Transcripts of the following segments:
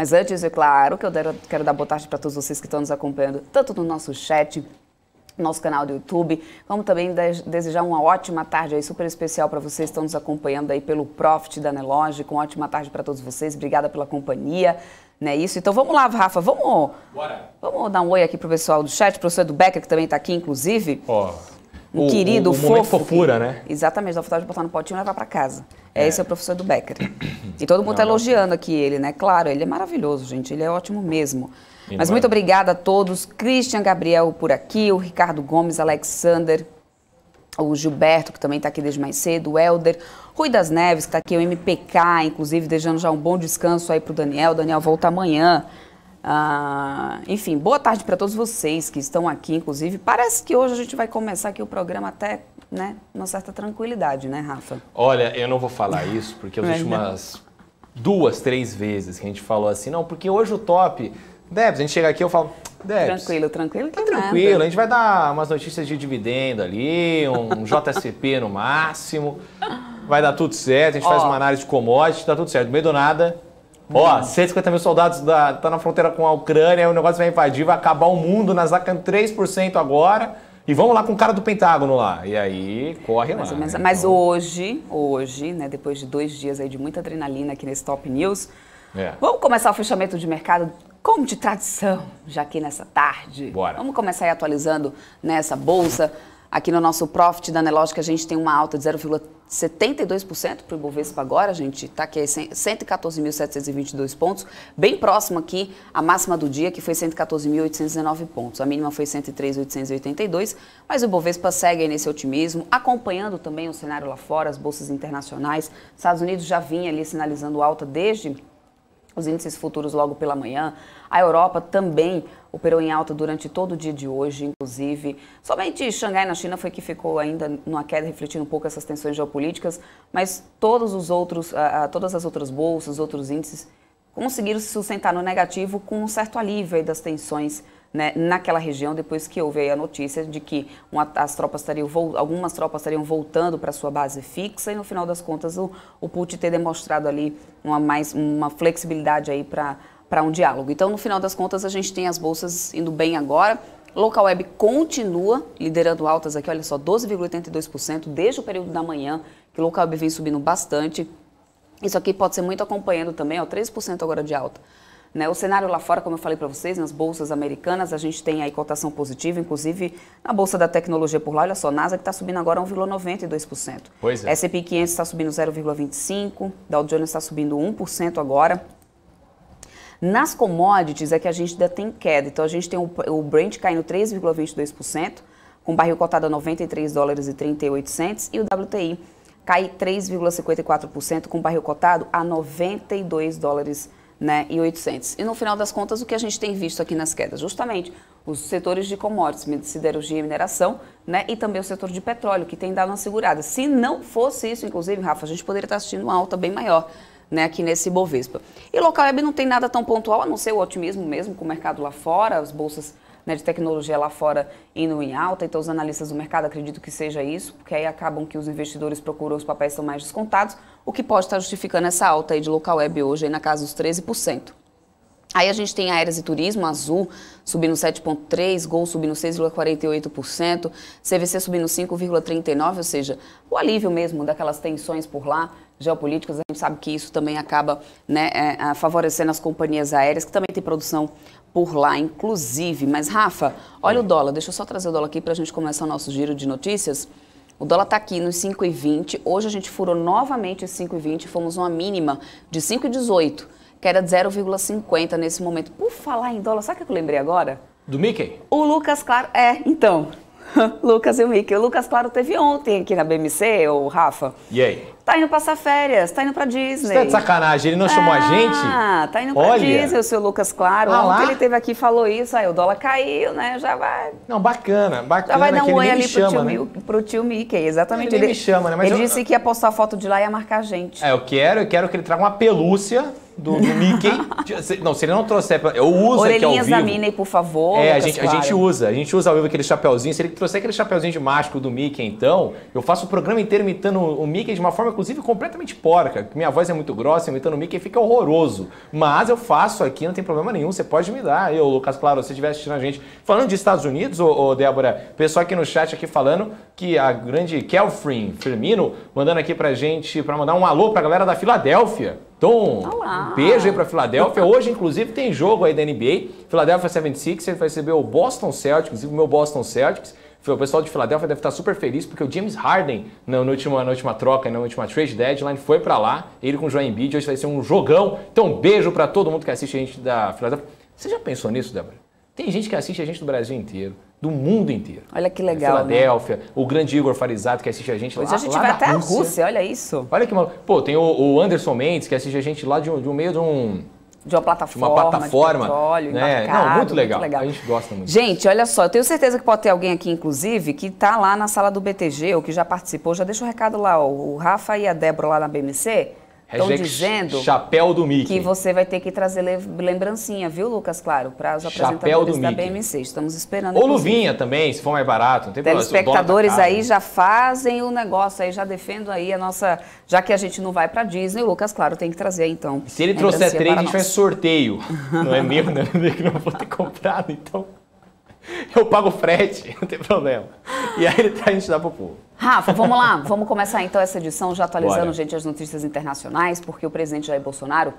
Mas antes, é claro, que eu quero dar boa tarde para todos vocês que estão nos acompanhando, tanto no nosso chat, nosso canal do YouTube, como também desejar uma ótima tarde aí, super especial para vocês que estão nos acompanhando aí pelo Profit da Nelogic. Uma ótima tarde para todos vocês, obrigada pela companhia, não é isso? Então vamos lá, Rafa, vamos dar um oi aqui pro pessoal do chat, o professor do Becker, que também está aqui, inclusive. Um querido, fofo. Momento fofura, né? Exatamente, dá vontade de botar no potinho e levar para casa. Esse é o professor do Becker. E todo mundo está elogiando aqui ele, né? Claro, ele é maravilhoso, gente, ele é ótimo mesmo. Mas muito obrigada a todos. Christian Gabriel por aqui, o Ricardo Gomes, Alexander, o Gilberto, que também está aqui desde mais cedo, o Helder, Rui das Neves, que está aqui, o MPK, inclusive, desejando já um bom descanso aí para o Daniel. O Daniel volta amanhã. Enfim, boa tarde para todos vocês que estão aqui, inclusive. Parece que hoje a gente vai começar aqui o programa até, né, uma certa tranquilidade, né, Rafa? Olha, eu não vou falar isso, porque as últimas 2, 3 vezes que a gente falou assim, não, porque hoje o top... Debs, a gente chega aqui e eu falo, Debs, tranquilo. Tá tranquilo, a gente vai dar umas notícias de dividendo ali, um JCP no máximo, vai dar tudo certo, a gente faz uma análise de commodity, tá tudo certo. No meio do nada, 150 mil soldados tá na fronteira com a Ucrânia, o negócio vai invadir, vai acabar o mundo, nós caindo 3% agora, e vamos lá com o cara do Pentágono lá. E aí, corre lá. Mas então... hoje, né, depois de 2 dias aí de muita adrenalina aqui nesse Top News, vamos começar o fechamento de mercado como de tradição, já aqui nessa tarde. Bora. Vamos começar aí atualizando nessa bolsa. Aqui no nosso Profit da Nelogic, a gente tem uma alta de 0,72% para o Ibovespa agora, gente. Está aqui 114.722 pontos, bem próximo aqui à máxima do dia, que foi 114.819 pontos. A mínima foi 103.882, mas o Ibovespa segue aí nesse otimismo, acompanhando também o cenário lá fora, as bolsas internacionais. Estados Unidos já vinha ali sinalizando alta desde os índices futuros logo pela manhã. A Europa também operou em alta durante todo o dia de hoje, inclusive. Somente Xangai, na China, foi que ficou ainda numa queda, refletindo um pouco essas tensões geopolíticas, mas todas as outras bolsas, outros índices, conseguiram se sustentar no negativo com um certo alívio aí das tensões, né, naquela região, depois que houve aí a notícia de que algumas tropas estariam voltando para sua base fixa, e no final das contas o Putin ter demonstrado ali uma flexibilidade aí para um diálogo. Então, no final das contas, a gente tem as bolsas indo bem agora. Local Web continua liderando altas aqui, olha só, 12,82% desde o período da manhã, que o Local Web vem subindo bastante. Isso aqui pode ser muito acompanhando também, 3% agora de alta. Né, o cenário lá fora, como eu falei para vocês, nas bolsas americanas, a gente tem aí cotação positiva, inclusive na bolsa da tecnologia por lá, olha só, Nasdaq está subindo agora 1,92%. Pois é. S&P 500 está subindo 0,25%, Dow Jones está subindo 1% agora. Nas commodities é que a gente ainda tem queda, então a gente tem o Brent caindo 3,22%, com o barril cotado a $93,38, e o WTI cai 3,54%, com o barril cotado a $92,08. Né, e 800. E no final das contas, o que a gente tem visto aqui nas quedas? Justamente os setores de commodities, siderurgia e mineração, né, e também o setor de petróleo, que tem dado uma segurada. Se não fosse isso, inclusive, Rafa, a gente poderia estar assistindo uma alta bem maior, né, aqui nesse Ibovespa. E Local Web não tem nada tão pontual, a não ser o otimismo mesmo com o mercado lá fora, as bolsas, né, de tecnologia lá fora indo em alta, então os analistas do mercado acreditam que seja isso, porque aí acabam que os investidores procuram os papéis que são mais descontados, o que pode estar justificando essa alta aí de Local Web hoje aí na casa dos 13%. Aí a gente tem Aéreas e Turismo, Azul subindo 7,3%, Gol subindo 6,48%, CVC subindo 5,39%, ou seja, o alívio mesmo daquelas tensões por lá, geopolíticas, a gente sabe que isso também acaba, né, favorecendo as companhias aéreas, que também tem produção por lá, inclusive. Mas, Rafa, olha o dólar, deixa eu só trazer o dólar aqui para a gente começar o nosso giro de notícias. O dólar está aqui nos 5,20, hoje a gente furou novamente esse 5,20, fomos uma mínima de 5,18, que era de 0,50 nesse momento. Por falar em dólar, sabe o que eu lembrei agora? Do Mickey? O Lucas Claro, então, Lucas e o Mickey. O Lucas Claro teve ontem aqui na BMC, o Rafa. E aí? Tá indo passar férias, tá indo pra Disney. Você tá de sacanagem, ele não chamou a gente? Tá indo pra Disney, o seu Lucas Claro. Ontem ele esteve aqui e falou isso, aí o dólar caiu, né, já vai... Não, bacana. Já vai dar um oi ali chama, pro tio Mickey, exatamente. Ele me chama, né? Mas ele disse que ia postar a foto de lá e ia marcar a gente. Eu quero que ele traga uma pelúcia do Mickey. Não, se ele não trouxer, eu uso aqui ao vivo. Orelhinhas da Minnie, por favor. A gente usa ao vivo aquele chapeuzinho. Se ele trouxer aquele chapeuzinho de mágico do Mickey, então, eu faço o programa inteiro imitando o Mickey de uma forma que inclusive, completamente porca. Minha voz é muito grossa, imitando o Mickey, fica horroroso. Mas eu faço aqui, não tem problema nenhum, você pode me dar. Eu, Lucas, claro, se você estiver assistindo a gente. Falando de Estados Unidos, ô Débora, pessoal aqui no chat aqui falando que a grande Kelfrin Firmino mandando aqui pra gente, pra mandar um alô pra galera da Filadélfia. Então, um beijo aí pra Filadélfia. Hoje, inclusive, tem jogo aí da NBA. Philadelphia 76ers vai receber o Boston Celtics, inclusive o meu Boston Celtics. O pessoal de Filadélfia deve estar super feliz porque o James Harden, na última troca, na última trade deadline, foi pra lá. Ele com o Joel Embiid, hoje vai ser um jogão. Então, um beijo pra todo mundo que assiste a gente da Filadélfia. Você já pensou nisso, Débora? Tem gente que assiste a gente do Brasil inteiro, do mundo inteiro. Olha que legal, Filadélfia, né? O grande Igor Farizato que assiste a gente lá. Hoje a gente vai até a Rússia, olha isso. Olha que maluco. Pô, tem o Anderson Mendes que assiste a gente lá de um meio de uma plataforma, de petróleo, né? Não, muito legal. A gente gosta muito. Gente, olha só, eu tenho certeza que pode ter alguém aqui, inclusive, que está lá na sala do BTG ou que já participou. Já deixa o recado lá, ó, o Rafa e a Débora lá na BMC estão dizendo chapéu do Mickey. Que você vai ter que trazer lembrancinha, viu, Lucas? Claro, para os apresentadores da BMC. Estamos esperando. Ou luvinha também, se for mais barato. Não tem problema. Telespectadores aí já fazem o negócio aí, já defendem aí a nossa... Já que a gente não vai para Disney, o Lucas, claro, tem que trazer então. Se ele trouxer 3, a gente faz sorteio. Não é meu, né? Que não vou ter comprado, então... Eu pago frete, não tem problema. E aí a gente dá pro povo. Rafa, vamos lá. Vamos começar então essa edição já atualizando, Bora. gente, as notícias internacionais, porque o presidente Jair Bolsonaro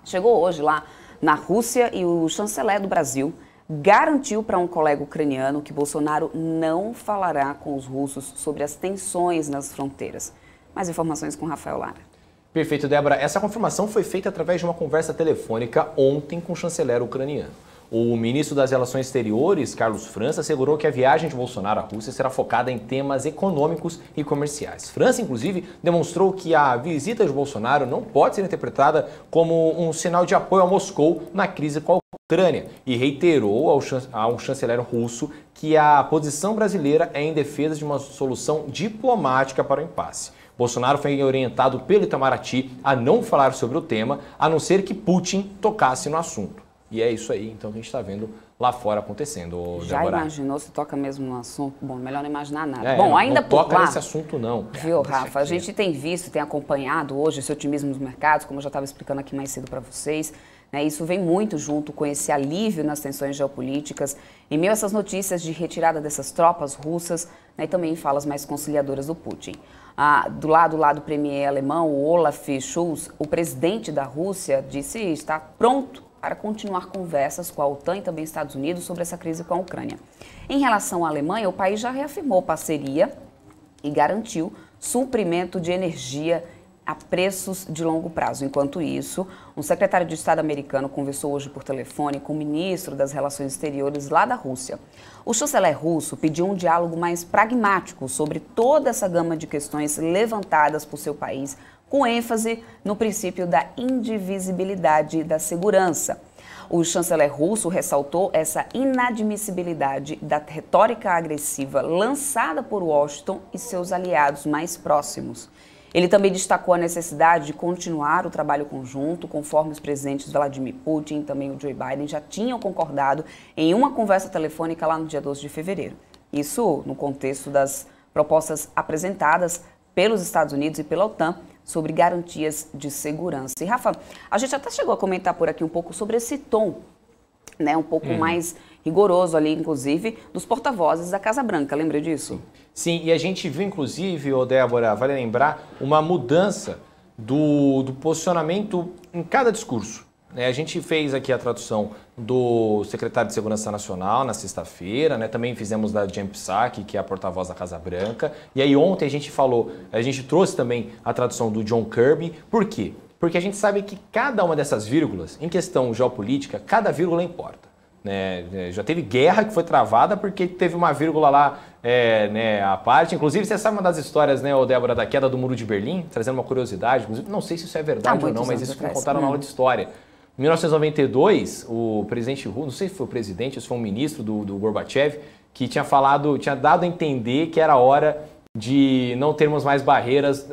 chegou hoje lá na Rússia e o chanceler do Brasil garantiu para um colega ucraniano que Bolsonaro não falará com os russos sobre as tensões nas fronteiras. Mais informações com Rafael Lara. Perfeito, Débora. Essa confirmação foi feita através de uma conversa telefônica ontem com o chanceler ucraniano. O ministro das Relações Exteriores, Carlos França, assegurou que a viagem de Bolsonaro à Rússia será focada em temas econômicos e comerciais. França, inclusive, demonstrou que a visita de Bolsonaro não pode ser interpretada como um sinal de apoio a Moscou na crise com a Ucrânia e reiterou ao chanceler russo que a posição brasileira é em defesa de uma solução diplomática para o impasse. Bolsonaro foi orientado pelo Itamaraty a não falar sobre o tema, a não ser que Putin tocasse no assunto. E é isso aí, então, que a gente está vendo lá fora acontecendo. Já Débora. Imaginou se toca mesmo no assunto? Bom, melhor não imaginar nada. Bom, ainda não por toca lá, nesse assunto não. Cara, viu, Rafa? A gente tem visto, tem acompanhado hoje esse otimismo nos mercados, como eu já estava explicando aqui mais cedo para vocês. Né, isso vem muito junto com esse alívio nas tensões geopolíticas, em meio a essas notícias de retirada dessas tropas russas, né, e também falas mais conciliadoras do Putin. Do lado do premier alemão, o Olaf Scholz, o presidente da Rússia, disse estar pronto para continuar conversas com a OTAN e também Estados Unidos sobre essa crise com a Ucrânia. Em relação à Alemanha, o país já reafirmou parceria e garantiu suprimento de energia a preços de longo prazo. Enquanto isso, um secretário de Estado americano conversou hoje por telefone com o ministro das Relações Exteriores lá da Rússia. O chanceler russo pediu um diálogo mais pragmático sobre toda essa gama de questões levantadas por seu país, com ênfase no princípio da indivisibilidade da segurança. O chanceler russo ressaltou essa inadmissibilidade da retórica agressiva lançada por Washington e seus aliados mais próximos. Ele também destacou a necessidade de continuar o trabalho conjunto, conforme os presidentes Vladimir Putin e também o Joe Biden já tinham concordado em uma conversa telefônica lá no dia 12 de fevereiro. Isso no contexto das propostas apresentadas pelos Estados Unidos e pela OTAN sobre garantias de segurança. E, Rafa, a gente até chegou a comentar por aqui um pouco sobre esse tom, né, um pouco mais rigoroso ali, inclusive, dos porta-vozes da Casa Branca. Lembra disso? Sim, e a gente viu, inclusive, Débora, vale lembrar, uma mudança do posicionamento em cada discurso. A gente fez aqui a tradução do secretário de Segurança Nacional na sexta-feira, né? Também fizemos da Jen Psaki, que é a porta-voz da Casa Branca. E aí ontem a gente trouxe também a tradução do John Kirby. Por quê? Porque a gente sabe que cada uma dessas vírgulas, em questão geopolítica, cada vírgula importa. Né? Já teve guerra que foi travada porque teve uma vírgula lá né, à parte. Inclusive, você sabe uma das histórias, né, Débora, da queda do Muro de Berlim? Trazendo uma curiosidade. Inclusive, não sei se isso é verdade ou não, mas isso me contaram na aula de história. Em 1992, o presidente russo, não sei se foi o presidente ou se foi um ministro do Gorbachev, que tinha dado a entender que era hora de não termos mais barreiras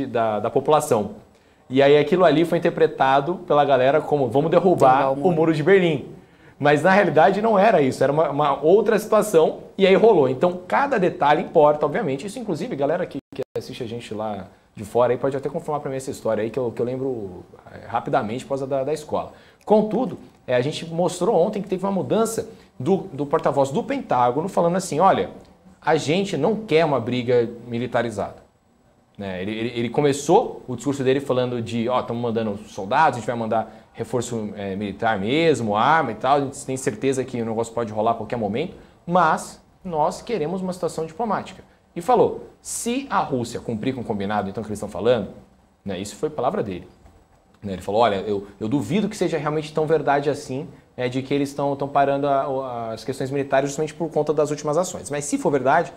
da população. E aí aquilo ali foi interpretado pela galera como vamos derrubar o Muro de Berlim. Mas na realidade não era isso, era uma outra situação e aí rolou. Então cada detalhe importa, obviamente. Isso inclusive, galera que assiste a gente lá de fora aí pode até confirmar para mim essa história aí, que eu lembro rapidamente por causa da escola. Contudo, a gente mostrou ontem que teve uma mudança do porta-voz do Pentágono falando assim, olha, a gente não quer uma briga militarizada. Né? Ele começou o discurso dele falando de, estamos mandando soldados, a gente vai mandar reforço militar mesmo, arma e tal, a gente tem certeza que o negócio pode rolar a qualquer momento, mas nós queremos uma situação diplomática. E falou, se a Rússia cumprir com o combinado, então que eles estão falando, né, isso foi palavra dele. Né, ele falou, olha, eu duvido que seja realmente tão verdade assim, de que eles estão parando as questões militares justamente por conta das últimas ações. Mas se for verdade,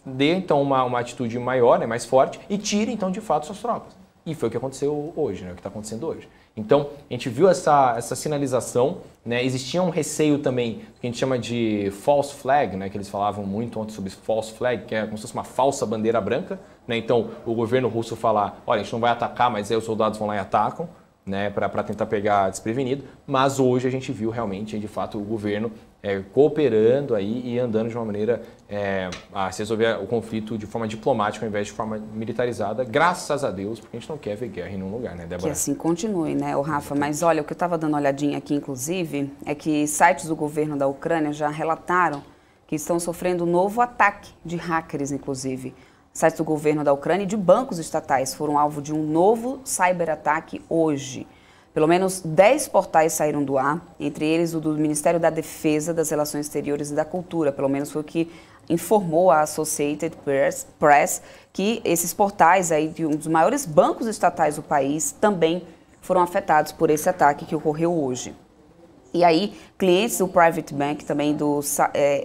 dê então uma atitude maior, mais forte, e tire então de fato suas tropas. E foi o que aconteceu hoje, né, o que está acontecendo hoje. Então, a gente viu essa sinalização, né? Existia um receio também, que a gente chama de false flag, né? Que eles falavam muito ontem sobre false flag, que é como se fosse uma falsa bandeira branca, né? Então, o governo russo falar, olha, a gente não vai atacar, mas aí os soldados vão lá e atacam, né? Para tentar pegar desprevenido. Mas hoje a gente viu realmente, de fato, o governo cooperando aí e andando de uma maneira a se resolver o conflito de forma diplomática ao invés de forma militarizada, graças a Deus, porque a gente não quer ver guerra em nenhum lugar, né, Débora? Que assim continue, né, o Rafa? Mas olha, o que eu estava dando uma olhadinha aqui, inclusive, é que sites do governo da Ucrânia já relataram que estão sofrendo um novo ataque de hackers, inclusive. Sites do governo da Ucrânia e de bancos estatais foram alvo de um novo cyberataque hoje. Pelo menos 10 portais saíram do ar, entre eles o do Ministério da Defesa, das Relações Exteriores e da Cultura. Pelo menos foi o que informou a Associated Press, que esses portais aí de um dos maiores bancos estatais do país também foram afetados por esse ataque que ocorreu hoje. E aí, clientes do Private Bank, também do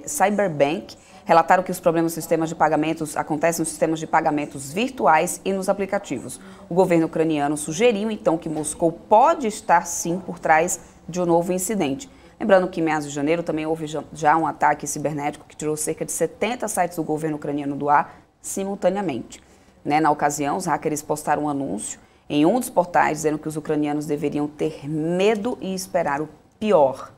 Cyberbank, relataram que os problemas nos sistemas de pagamentos acontecem nos sistemas de pagamentos virtuais e nos aplicativos. O governo ucraniano sugeriu, então, que Moscou pode estar, sim, por trás de um novo incidente. Lembrando que em meados de janeiro também houve já um ataque cibernético que tirou cerca de 70 sites do governo ucraniano do ar simultaneamente. Na ocasião, os hackers postaram um anúncio em um dos portais dizendo que os ucranianos deveriam ter medo e esperar o pior.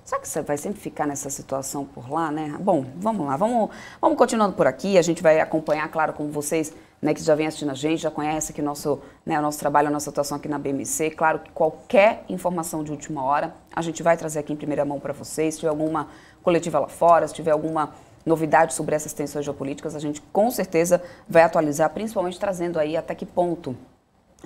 Será que você vai sempre ficar nessa situação por lá, né? Bom, vamos lá, vamos continuando por aqui. A gente vai acompanhar, claro, como vocês, né, que já vem assistindo a gente, já conhece aqui o nosso trabalho, a nossa atuação aqui na BMC. Claro que qualquer informação de última hora, a gente vai trazer aqui em primeira mão para vocês. Se tiver alguma coletiva lá fora, se tiver alguma novidade sobre essas tensões geopolíticas, a gente com certeza vai atualizar, principalmente trazendo aí até que ponto,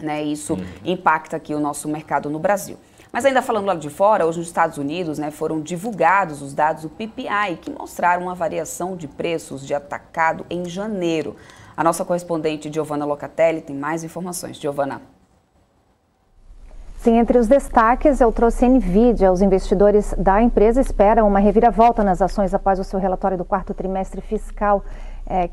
né, isso impacta aqui o nosso mercado no Brasil. Mas ainda falando lá de fora, hoje nos Estados Unidos, né, foram divulgados os dados do PPI, que mostraram uma variação de preços de atacado em janeiro. A nossa correspondente Giovanna Locatelli tem mais informações. Giovanna. Sim, entre os destaques eu trouxe a NVIDIA. Os investidores da empresa esperam uma reviravolta nas ações após o seu relatório do quarto trimestre fiscal,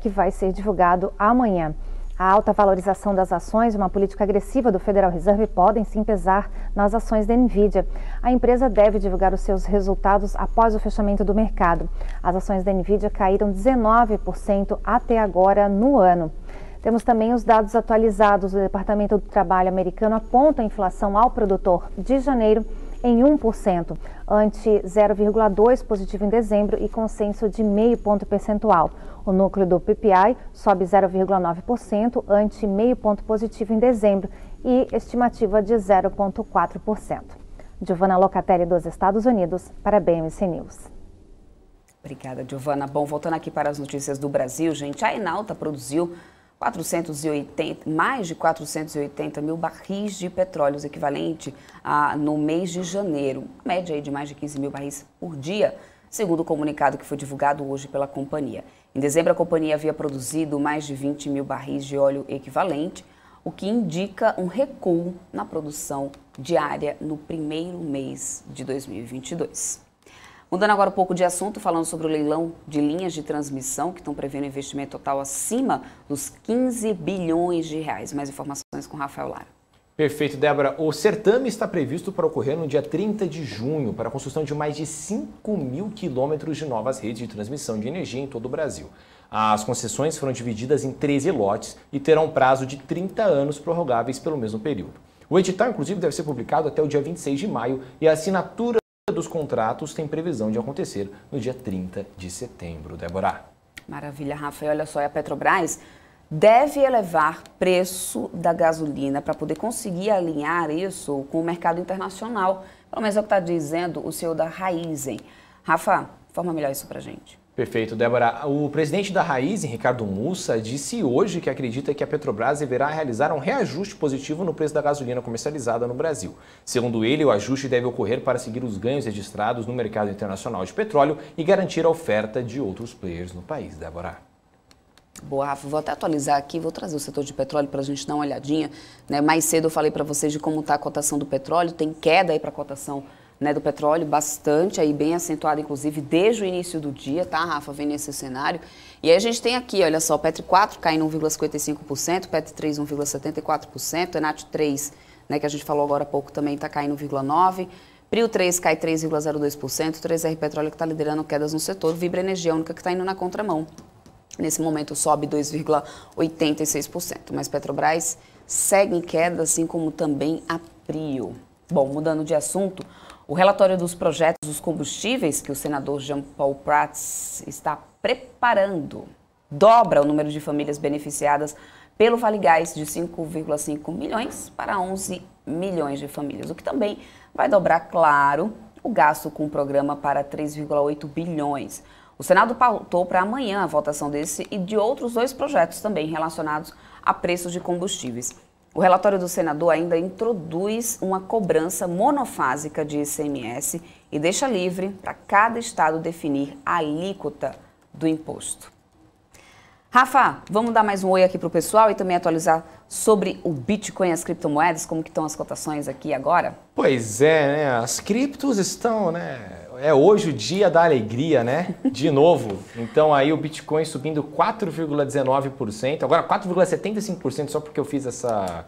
que vai ser divulgado amanhã. A alta valorização das ações e uma política agressiva do Federal Reserve podem sim pesar nas ações da NVIDIA. A empresa deve divulgar os seus resultados após o fechamento do mercado. As ações da NVIDIA caíram 19% até agora no ano. Temos também os dados atualizados do Departamento do Trabalho americano, apontam a inflação ao produtor de janeiro em 1%, ante 0,2% positivo em dezembro e consenso de 0,5 ponto percentual. O núcleo do PPI sobe 0,9%, ante 0,5 ponto positivo em dezembro e estimativa de 0,4%. Giovanna Locatelli, dos Estados Unidos, para a BMC News. Obrigada, Giovanna. Bom, voltando aqui para as notícias do Brasil, gente, a Enalta produziu mais de 480 mil barris de petróleo, equivalente no mês de janeiro, média aí de mais de 15 mil barris por dia, segundo o comunicado que foi divulgado hoje pela companhia. Em dezembro, a companhia havia produzido mais de 20 mil barris de óleo equivalente, o que indica um recuo na produção diária no primeiro mês de 2022. Mudando agora um pouco de assunto, falando sobre o leilão de linhas de transmissão, que estão prevendo investimento total acima dos 15 bilhões de reais. Mais informações com Rafael Lara. Perfeito, Débora. O certame está previsto para ocorrer no dia 30 de junho, para a construção de mais de 5 mil quilômetros de novas redes de transmissão de energia em todo o Brasil. As concessões foram divididas em 13 lotes e terão um prazo de 30 anos prorrogáveis pelo mesmo período. O edital, inclusive, deve ser publicado até o dia 26 de maio e a assinatura dos contratos tem previsão de acontecer no dia 30 de setembro. Débora. Maravilha, Rafael. Olha só, a Petrobras deve elevar preço da gasolina para poder conseguir alinhar isso com o mercado internacional. Pelo menos é o que está dizendo o senhor da Raízen. Rafa, informa melhor isso para a gente. Perfeito, Débora. O presidente da Raízen, Ricardo Mussa, disse hoje que acredita que a Petrobras deverá realizar um reajuste positivo no preço da gasolina comercializada no Brasil. Segundo ele, o ajuste deve ocorrer para seguir os ganhos registrados no mercado internacional de petróleo e garantir a oferta de outros players no país, Débora. Boa, Rafa, vou até atualizar aqui, vou trazer o setor de petróleo para a gente dar uma olhadinha. Né? Mais cedo eu falei para vocês de como está a cotação do petróleo, tem queda aí para a cotação, né, do petróleo, bastante, aí bem acentuada, inclusive, desde o início do dia, tá, Rafa, vem nesse cenário. E aí a gente tem aqui, olha só, Petro 4 caindo 1,55%, Petro 3 1,74%, Enat 3, né, que a gente falou agora há pouco, também está caindo 1,9%, Prio 3 cai 3,02%, 3R Petróleo que está liderando quedas no setor, Vibra Energia, a única que está indo na contramão. Nesse momento sobe 2,86%, mas Petrobras segue em queda, assim como também a Prio. Bom, mudando de assunto, o relatório dos projetos dos combustíveis que o senador Jean Paul Prats está preparando dobra o número de famílias beneficiadas pelo Vale Gás de 5,5 milhões para 11 milhões de famílias, o que também vai dobrar, claro, o gasto com o programa para 3,8 bilhões. O Senado pautou para amanhã a votação desse e de outros 2 projetos também relacionados a preços de combustíveis. O relatório do senador ainda introduz uma cobrança monofásica de ICMS e deixa livre para cada estado definir a alíquota do imposto. Rafa, vamos dar mais um oi aqui para o pessoal e também atualizar sobre o Bitcoin e as criptomoedas, como que estão as cotações aqui agora? Pois é, né? As criptos estão, né? É hoje o dia da alegria, né? De novo. Então aí o Bitcoin subindo 4,19%, agora 4,75% só porque eu fiz essa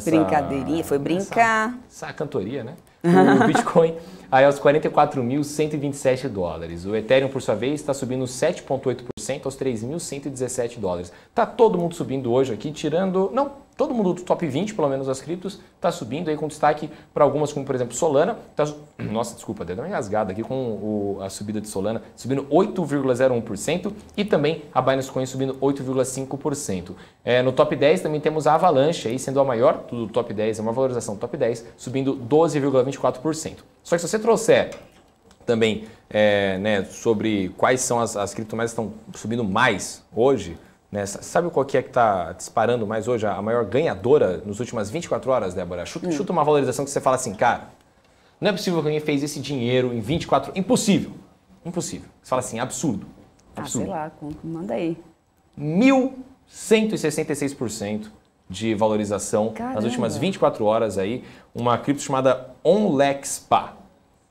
brincadeirinha, foi brincar. Essa cantoria, né? O Bitcoin aí aos 44.127 dólares. O Ethereum, por sua vez, está subindo 7,8% aos 3.117 dólares. Tá todo mundo subindo hoje aqui, tirando... Não, todo mundo do top 20, pelo menos as criptos, está subindo aí com destaque para algumas, como por exemplo Solana. Nossa, desculpa, deu uma engasgada aqui com a subida de Solana, subindo 8,01% e também a Binance Coin subindo 8,5%. No top 10 também temos a Avalanche, aí sendo a maior do top 10, é uma valorização do top 10, subindo 12,24%. Só que se você trouxer também né, sobre quais são as criptomoedas que estão subindo mais hoje, né, sabe qual que é que está disparando mais hoje, a maior ganhadora nas últimas 24 horas, Débora? Chuta uma valorização que você fala assim, cara, não é possível que alguém fez esse dinheiro em 24 horas. Impossível. Impossível. Você fala assim, absurdo. Absurdo. Sei lá, manda aí. 1.166% de valorização. Caramba. Nas últimas 24 horas aí, uma cripto chamada OnLexPA.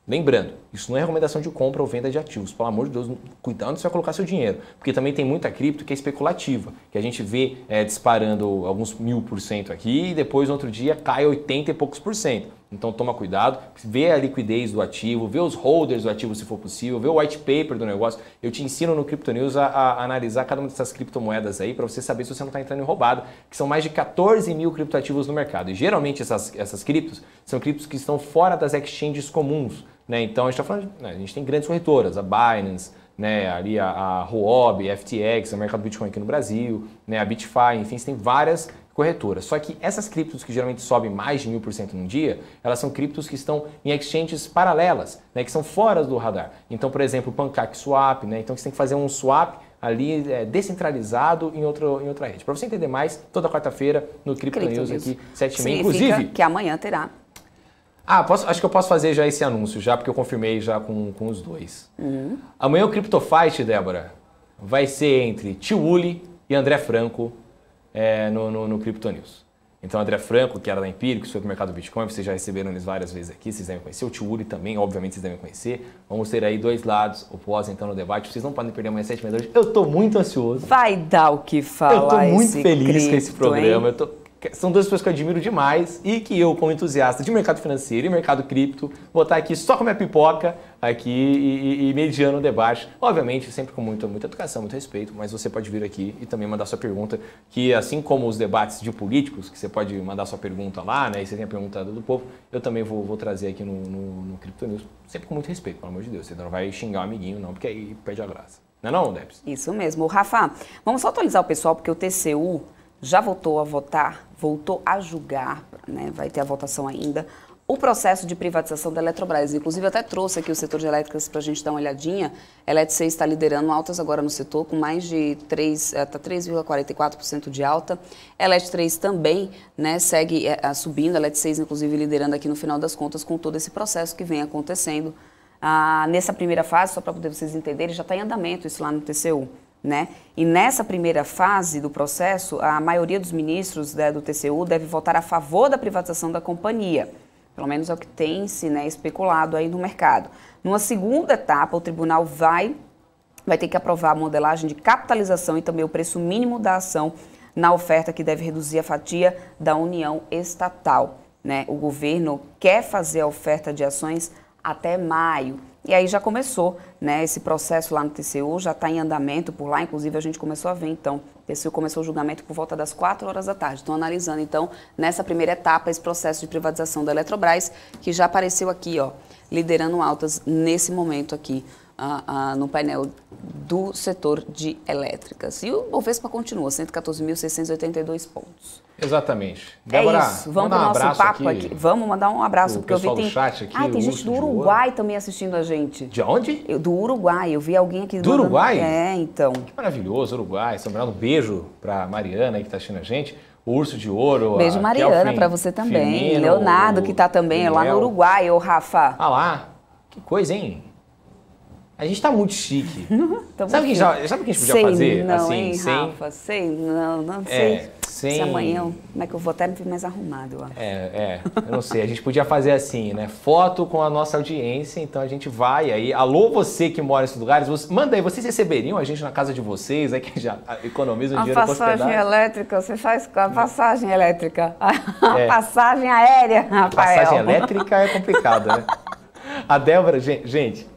Lembrando, isso não é recomendação de compra ou venda de ativos. Pelo amor de Deus, cuidado onde você vai colocar seu dinheiro. Porque também tem muita cripto que é especulativa, que a gente vê disparando alguns 1000% aqui e depois no outro dia cai 80 e poucos %. Então toma cuidado, vê a liquidez do ativo, vê os holders do ativo se for possível, vê o white paper do negócio. Eu te ensino no Crypto News a analisar cada uma dessas criptomoedas aí para você saber se você não está entrando em roubado, que são mais de 14 mil criptoativos no mercado. E geralmente essas criptos são criptos que estão fora das exchanges comuns. Né? Então a gente está falando, a gente tem grandes corretoras, a Binance, né, ali a Huobi, FTX, o mercado Bitcoin aqui no Brasil, né, a BitFi, enfim, você tem várias corretoras. Só que essas criptos que geralmente sobem mais de 1000% num dia, elas são criptos que estão em exchanges paralelas, né, que são fora do radar. Então, por exemplo, o PancakeSwap, né, então você tem que fazer um swap ali descentralizado em outra rede. Para você entender mais, toda quarta-feira no Crypto News aqui, 7h30. Inclusive, que amanhã terá. Acho que eu posso fazer já esse anúncio, já porque eu confirmei já com os dois. Amanhã o Crypto Fight, Débora, vai ser entre Tio Uli e André Franco no Crypto News. Então, André Franco, que era da Empíricos, foi para o mercado do Bitcoin, vocês já receberam eles várias vezes aqui, vocês devem conhecer. O Tio Uli também, obviamente, vocês devem conhecer. Vamos ter aí dois lados opostos, então, no debate. Vocês não podem perder amanhã 7h30. Eu estou muito ansioso. Vai dar o que falar. Eu estou muito feliz com esse programa. Hein? São duas pessoas que eu admiro demais e que eu, como entusiasta de mercado financeiro e mercado cripto, vou estar aqui só com a minha pipoca aqui e mediando o debate. Obviamente, sempre com muita educação, muito respeito, mas você pode vir aqui e também mandar sua pergunta, que assim como os debates de políticos, que você pode mandar sua pergunta lá, né, e você tem a pergunta do povo, eu também vou trazer aqui no Crypto News, sempre com muito respeito, pelo amor de Deus. Você não vai xingar o amiguinho, não, porque aí perde a graça. Não é não, Debs? Isso mesmo. Rafa, vamos só atualizar o pessoal, porque o TCU já voltou a votar, voltou a julgar, né, vai ter a votação ainda, o processo de privatização da Eletrobras. Inclusive, eu até trouxe aqui o setor de elétricas para a gente dar uma olhadinha. A Elet6 está liderando altas agora no setor, com mais de 3,44% de alta. A Elet3 também, né, segue subindo, a Elet6, inclusive, liderando aqui no final das contas com todo esse processo que vem acontecendo. Nessa primeira fase, só para poder vocês entenderem, já está em andamento isso lá no TCU. Né? E nessa primeira fase do processo, a maioria dos ministros, né, do TCU deve votar a favor da privatização da companhia. Pelo menos é o que tem se, né, especulado aí no mercado. Numa segunda etapa, o tribunal vai ter que aprovar a modelagem de capitalização e também o preço mínimo da ação na oferta, que deve reduzir a fatia da União Estatal. Né? O governo quer fazer a oferta de ações até maio. E aí já começou, né, esse processo lá no TCU, já está em andamento por lá, inclusive a gente começou a ver, então, o TCU começou o julgamento por volta das 4 horas da tarde. Estão analisando, então, nessa primeira etapa, esse processo de privatização da Eletrobras, que já apareceu aqui, ó, liderando altas nesse momento aqui, no painel do setor de elétricas. E o Bovespa continua, 114.682 pontos. Exatamente. Débora, é isso, vamos para o nosso papo aqui. Vamos mandar um abraço, porque eu vi tem... chat aqui, tem gente do Uruguai também assistindo a gente. De onde? Do Uruguai, eu vi alguém aqui... Do Uruguai? Então. Que maravilhoso, Uruguai. Um beijo para Mariana aí que está assistindo a gente. O Urso de Ouro. Beijo, Mariana, para você também. Firmino, Leonardo, que está também lá no Uruguai, ô Rafa. Lá, que coisa, hein? A gente tá muito chique. Sabe o que a gente podia fazer? Não, assim, hein, sem... Rafa? Sei. Se amanhã, como é que eu vou até me mais arrumado, eu acho. Eu não sei. A gente podia fazer assim, né? Foto com a nossa audiência, então a gente vai aí. Alô, você que mora nesses lugares, manda aí, vocês receberiam a gente na casa de vocês, aí que já economiza um dinheiro com hospedagem. A passagem elétrica, você faz com a passagem elétrica. A passagem aérea, Rafael. Passagem elétrica é complicado, né? A Débora, gente...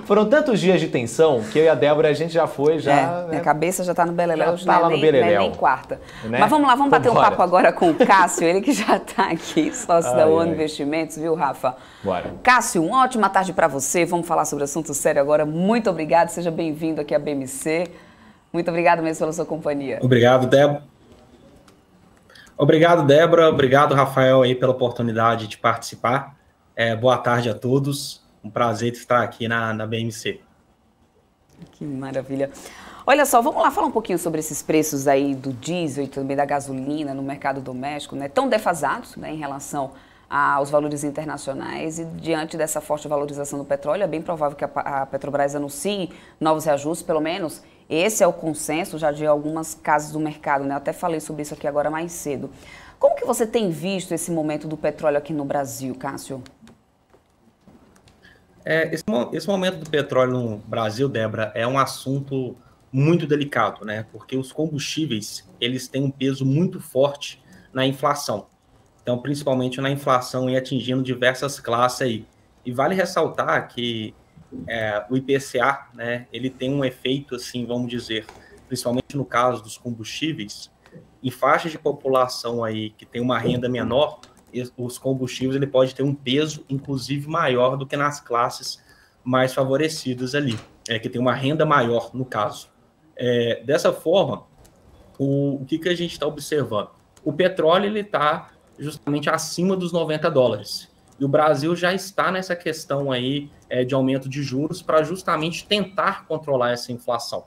Foram tantos dias de tensão que eu e a Débora, a gente já foi, né? Minha cabeça já está no Beleléu, já tá lá no Beleléu. Nem quarta. Né? Mas vamos lá, vamos bater um papo agora com o Cássio, ele que já está aqui, sócio da ONU Investimentos, viu, Rafa? Bora. Cássio, uma ótima tarde para você, vamos falar sobre assunto sério agora. Muito obrigado, seja bem-vindo aqui à BMC. Muito obrigado mesmo pela sua companhia. Obrigado, Débora. Obrigado, Débora. Obrigado, Rafael, aí pela oportunidade de participar. Boa tarde a todos. Um prazer estar aqui na BMC. Que maravilha. Olha só, vamos lá falar um pouquinho sobre esses preços aí do diesel e também da gasolina no mercado doméstico, né? Tão defasados, né, em relação aos valores internacionais, e diante dessa forte valorização do petróleo, é bem provável que a Petrobras anuncie novos reajustes, pelo menos esse é o consenso já de algumas casas do mercado, né? Eu até falei sobre isso aqui agora mais cedo. Como que você tem visto esse momento do petróleo aqui no Brasil, Cássio? Esse momento do petróleo no Brasil, Débora, é um assunto muito delicado, né? Porque os combustíveis, eles têm um peso muito forte na inflação. Então, principalmente na inflação e atingindo diversas classes aí. E vale ressaltar que o IPCA, né, ele tem um efeito, assim, vamos dizer, principalmente no caso dos combustíveis, em faixas de população aí que tem uma renda menor, os combustíveis ele pode ter um peso, inclusive, maior do que nas classes mais favorecidas ali, que tem uma renda maior, no caso. Dessa forma, o que a gente está observando? O petróleo ele está justamente acima dos $90. E o Brasil já está nessa questão aí de aumento de juros para justamente tentar controlar essa inflação.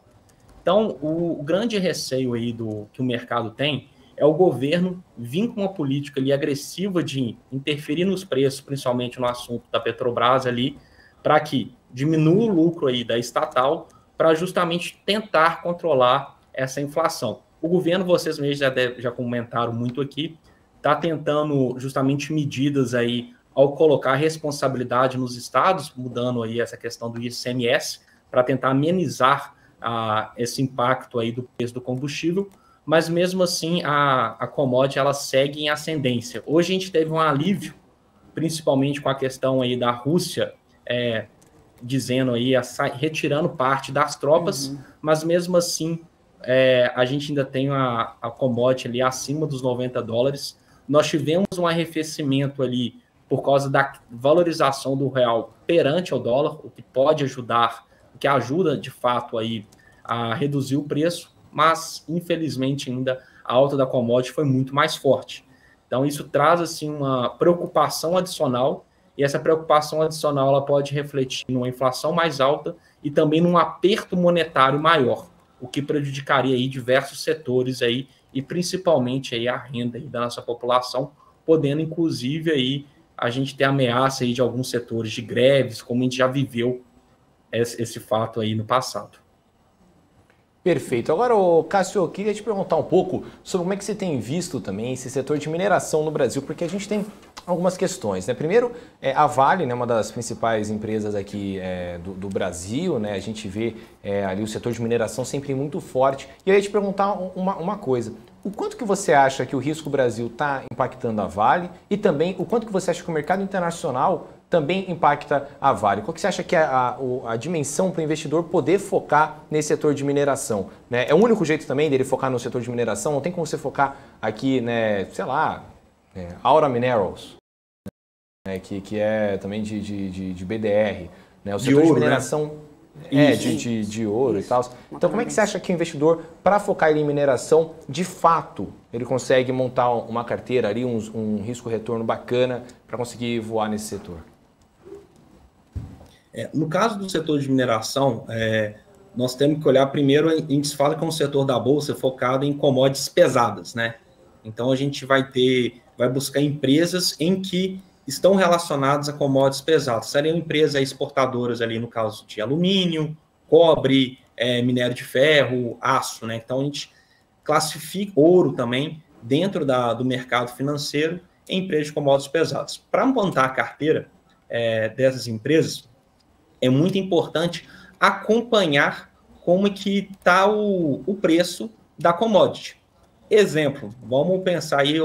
Então, o grande receio aí que o mercado tem é o governo vir com uma política ali agressiva de interferir nos preços, principalmente no assunto da Petrobras ali, para que diminua o lucro aí da estatal, para justamente tentar controlar essa inflação. O governo, vocês mesmos já comentaram muito aqui, está tentando justamente medidas aí ao colocar responsabilidade nos estados, mudando aí essa questão do ICMS, para tentar amenizar esse impacto aí do preço do combustível, mas mesmo assim a commodity ela segue em ascendência. Hoje a gente teve um alívio, principalmente com a questão aí da Rússia, dizendo aí, retirando parte das tropas, mas mesmo assim a gente ainda tem a commodity ali acima dos $90. Nós tivemos um arrefecimento ali por causa da valorização do real perante ao dólar, o que pode ajudar, o que ajuda de fato aí a reduzir o preço, mas infelizmente ainda a alta da commodity foi muito mais forte. Então, isso traz assim, uma preocupação adicional, e essa preocupação adicional ela pode refletir numa inflação mais alta e também num aperto monetário maior, o que prejudicaria aí diversos setores aí, e principalmente aí a renda aí da nossa população, podendo inclusive aí a gente ter ameaça aí de alguns setores de greves, como a gente já viveu esse fato aí no passado. Perfeito. Agora, Cássio, eu queria te perguntar um pouco sobre como é que você tem visto também esse setor de mineração no Brasil, porque a gente tem algumas questões, né? Primeiro, a Vale, né, uma das principais empresas aqui do Brasil, né? A gente vê ali o setor de mineração sempre muito forte. E eu ia te perguntar uma coisa. O quanto que você acha que o risco Brasil está impactando a Vale e também o quanto que você acha que o mercado internacional também impacta a Vale? Qual que você acha que é a dimensão para o investidor poder focar nesse setor de mineração? Né? É o único jeito também dele focar no setor de mineração? Não tem como você focar aqui, né, sei lá, Aura Minerals, né, que é também de BDR, né? O setor de mineração, né? de ouro e tal. Então, como é que você acha que o investidor, para focar ele em mineração, de fato, ele consegue montar uma carteira ali, um risco-retorno bacana para conseguir voar nesse setor? No caso do setor de mineração, nós temos que olhar primeiro, a gente fala que é um setor da Bolsa focado em commodities pesadas, né? Então, a gente vai buscar empresas em que estão relacionadas a commodities pesadas. Seriam empresas exportadoras ali, no caso de alumínio, cobre, minério de ferro, aço, né? Então, a gente classifica ouro também dentro do mercado financeiro em empresas de commodities pesadas. Para montar a carteira dessas empresas, é muito importante acompanhar como é que está o preço da commodity. Exemplo, vamos pensar aí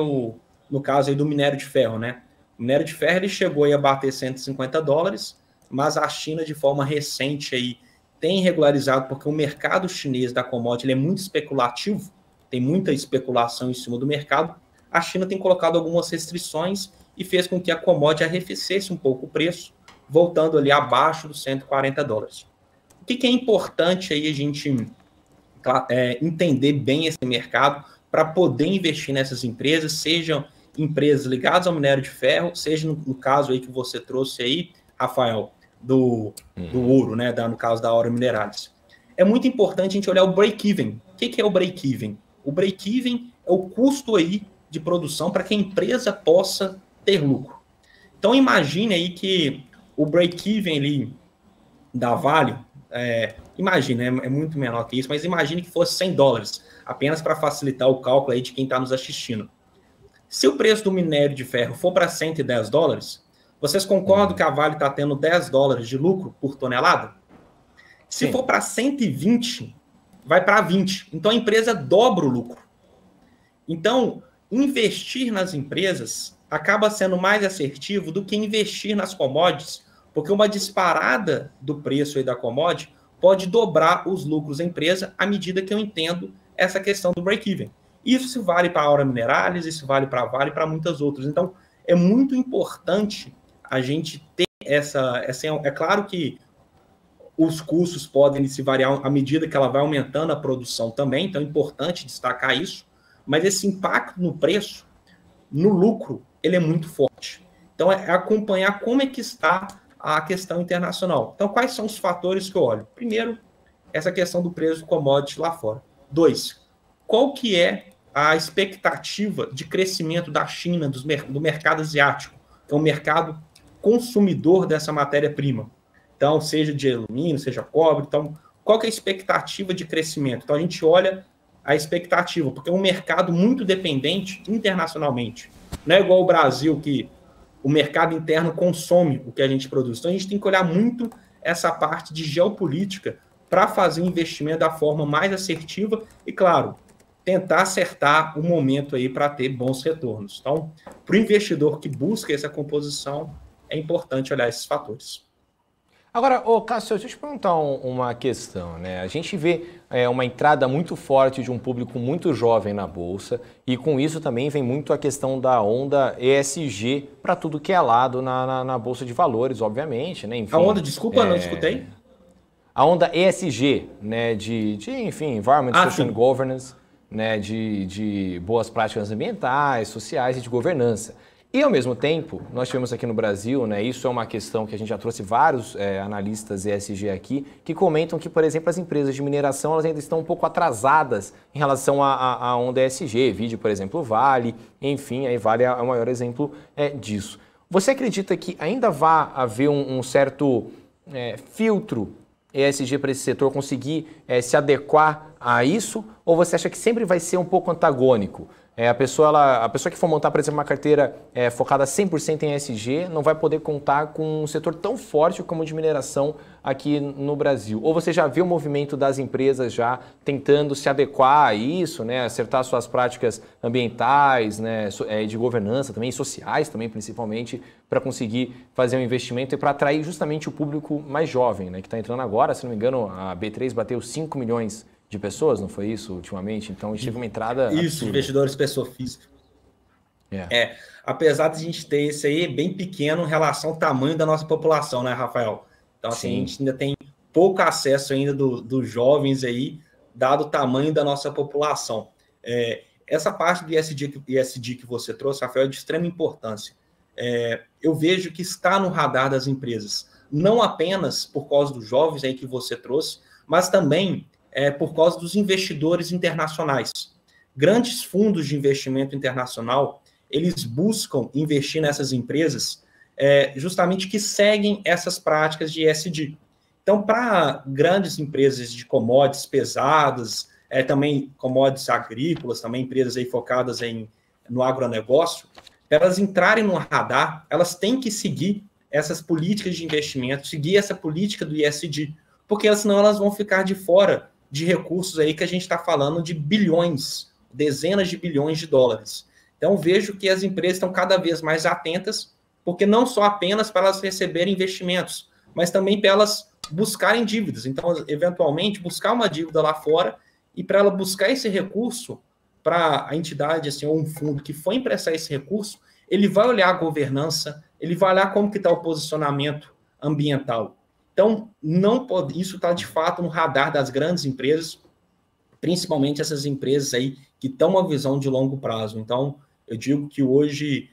no caso aí do minério de ferro, né? O minério de ferro ele chegou aí a bater $150, mas a China, de forma recente, aí, tem regularizado, porque o mercado chinês da commodity ele é muito especulativo, tem muita especulação em cima do mercado. A China tem colocado algumas restrições e fez com que a commodity arrefecesse um pouco o preço, voltando ali abaixo dos $140. O que é importante aí a gente entender bem esse mercado para poder investir nessas empresas, sejam empresas ligadas ao minério de ferro, seja no caso aí que você trouxe aí, Rafael, do ouro, né, no caso da Aura Minerals. É muito importante a gente olhar o break-even. O que é o break-even? O break-even é o custo aí de produção para que a empresa possa ter lucro. Então imagine aí que o break-even ali da Vale, imagina, é muito menor que isso, mas imagine que fosse $100, apenas para facilitar o cálculo aí de quem está nos assistindo. Se o preço do minério de ferro for para $110, vocês concordam que a Vale está tendo $10 de lucro por tonelada? Se for para 120, vai para 20. Então a empresa dobra o lucro. Então, investir nas empresas acaba sendo mais assertivo do que investir nas commodities, porque uma disparada do preço aí da commodity pode dobrar os lucros da empresa à medida que eu entendo essa questão do break-even. Isso vale para a Aura Minerals, isso vale para a Vale e para muitas outras. Então, é muito importante a gente ter essa... É claro que os custos podem se variar à medida que ela vai aumentando a produção também, então é importante destacar isso, mas esse impacto no preço, no lucro, ele é muito forte. Então, é acompanhar como é que está a questão internacional. Então, quais são os fatores que eu olho? Primeiro, essa questão do preço do commodity lá fora. 2, qual que é a expectativa de crescimento da China, do mercado asiático, que é um mercado consumidor dessa matéria-prima? Então, seja de alumínio, seja cobre. Então, qual que é a expectativa de crescimento? Então, a gente olha a expectativa, porque é um mercado muito dependente internacionalmente. Não é igual o Brasil, que o mercado interno consome o que a gente produz. Então, a gente tem que olhar muito essa parte de geopolítica para fazer o investimento da forma mais assertiva e, claro, tentar acertar o momento aí para ter bons retornos. Então, para o investidor que busca essa composição, é importante olhar esses fatores. Agora, Cássio, deixa eu te perguntar uma questão, né? A gente vê uma entrada muito forte de um público muito jovem na Bolsa e com isso também vem muito a questão da onda ESG para tudo que é lado na Bolsa de Valores, obviamente, né? Enfim, a onda, desculpa, não escutei. A onda ESG, né? Enfim, Environment, Social and Governance. né, de boas práticas ambientais, sociais e de governança. E, ao mesmo tempo, nós tivemos aqui no Brasil, né, isso é uma questão que a gente já trouxe vários analistas ESG aqui, que comentam que, por exemplo, as empresas de mineração elas ainda estão um pouco atrasadas em relação à onda ESG, vide, por exemplo, o Vale, enfim, aí Vale é o maior exemplo disso. Você acredita que ainda vai haver um certo filtro ESG para esse setor conseguir se adequar a isso, ou você acha que sempre vai ser um pouco antagônico? A pessoa que for montar, por exemplo, uma carteira focada 100% em ESG não vai poder contar com um setor tão forte como o de mineração aqui no Brasil. Ou você já vê o movimento das empresas já tentando se adequar a isso, né, acertar suas práticas ambientais, né, de governança também, sociais também, principalmente, para conseguir fazer um investimento e para atrair justamente o público mais jovem, né, que está entrando agora. Se não me engano, a B3 bateu 5 milhões de pessoas, não foi isso ultimamente? Então, a gente teve uma entrada Isso, absurda. investidores pessoa física. Apesar de a gente ter esse aí bem pequeno em relação ao tamanho da nossa população, né, Rafael? Então, assim, a gente ainda tem pouco acesso ainda dos jovens aí, dado o tamanho da nossa população. Essa parte do ESG que você trouxe, Rafael, é de extrema importância. Eu vejo que está no radar das empresas, não apenas por causa dos jovens aí que você trouxe, mas também por causa dos investidores internacionais. Grandes fundos de investimento internacional, eles buscam investir nessas empresas justamente que seguem essas práticas de ESG. Então, para grandes empresas de commodities pesadas, também commodities agrícolas, também empresas aí focadas no agronegócio, para elas entrarem no radar, elas têm que seguir essas políticas de investimento, seguir essa política do ESG, porque senão elas vão ficar de fora de recursos aí que a gente está falando de bilhões, dezenas de bilhões de dólares. Então, vejo que as empresas estão cada vez mais atentas, porque não só apenas para elas receberem investimentos, mas também para elas buscarem dívidas. Então, eventualmente, buscar uma dívida lá fora e para ela buscar esse recurso, para a entidade, assim, ou um fundo que for emprestar esse recurso, ele vai olhar a governança, ele vai olhar como que está o posicionamento ambiental. Então, isso está, de fato, no radar das grandes empresas, principalmente essas empresas aí que estão uma visão de longo prazo. Então, eu digo que hoje,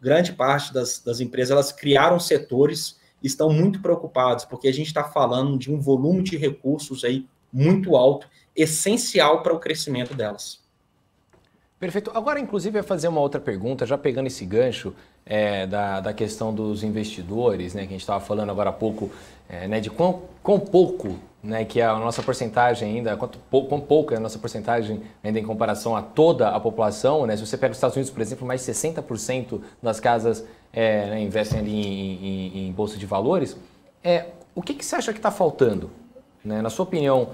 grande parte das empresas, elas criaram setores e estão muito preocupadas, porque a gente está falando de um volume de recursos aí muito alto, essencial para o crescimento delas. Perfeito. Agora, inclusive, eu ia fazer uma outra pergunta, já pegando esse gancho da questão dos investidores, né, que a gente estava falando agora há pouco, né, de quão pouco, né, que é a nossa porcentagem ainda, quão pouco é a nossa porcentagem ainda em comparação a toda a população, né? Se você pega os Estados Unidos, por exemplo, mais de 60% das casas né, investem ali em bolsa de valores. O que você acha que está faltando? Né? Na sua opinião,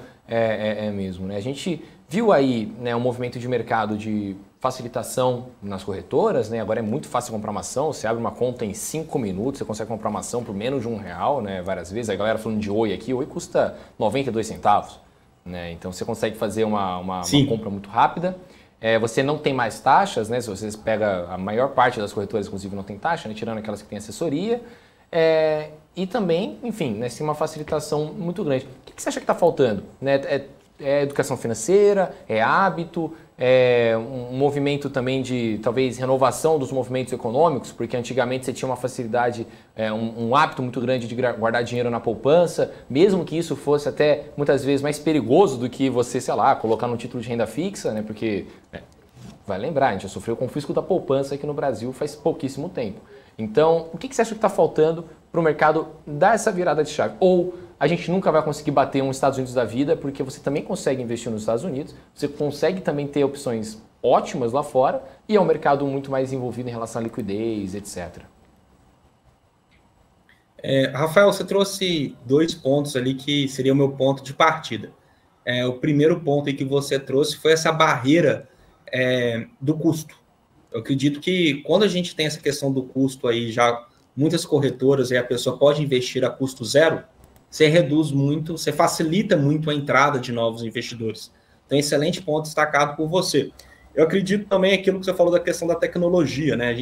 mesmo, né? A gente viu aí, né, um movimento de mercado de facilitação nas corretoras, né? Agora é muito fácil comprar uma ação, você abre uma conta em 5 minutos, você consegue comprar uma ação por menos de R$1, né? Várias vezes. A galera falando de Oi aqui, Oi custa 92 centavos, né? Então você consegue fazer uma compra muito rápida. Você não tem mais taxas, né? Se você pega a maior parte das corretoras, inclusive, não tem taxa, né? Tirando aquelas que têm assessoria. E também, enfim, né, tem uma facilitação muito grande. O que você acha que está faltando? Né? É educação financeira? É hábito? É um movimento também de, talvez, renovação dos movimentos econômicos? Porque antigamente você tinha uma facilidade, um hábito muito grande de guardar dinheiro na poupança, mesmo que isso fosse até, muitas vezes, mais perigoso do que você, sei lá, colocar num título de renda fixa, né? Porque, vai lembrar, a gente já sofreu o confisco da poupança aqui no Brasil faz pouquíssimo tempo. Então, o que você acha que está faltando para o mercado dar essa virada de chave? Ou a gente nunca vai conseguir bater um Estados Unidos da vida, porque você também consegue investir nos Estados Unidos, você consegue também ter opções ótimas lá fora, e é um mercado muito mais envolvido em relação à liquidez, etc. Rafael, você trouxe 2 pontos ali que seria o meu ponto de partida. O primeiro ponto aí que você trouxe foi essa barreira do custo. Eu acredito que quando a gente tem essa questão do custo aí, já muitas corretoras, aí a pessoa pode investir a custo zero, você reduz muito, você facilita muito a entrada de novos investidores. Então, excelente ponto destacado por você. Eu acredito também aquilo que você falou da questão da tecnologia, né?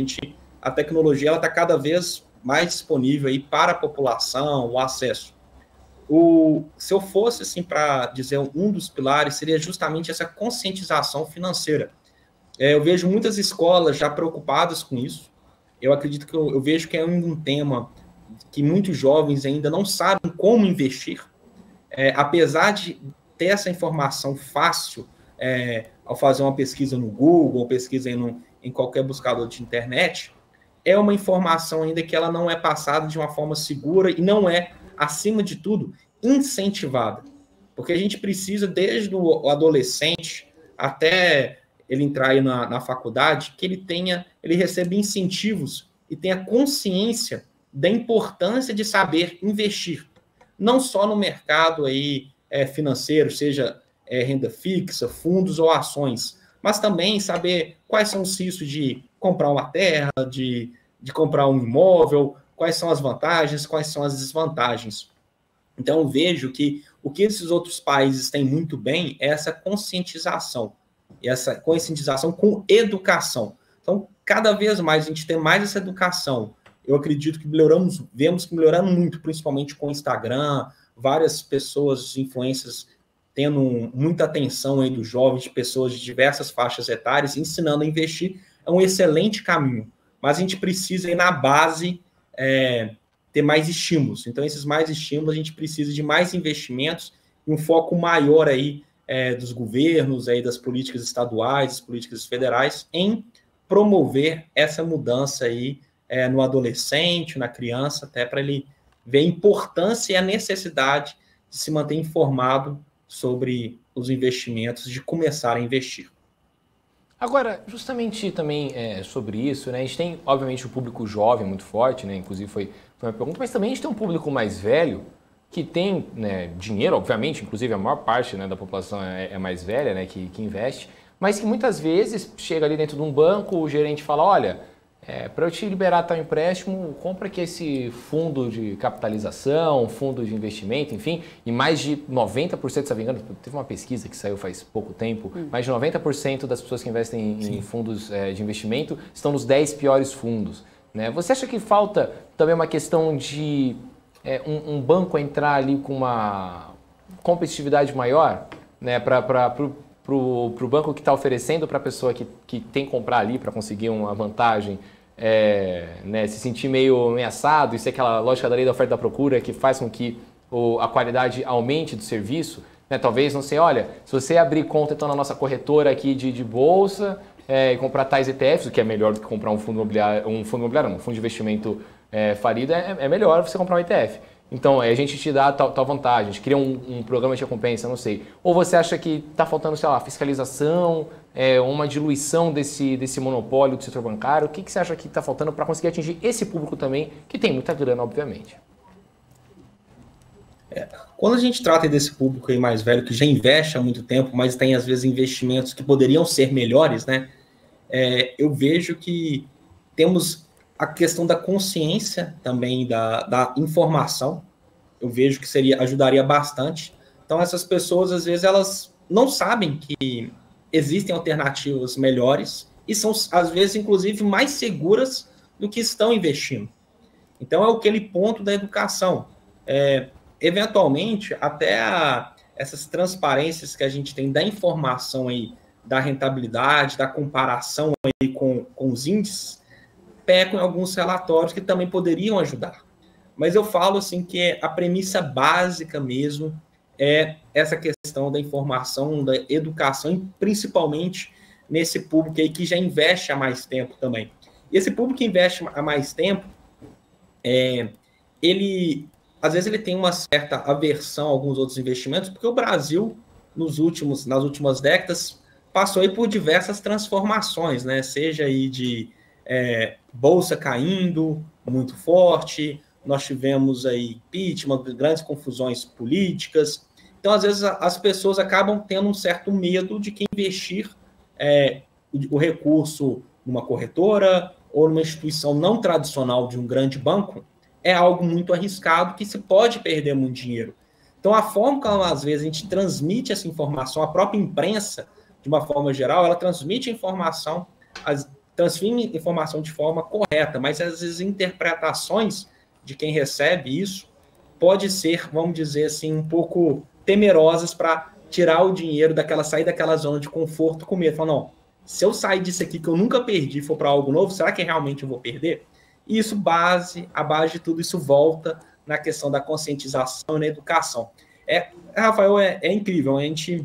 A tecnologia está cada vez mais disponível aí para a população, o acesso. Se eu fosse, assim, para dizer um dos pilares, seria justamente essa conscientização financeira. Eu vejo muitas escolas já preocupadas com isso. Eu acredito que eu vejo que é um tema que muitos jovens ainda não sabem como investir. Apesar de ter essa informação fácil, ao fazer uma pesquisa no Google, ou pesquisa em qualquer buscador de internet, é uma informação ainda que ela não é passada de uma forma segura e não é, acima de tudo, incentivada. Porque a gente precisa, desde o adolescente até ele entrar aí na faculdade, que ele receba incentivos e tenha consciência da importância de saber investir, não só no mercado aí, financeiro, seja renda fixa, fundos ou ações, mas também saber quais são os riscos de comprar uma terra, de comprar um imóvel, quais são as vantagens, quais são as desvantagens. Então, eu vejo que o que esses outros países têm muito bem é essa conscientização, e essa conscientização com educação. Então, cada vez mais a gente tem mais essa educação. Eu acredito que vemos que melhorando muito, principalmente com o Instagram, várias pessoas, influências, tendo muita atenção aí dos jovens, de pessoas de diversas faixas etárias, ensinando a investir, é um excelente caminho. Mas a gente precisa ir na base ter mais estímulos. Então, esses mais estímulos, a gente precisa de mais investimentos e um foco maior aí dos governos, aí das políticas estaduais, das políticas federais, em promover essa mudança aí no adolescente, na criança, até para ele ver a importância e a necessidade de se manter informado sobre os investimentos, de começar a investir. Agora, justamente também sobre isso, né? A gente tem, obviamente, o público jovem muito forte, né? Inclusive foi uma pergunta, mas também a gente tem um público mais velho que tem, né, dinheiro, obviamente, inclusive a maior parte, né, da população é mais velha, né, que investe, mas que muitas vezes chega ali dentro de um banco, o gerente fala, olha, para eu te liberar tal empréstimo, compra aqui esse fundo de capitalização, fundo de investimento, enfim, e mais de 90%, se não me engano, teve uma pesquisa que saiu faz pouco tempo, mais de 90% das pessoas que investem em fundos de investimento estão nos 10 piores fundos. Né? Você acha que falta também uma questão de um banco entrar ali com uma competitividade maior, né, para o banco que está oferecendo para a pessoa que tem que comprar ali para conseguir uma vantagem, né, se sentir meio ameaçado, isso é aquela lógica da lei da oferta e da procura que faz com que a qualidade aumente do serviço, né? Talvez, não sei, olha, se você abrir conta então na nossa corretora aqui de bolsa e comprar tais ETFs, o que é melhor do que comprar um fundo de investimento falido, é melhor você comprar um ETF. Então, a gente te dá tal vantagem, a gente cria um programa de recompensa, não sei. Ou você acha que está faltando, sei lá, fiscalização, uma diluição desse monopólio do setor bancário? O que você acha que está faltando para conseguir atingir esse público também, que tem muita grana, obviamente? Quando a gente trata desse público aí mais velho, que já investe há muito tempo, mas tem, às vezes, investimentos que poderiam ser melhores, né? Eu vejo que temos a questão da consciência também, da informação, eu vejo que ajudaria bastante. Então, essas pessoas, às vezes, elas não sabem que existem alternativas melhores e são, às vezes, inclusive, mais seguras do que estão investindo. Então, é aquele ponto da educação. Eventualmente, até essas transparências que a gente tem da informação aí, da rentabilidade, da comparação aí com os índices, pecam em alguns relatórios que também poderiam ajudar. Mas eu falo assim que a premissa básica mesmo é essa questão da informação, da educação, e principalmente nesse público aí que já investe há mais tempo também. E esse público que investe há mais tempo, às vezes ele tem uma certa aversão a alguns outros investimentos, porque o Brasil, nas últimas décadas, passou aí por diversas transformações, né? Seja aí de bolsa caindo muito forte, nós tivemos aí impeachment, grandes confusões políticas. Então, às vezes, as pessoas acabam tendo um certo medo de que investir o recurso numa corretora ou numa instituição não tradicional de um grande banco é algo muito arriscado, que se pode perder muito dinheiro. Então, a forma como, às vezes, a gente transmite essa informação, a própria imprensa, de uma forma geral, ela transmite informação de forma correta, mas às vezes interpretações de quem recebe isso pode ser, vamos dizer assim, um pouco temerosas para tirar o dinheiro sair daquela zona de conforto com medo. Falar, não, se eu sair disso aqui que eu nunca perdi e for para algo novo, será que realmente eu vou perder? E isso, a base de tudo isso volta na questão da conscientização e na educação. Rafael, é incrível, a gente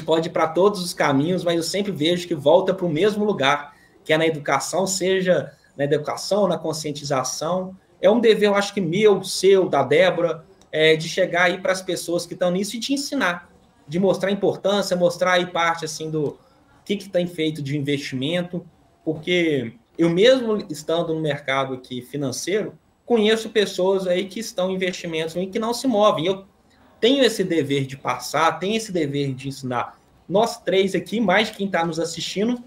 pode ir para todos os caminhos, mas eu sempre vejo que volta para o mesmo lugar, que é na educação, seja na educação, na conscientização. É um dever, eu acho que meu, seu, da Débora, de chegar aí para as pessoas que estão nisso e de ensinar, de mostrar a importância, mostrar aí parte assim do que tem feito de investimento, porque eu mesmo estando no mercado aqui financeiro, conheço pessoas aí que estão em investimentos e que não se movem. Eu tenho esse dever de passar, tenho esse dever de ensinar. Nós três aqui, mais quem está nos assistindo,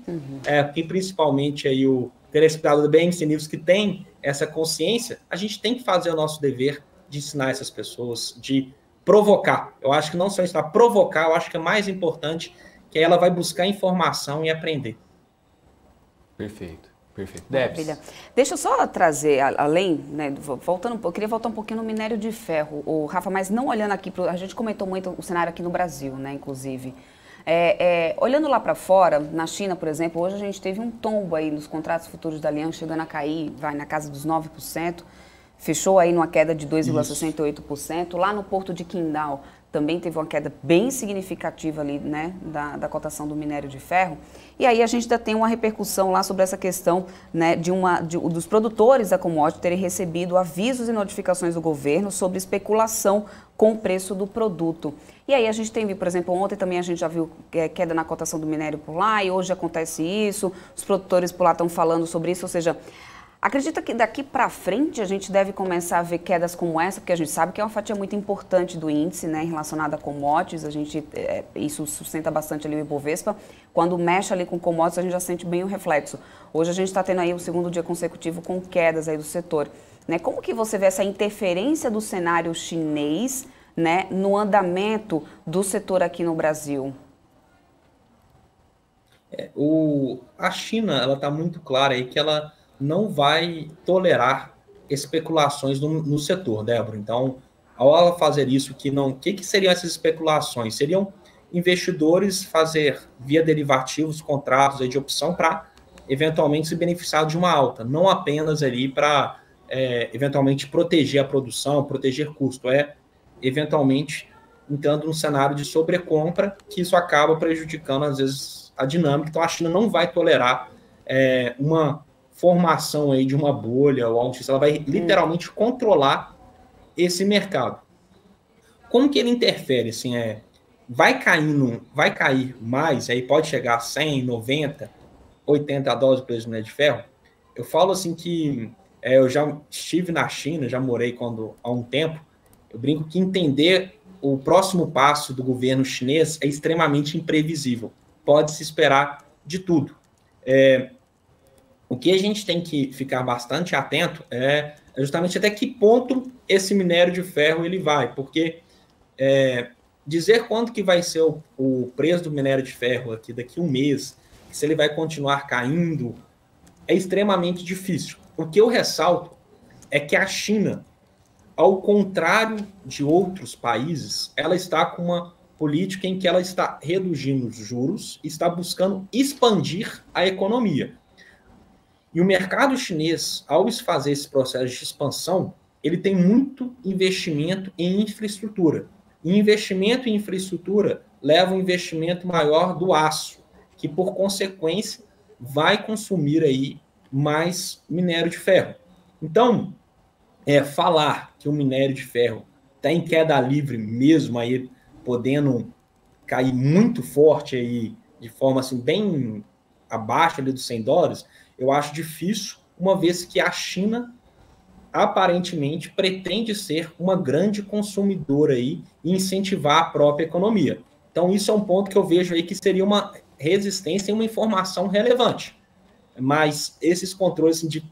que principalmente aí o telespectador do BMC News que tem essa consciência, a gente tem que fazer o nosso dever de ensinar essas pessoas, de provocar. Eu acho que não só ensinar, provocar, eu acho que é mais importante, que ela vai buscar informação e aprender. Perfeito. Maravilha. Deixa eu só trazer, além, né, eu queria voltar um pouquinho no minério de ferro, Rafa, mas não olhando aqui, a gente comentou muito o cenário aqui no Brasil, né, inclusive. Olhando lá para fora, na China, por exemplo, hoje a gente teve um tombo aí nos contratos futuros da Liang, chegando a cair, vai na casa dos 9%, fechou aí numa queda de 2,68%. Lá no porto de Qingdao também teve uma queda bem significativa ali, né, da cotação do minério de ferro. E aí a gente ainda tem uma repercussão lá sobre essa questão, né, dos produtores da commodity terem recebido avisos e notificações do governo sobre especulação com o preço do produto. E aí a gente tem, por exemplo, ontem também a gente já viu queda na cotação do minério por lá, e hoje acontece isso, os produtores por lá estão falando sobre isso, ou seja, acredita que daqui para frente a gente deve começar a ver quedas como essa, porque a gente sabe que é uma fatia muito importante do índice, né, relacionada a commodities, isso sustenta bastante ali o Ibovespa. Quando mexe ali com commodities, a gente já sente bem o reflexo. Hoje a gente está tendo aí o segundo dia consecutivo com quedas aí do setor. Né? Como que você vê essa interferência do cenário chinês, né, no andamento do setor aqui no Brasil? A China, ela está muito clara aí que ela não vai tolerar especulações no setor, Débora. Então, ao ela fazer isso, o que seriam essas especulações? Seriam investidores fazer, via derivativos, contratos de opção para, eventualmente, se beneficiar de uma alta, não apenas ali para, eventualmente, proteger a produção, proteger custo, eventualmente, entrando num cenário de sobrecompra, que isso acaba prejudicando, às vezes, a dinâmica. Então, a China não vai tolerar uma formação aí de uma bolha ou algo assim, ela vai literalmente controlar esse mercado. Como que ele interfere? Assim, vai cair mais, aí pode chegar a 100, 90, 80 dólares o preço do minério de ferro. Eu falo assim que eu já estive na China, já morei há um tempo, eu brinco que entender o próximo passo do governo chinês é extremamente imprevisível. Pode-se esperar de tudo. O que a gente tem que ficar bastante atento é justamente até que ponto esse minério de ferro ele vai, porque dizer quanto que vai ser o preço do minério de ferro aqui daqui a um mês, se ele vai continuar caindo, é extremamente difícil. O que eu ressalto é que a China, ao contrário de outros países, ela está com uma política em que ela está reduzindo os juros, está buscando expandir a economia. E o mercado chinês, ao fazer esse processo de expansão, ele tem muito investimento em infraestrutura. E investimento em infraestrutura leva um investimento maior do aço, que, por consequência, vai consumir aí mais minério de ferro. Então, falar que o minério de ferro está em queda livre mesmo, aí podendo cair muito forte aí, de forma assim, bem abaixo ali dos 100 dólares, eu acho difícil, uma vez que a China aparentemente pretende ser uma grande consumidora aí e incentivar a própria economia. Então, isso é um ponto que eu vejo aí que seria uma resistência e uma informação relevante. Mas esses controles assim, de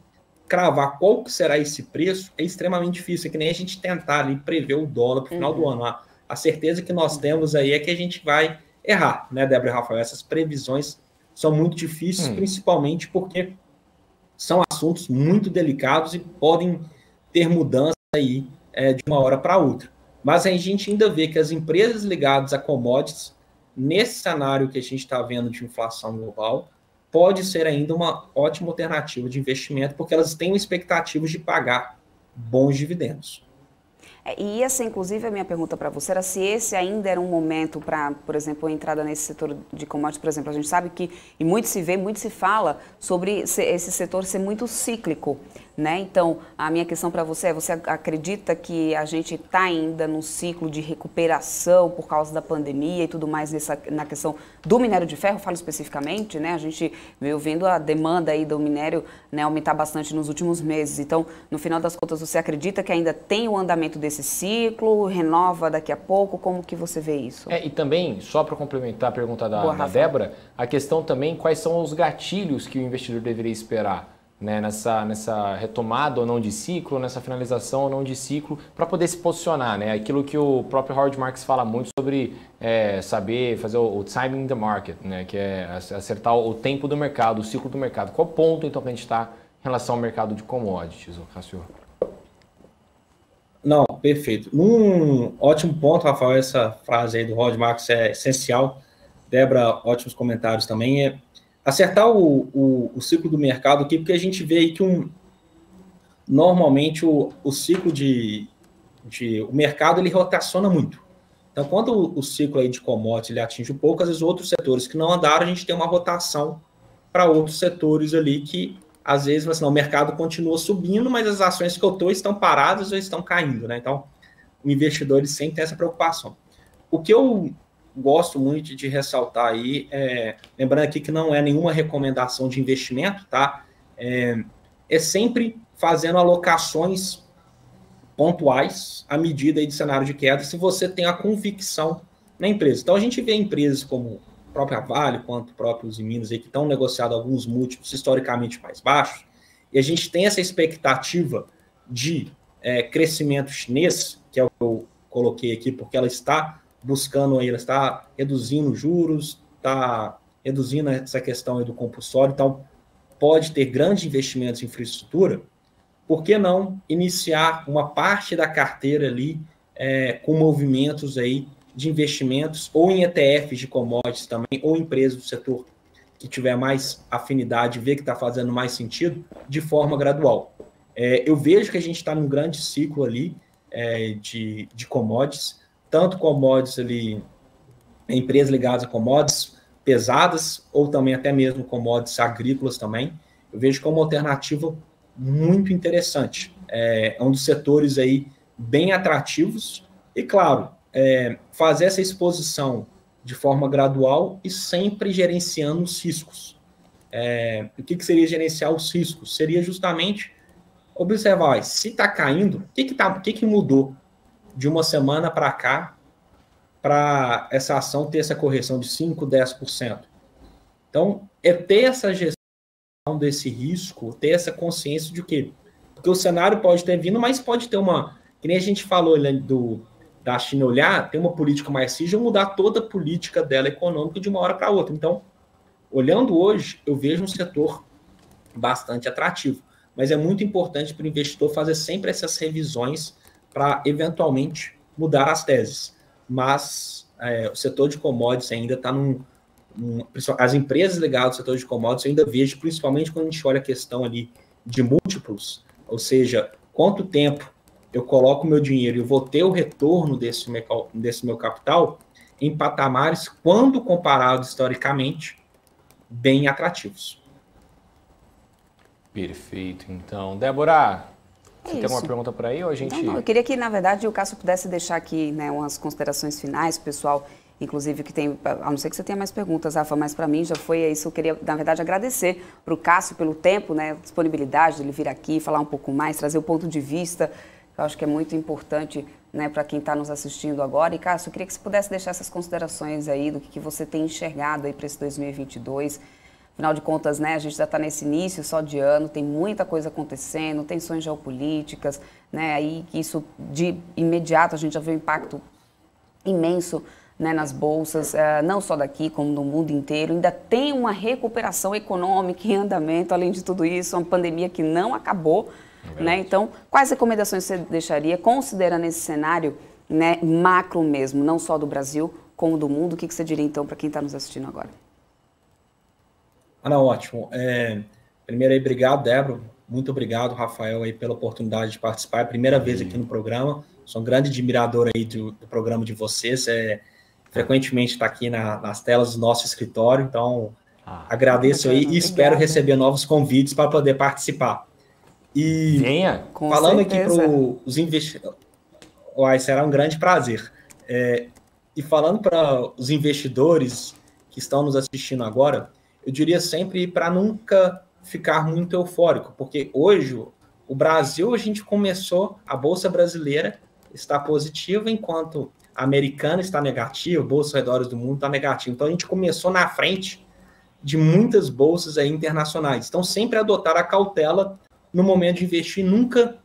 cravar qual que será esse preço é extremamente difícil. É que nem a gente tentar ali prever o dólar para o final do ano. A certeza que nós temos aí é que a gente vai errar, né, Débora e Rafael? Essas previsões são muito difíceis, principalmente porque são assuntos muito delicados e podem ter mudanças aí de uma hora para outra. Mas a gente ainda vê que as empresas ligadas a commodities, nesse cenário que a gente está vendo de inflação global, pode ser ainda uma ótima alternativa de investimento, porque elas têm expectativas de pagar bons dividendos. E essa, inclusive, a minha pergunta para você era se esse ainda era um momento para, por exemplo, a entrada nesse setor de commodities, por exemplo. A gente sabe que, e muito se vê, muito se fala sobre esse setor ser muito cíclico, né? Então, a minha questão para você é, você acredita que a gente está ainda num ciclo de recuperação por causa da pandemia e tudo mais na questão do minério de ferro, falo especificamente, né? A gente veio vendo a demanda aí do minério, né, aumentar bastante nos últimos meses. Então, no final das contas, você acredita que ainda tem o andamento desse ciclo, renova daqui a pouco? Como que você vê isso? E também, só para complementar a pergunta da Débora, a questão também, quais são os gatilhos que o investidor deveria esperar, né, nessa retomada ou não de ciclo, nessa finalização ou não de ciclo, para poder se posicionar, né? Aquilo que o próprio Howard Marks fala muito sobre saber fazer o timing the market, né? Que é acertar o tempo do mercado, o ciclo do mercado. Qual ponto, então, que a gente está em relação ao mercado de commodities, Cássio? Não, perfeito. Um ótimo ponto, Rafael, essa frase aí do Howard Marks é essencial. Débora, ótimos comentários também. Acertar o ciclo do mercado aqui, porque a gente vê aí que normalmente o ciclo o mercado ele rotaciona muito. Então, quando o ciclo aí de commodities ele atinge um pouco, às vezes outros setores que não andaram, a gente tem uma rotação para outros setores ali que, às vezes, assim, o mercado continua subindo, mas as ações que eu estou estão paradas ou estão caindo, né? Então, o investidor ele sempre tem essa preocupação. O que eu gosto muito de ressaltar aí, lembrando aqui que não é nenhuma recomendação de investimento, tá? É sempre fazendo alocações pontuais à medida aí de cenário de queda, se você tem a convicção na empresa. Então, a gente vê empresas como a própria Vale, quanto próprios em Minas aí, que estão negociando alguns múltiplos historicamente mais baixos, e a gente tem essa expectativa de crescimento chinês, que é o que eu coloquei aqui, porque ela está buscando aí, ela está reduzindo juros, está reduzindo essa questão aí do compulsório, então pode ter grandes investimentos em infraestrutura. Por que não iniciar uma parte da carteira ali com movimentos aí de investimentos ou em ETFs de commodities também, ou empresas do setor que tiver mais afinidade, ver que está fazendo mais sentido, de forma gradual. Eu vejo que a gente está num grande ciclo ali de commodities, tanto commodities ali, empresas ligadas a commodities pesadas, ou também até mesmo commodities agrícolas também. Eu vejo como uma alternativa muito interessante. É um dos setores aí bem atrativos e, claro, fazer essa exposição de forma gradual e sempre gerenciando os riscos. O que seria gerenciar os riscos? Seria justamente observar, se está caindo, o que mudou de uma semana para cá para essa ação ter essa correção de 5%, 10%. Então, ter essa gestão desse risco, ter essa consciência de quê? Porque o cenário pode ter vindo, mas pode ter que nem a gente falou da China olhar, ter uma política mais rígida, mudar toda a política dela econômica de uma hora para outra. Então, olhando hoje, eu vejo um setor bastante atrativo, mas é muito importante para o investidor fazer sempre essas revisões para, eventualmente, mudar as teses. Mas o setor de commodities ainda está as empresas ligadas ao setor de commodities eu ainda vejo, principalmente quando a gente olha a questão ali de múltiplos, ou seja, quanto tempo eu coloco meu dinheiro e eu vou ter o retorno desse meu capital em patamares, quando comparados historicamente, bem atrativos. Perfeito. Então, Débora, você tem alguma pergunta por aí ou a gente... Não, eu queria que, na verdade, o Cássio pudesse deixar aqui, né, umas considerações finais, pessoal, inclusive que tem, a não ser que você tenha mais perguntas, Rafa, mas para mim já foi isso. Eu queria, na verdade, agradecer para o Cássio pelo tempo, né, disponibilidade de ele vir aqui, falar um pouco mais, trazer o ponto de vista, que eu acho que é muito importante, né, para quem está nos assistindo agora. E, Cássio, eu queria que você pudesse deixar essas considerações aí do que você tem enxergado aí para esse 2022. Afinal de contas, né, a gente já está nesse início só de ano, tem muita coisa acontecendo, tensões geopolíticas, né, aí isso de imediato a gente já vê um impacto imenso, né, nas bolsas, não só daqui, como no mundo inteiro. Ainda tem uma recuperação econômica em andamento, além de tudo isso, uma pandemia que não acabou, né? Então, quais recomendações você deixaria, considerando esse cenário, né, macro mesmo, não só do Brasil, como do mundo? O que você diria, então, para quem está nos assistindo agora? Ana, ótimo. Primeiro aí, obrigado, Débora. Muito obrigado, Rafael, aí, pela oportunidade de participar. É a primeira vez aqui no programa. Sou um grande admirador aí do programa de vocês. Frequentemente está aqui nas telas do nosso escritório. Então, agradeço aí e espero receber novos convites para poder participar. E venha. Falando aqui para os investidores... será um grande prazer. E falando para os investidores que estão nos assistindo agora, eu diria sempre para nunca ficar muito eufórico, porque hoje o Brasil, a gente começou, a Bolsa Brasileira está positiva, enquanto a americana está negativa, bolsas ao redor do mundo está negativa. Então, a gente começou na frente de muitas bolsas aí internacionais. Então, sempre adotar a cautela no momento de investir, nunca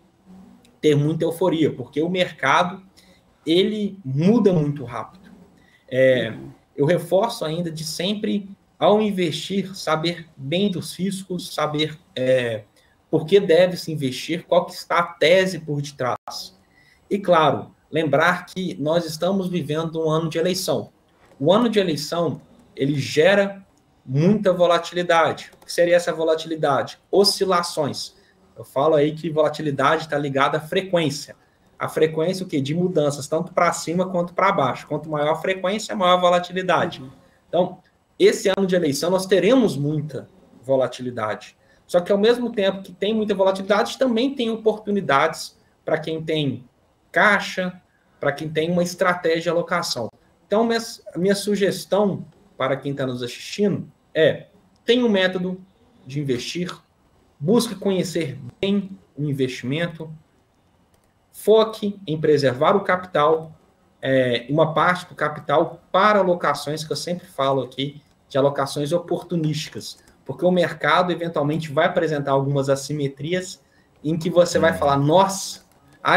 ter muita euforia, porque o mercado, ele muda muito rápido. Eu reforço ainda de sempre, ao investir, saber bem dos riscos, saber por que deve se investir, qual que está a tese por detrás. E, claro, lembrar que nós estamos vivendo um ano de eleição. O ano de eleição, ele gera muita volatilidade. O que seria essa volatilidade? Oscilações. Eu falo aí que volatilidade está ligada à frequência. A frequência, o quê? De mudanças, tanto para cima quanto para baixo. Quanto maior a frequência, maior a volatilidade. Então, esse ano de eleição, nós teremos muita volatilidade. Só que, ao mesmo tempo que tem muita volatilidade, também tem oportunidades para quem tem caixa, para quem tem uma estratégia de alocação. Então, a minha sugestão para quem está nos assistindo tenha um método de investir, busque conhecer bem o investimento, foque em preservar o capital, uma parte do capital para alocações, que eu sempre falo aqui, de alocações oportunísticas, porque o mercado eventualmente vai apresentar algumas assimetrias em que você vai falar, nossa,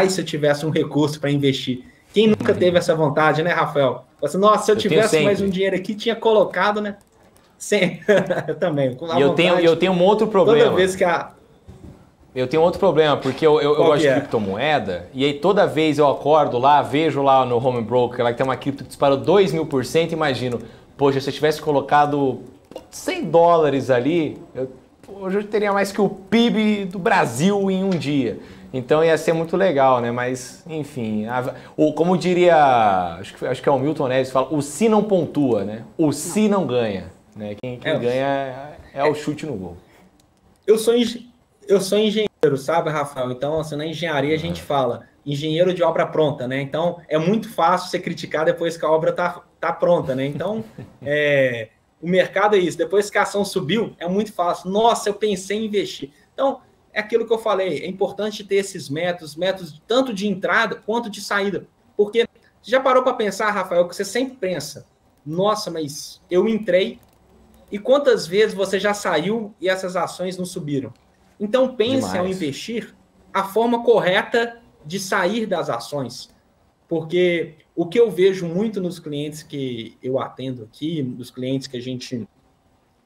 se eu tivesse um recurso para investir. Quem nunca teve essa vontade, né, Rafael? Você, nossa, se eu tivesse mais um dinheiro aqui, tinha colocado, né? Sempre. Eu também. E eu tenho um outro problema. Toda vez que Eu tenho outro problema, porque eu gosto de criptomoeda, e aí toda vez eu acordo lá, vejo lá no Home Broker, lá que tem uma cripto que disparou 2.000%, imagino, poxa, se eu tivesse colocado $100 ali, hoje eu teria mais que o PIB do Brasil em um dia. Então ia ser muito legal, né? Mas, enfim, como diria, acho que é o Milton Neves, fala, o si não pontua, né? O si não ganha, né? Quem ganha é o chute no gol. Eu sou engenheiro, sabe, Rafael? Então, assim, na engenharia a gente fala engenheiro de obra pronta, né? Então, é muito fácil você criticar depois que a obra tá pronta, né? Então, o mercado é isso. Depois que a ação subiu, é muito fácil. Nossa, eu pensei em investir. Então, é aquilo que eu falei. É importante ter esses métodos tanto de entrada quanto de saída. Porque você já parou para pensar, Rafael, que você sempre pensa, nossa, mas eu entrei e quantas vezes você já saiu e essas ações não subiram? Então, pense ao investir a forma correta de sair das ações. Porque o que eu vejo muito nos clientes que eu atendo aqui, nos clientes que a gente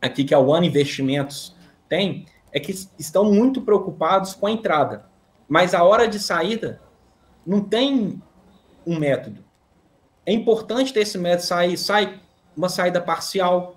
aqui, que a One Investimentos tem, é que estão muito preocupados com a entrada. Mas a hora de saída não tem um método. É importante ter esse método, sai uma saída parcial,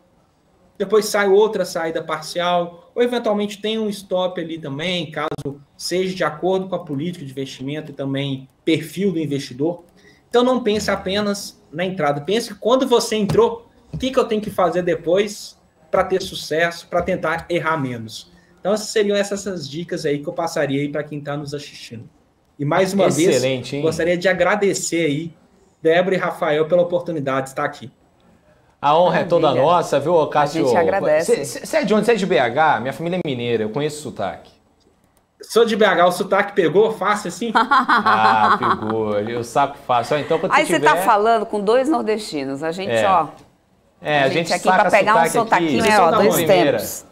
depois sai outra saída parcial, ou eventualmente tem um stop ali também, caso seja de acordo com a política de investimento e também perfil do investidor. Então não pense apenas na entrada, pense que quando você entrou, o que eu tenho que fazer depois para ter sucesso, para tentar errar menos. Então seriam essas dicas aí que eu passaria aí para quem está nos assistindo. E mais uma vez, gostaria de agradecer aí, Débora e Rafael, pela oportunidade de estar aqui. A honra é toda nossa, viu, Cássio? A gente agradece. Você é de onde? Você é de BH? Minha família é mineira, eu conheço o sotaque. Sou de BH, o sotaque pegou fácil assim? Pegou, eu saco fácil. Então, quando aí você tá falando com dois nordestinos, a gente, a gente aqui para pegar um sotaquinho, dois tempos.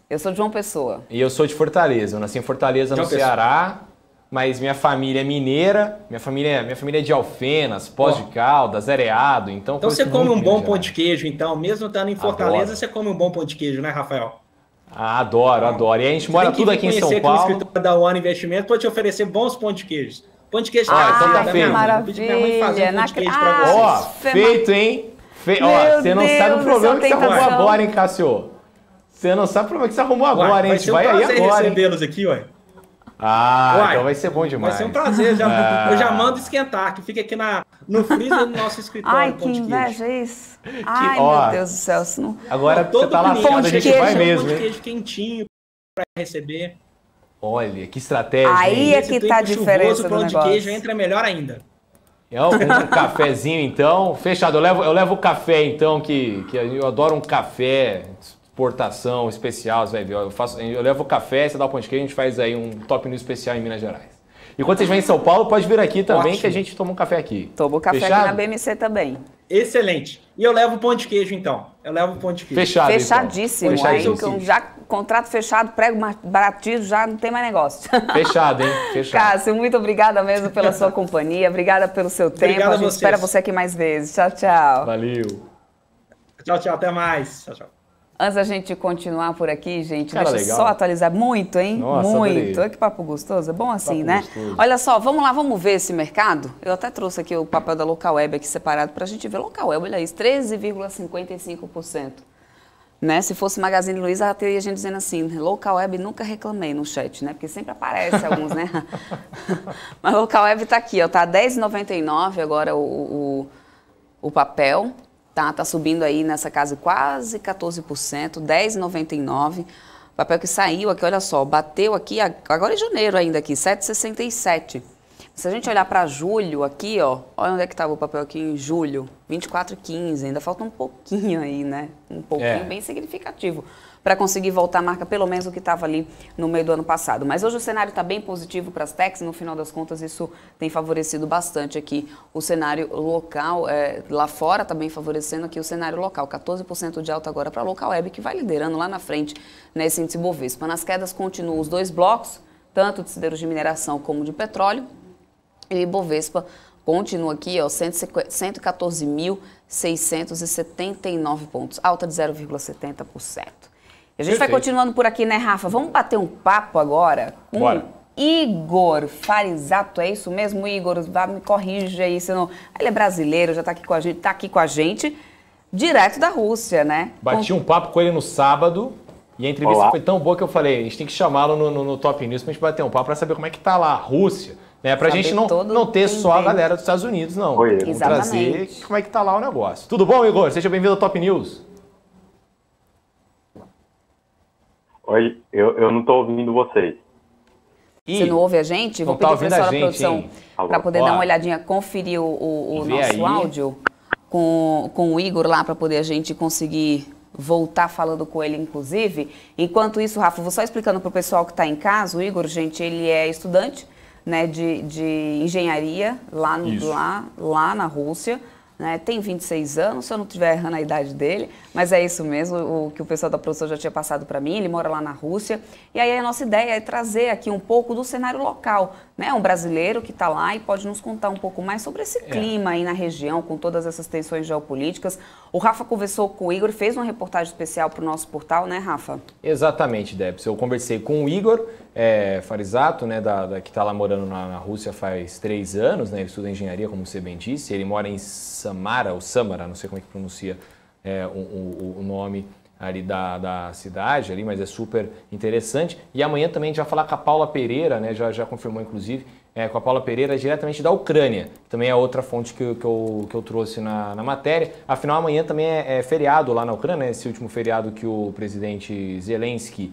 Eu sou de João Pessoa. E eu sou de Fortaleza, eu nasci em Fortaleza, no Ceará, mas minha família é mineira, minha família é de Alfenas, Pós de Caldas, Areado, então... Então você come um bom pão de queijo, então, mesmo estando em Fortaleza, você come um bom pão de queijo, né, Rafael? Adoro, adoro. E a gente mora tudo aqui em São Paulo. O escritório da One Investimento pode te oferecer bons pão de queijo. Pão de queijo então tá feito. Maravilha. Minha mãe fazer um pão de queijo pra vocês. Ó, feito, hein? Ó, você não sabe o problema que você arrumou agora, hein, Cássio? Você não sabe o problema que você arrumou agora, hein? A gente vai aí agora, hein? Recebê-los aqui, ué. Então vai ser bom demais. Vai ser um prazer. Eu já mando esquentar, que fica aqui no freezer do nosso escritório. Ai, que inveja isso. Ai, meu Deus do céu. Não... Agora você tá lascado, a gente vai mesmo, hein? Pão de queijo quentinho pra receber. Olha, que estratégia. Aí é que tá a diferença do negócio. O pão de queijo entra melhor ainda. Um cafezinho, então. Fechado. Eu levo o café, então, que eu adoro um café, exportação especial, você vai ver. Eu levo o café, você dá o pão de queijo, a gente faz aí um Top News especial em Minas Gerais. E quando vocês vêm em São Paulo, pode vir aqui também, ótimo, que a gente toma um café aqui. Toma o café fechado? Aqui na BMC também. Excelente. E eu levo o pão de queijo, então. Eu levo o pão de queijo. Fechado, fechadíssimo. Então. Fechadíssimo. Já contrato fechado, prego baratismo, já não tem mais negócio. Fechado, hein? Fechado. Cássio, muito obrigada mesmo pela sua companhia. Obrigada pelo seu tempo. A gente espera você aqui mais vezes. Tchau, tchau. Valeu. Tchau, tchau. Até mais. Tchau, tchau. Antes da gente continuar por aqui, gente, cara, deixa eu só atualizar muito, hein? Nossa, muito. Olha que papo gostoso. É bom assim, papo né? Gostoso. Olha só, vamos lá, vamos ver esse mercado? Eu até trouxe aqui o papel da Local Web aqui separado para a gente ver. Local Web, olha isso, 13,55%. Né? Se fosse Magazine Luiza, já teria gente dizendo assim, Local Web nunca reclamei no chat, né? Porque sempre aparece alguns, né? Mas Local Web tá aqui, ó, tá R$10,99 agora o papel. Tá subindo aí nessa casa quase 14%, R$10,99. Papel que saiu aqui, olha só, bateu aqui, agora em janeiro ainda aqui, 7,67. Se a gente olhar para julho aqui, ó, olha onde é que estava o papel aqui em julho, 24,15, ainda falta um pouquinho aí, né? Um pouquinho bem significativo para conseguir voltar a marca pelo menos o que estava ali no meio do ano passado. Mas hoje o cenário está bem positivo para as techs, no final das contas isso tem favorecido bastante aqui o cenário local, lá fora está bem favorecendo aqui o cenário local, 14% de alta agora para a Local Web, que vai liderando lá na frente nesse índice Bovespa. Nas quedas continuam os dois blocos, tanto de siderurgia de mineração como de petróleo, e Bovespa continua aqui, ó, 114.679 pontos, alta de 0,70%. E a gente vai continuando por aqui, né, Rafa? Vamos bater um papo agora com Igor Farizato, é isso mesmo, Igor? Me corrija aí, senão... Ele é brasileiro, já está aqui com a gente, direto da Rússia, né? Bati um papo com ele no sábado e a entrevista foi tão boa que eu falei, a gente tem que chamá-lo no Top News pra gente bater um papo para saber como é que tá lá a Rússia. Né, pra gente não ter só a galera dos Estados Unidos, não. Vamos trazer como é que tá lá o negócio. Tudo bom, Igor? Seja bem-vindo ao Top News. Oi, eu não tô ouvindo vocês. Você não ouve a gente? Vou pedir para a produção para poder dar uma olhadinha, conferir o nosso áudio com o Igor lá, para poder a gente conseguir voltar falando com ele, inclusive. Enquanto isso, Rafa, vou só explicando para o pessoal que está em casa. O Igor, gente, ele é estudante, né, de engenharia lá na Rússia, né, tem 26 anos, se eu não estiver errando a idade dele, mas é isso mesmo, o que o pessoal da produção já tinha passado para mim, ele mora lá na Rússia, e aí a nossa ideia é trazer aqui um pouco do cenário local, né, um brasileiro que está lá e pode nos contar um pouco mais sobre esse clima aí na região, com todas essas tensões geopolíticas. O Rafa conversou com o Igor, fez uma reportagem especial para o nosso portal, né, Rafa? Exatamente, Debs. Eu conversei com o Igor Farizato, né, que está lá morando na Rússia faz 3 anos, né, ele estuda engenharia, como você bem disse, ele mora em Samara, ou Samara, não sei como é que pronuncia o nome ali da cidade, ali, mas é super interessante. E amanhã também a gente vai falar com a Paula Pereira, né, já confirmou inclusive, com a Paula Pereira diretamente da Ucrânia, também é outra fonte que eu trouxe na matéria. Afinal, amanhã também é feriado lá na Ucrânia, esse último feriado que o presidente Zelensky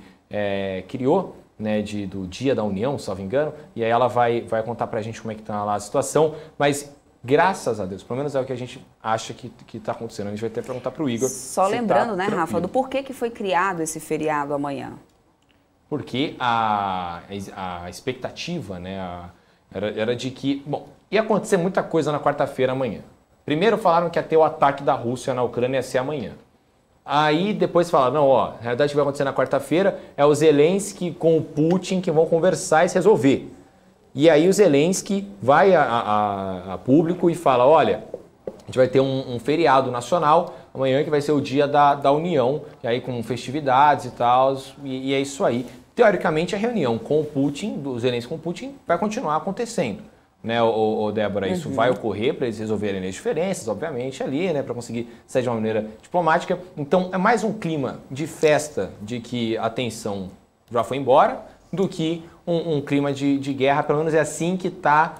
criou, né, do Dia da União, se não me engano, e aí ela vai contar pra gente como é que tá lá a situação, mas graças a Deus, pelo menos é o que a gente acha que está acontecendo. A gente vai até perguntar para o Igor. Só lembrando, né, Rafa, do porquê que foi criado esse feriado amanhã? Porque a expectativa, né, era de que, bom, ia acontecer muita coisa na quarta-feira amanhã. Primeiro falaram que ia ter o ataque da Rússia na Ucrânia, ia ser amanhã. Aí depois falaram, não, na realidade o que vai acontecer na quarta-feira é o Zelensky com o Putin que vão conversar e se resolver. E aí o Zelensky vai a público e fala, olha, a gente vai ter um feriado nacional amanhã que vai ser o dia da União, e aí com festividades e tal, e é isso aí. Teoricamente, a reunião com o Putin, do Zelensky com o Putin, vai continuar acontecendo. Né, Débora, isso vai ocorrer para eles resolverem as diferenças, obviamente, ali, né, para conseguir sair de uma maneira diplomática. Então, é mais um clima de festa de que a tensão já foi embora do que um clima de guerra, pelo menos é assim que está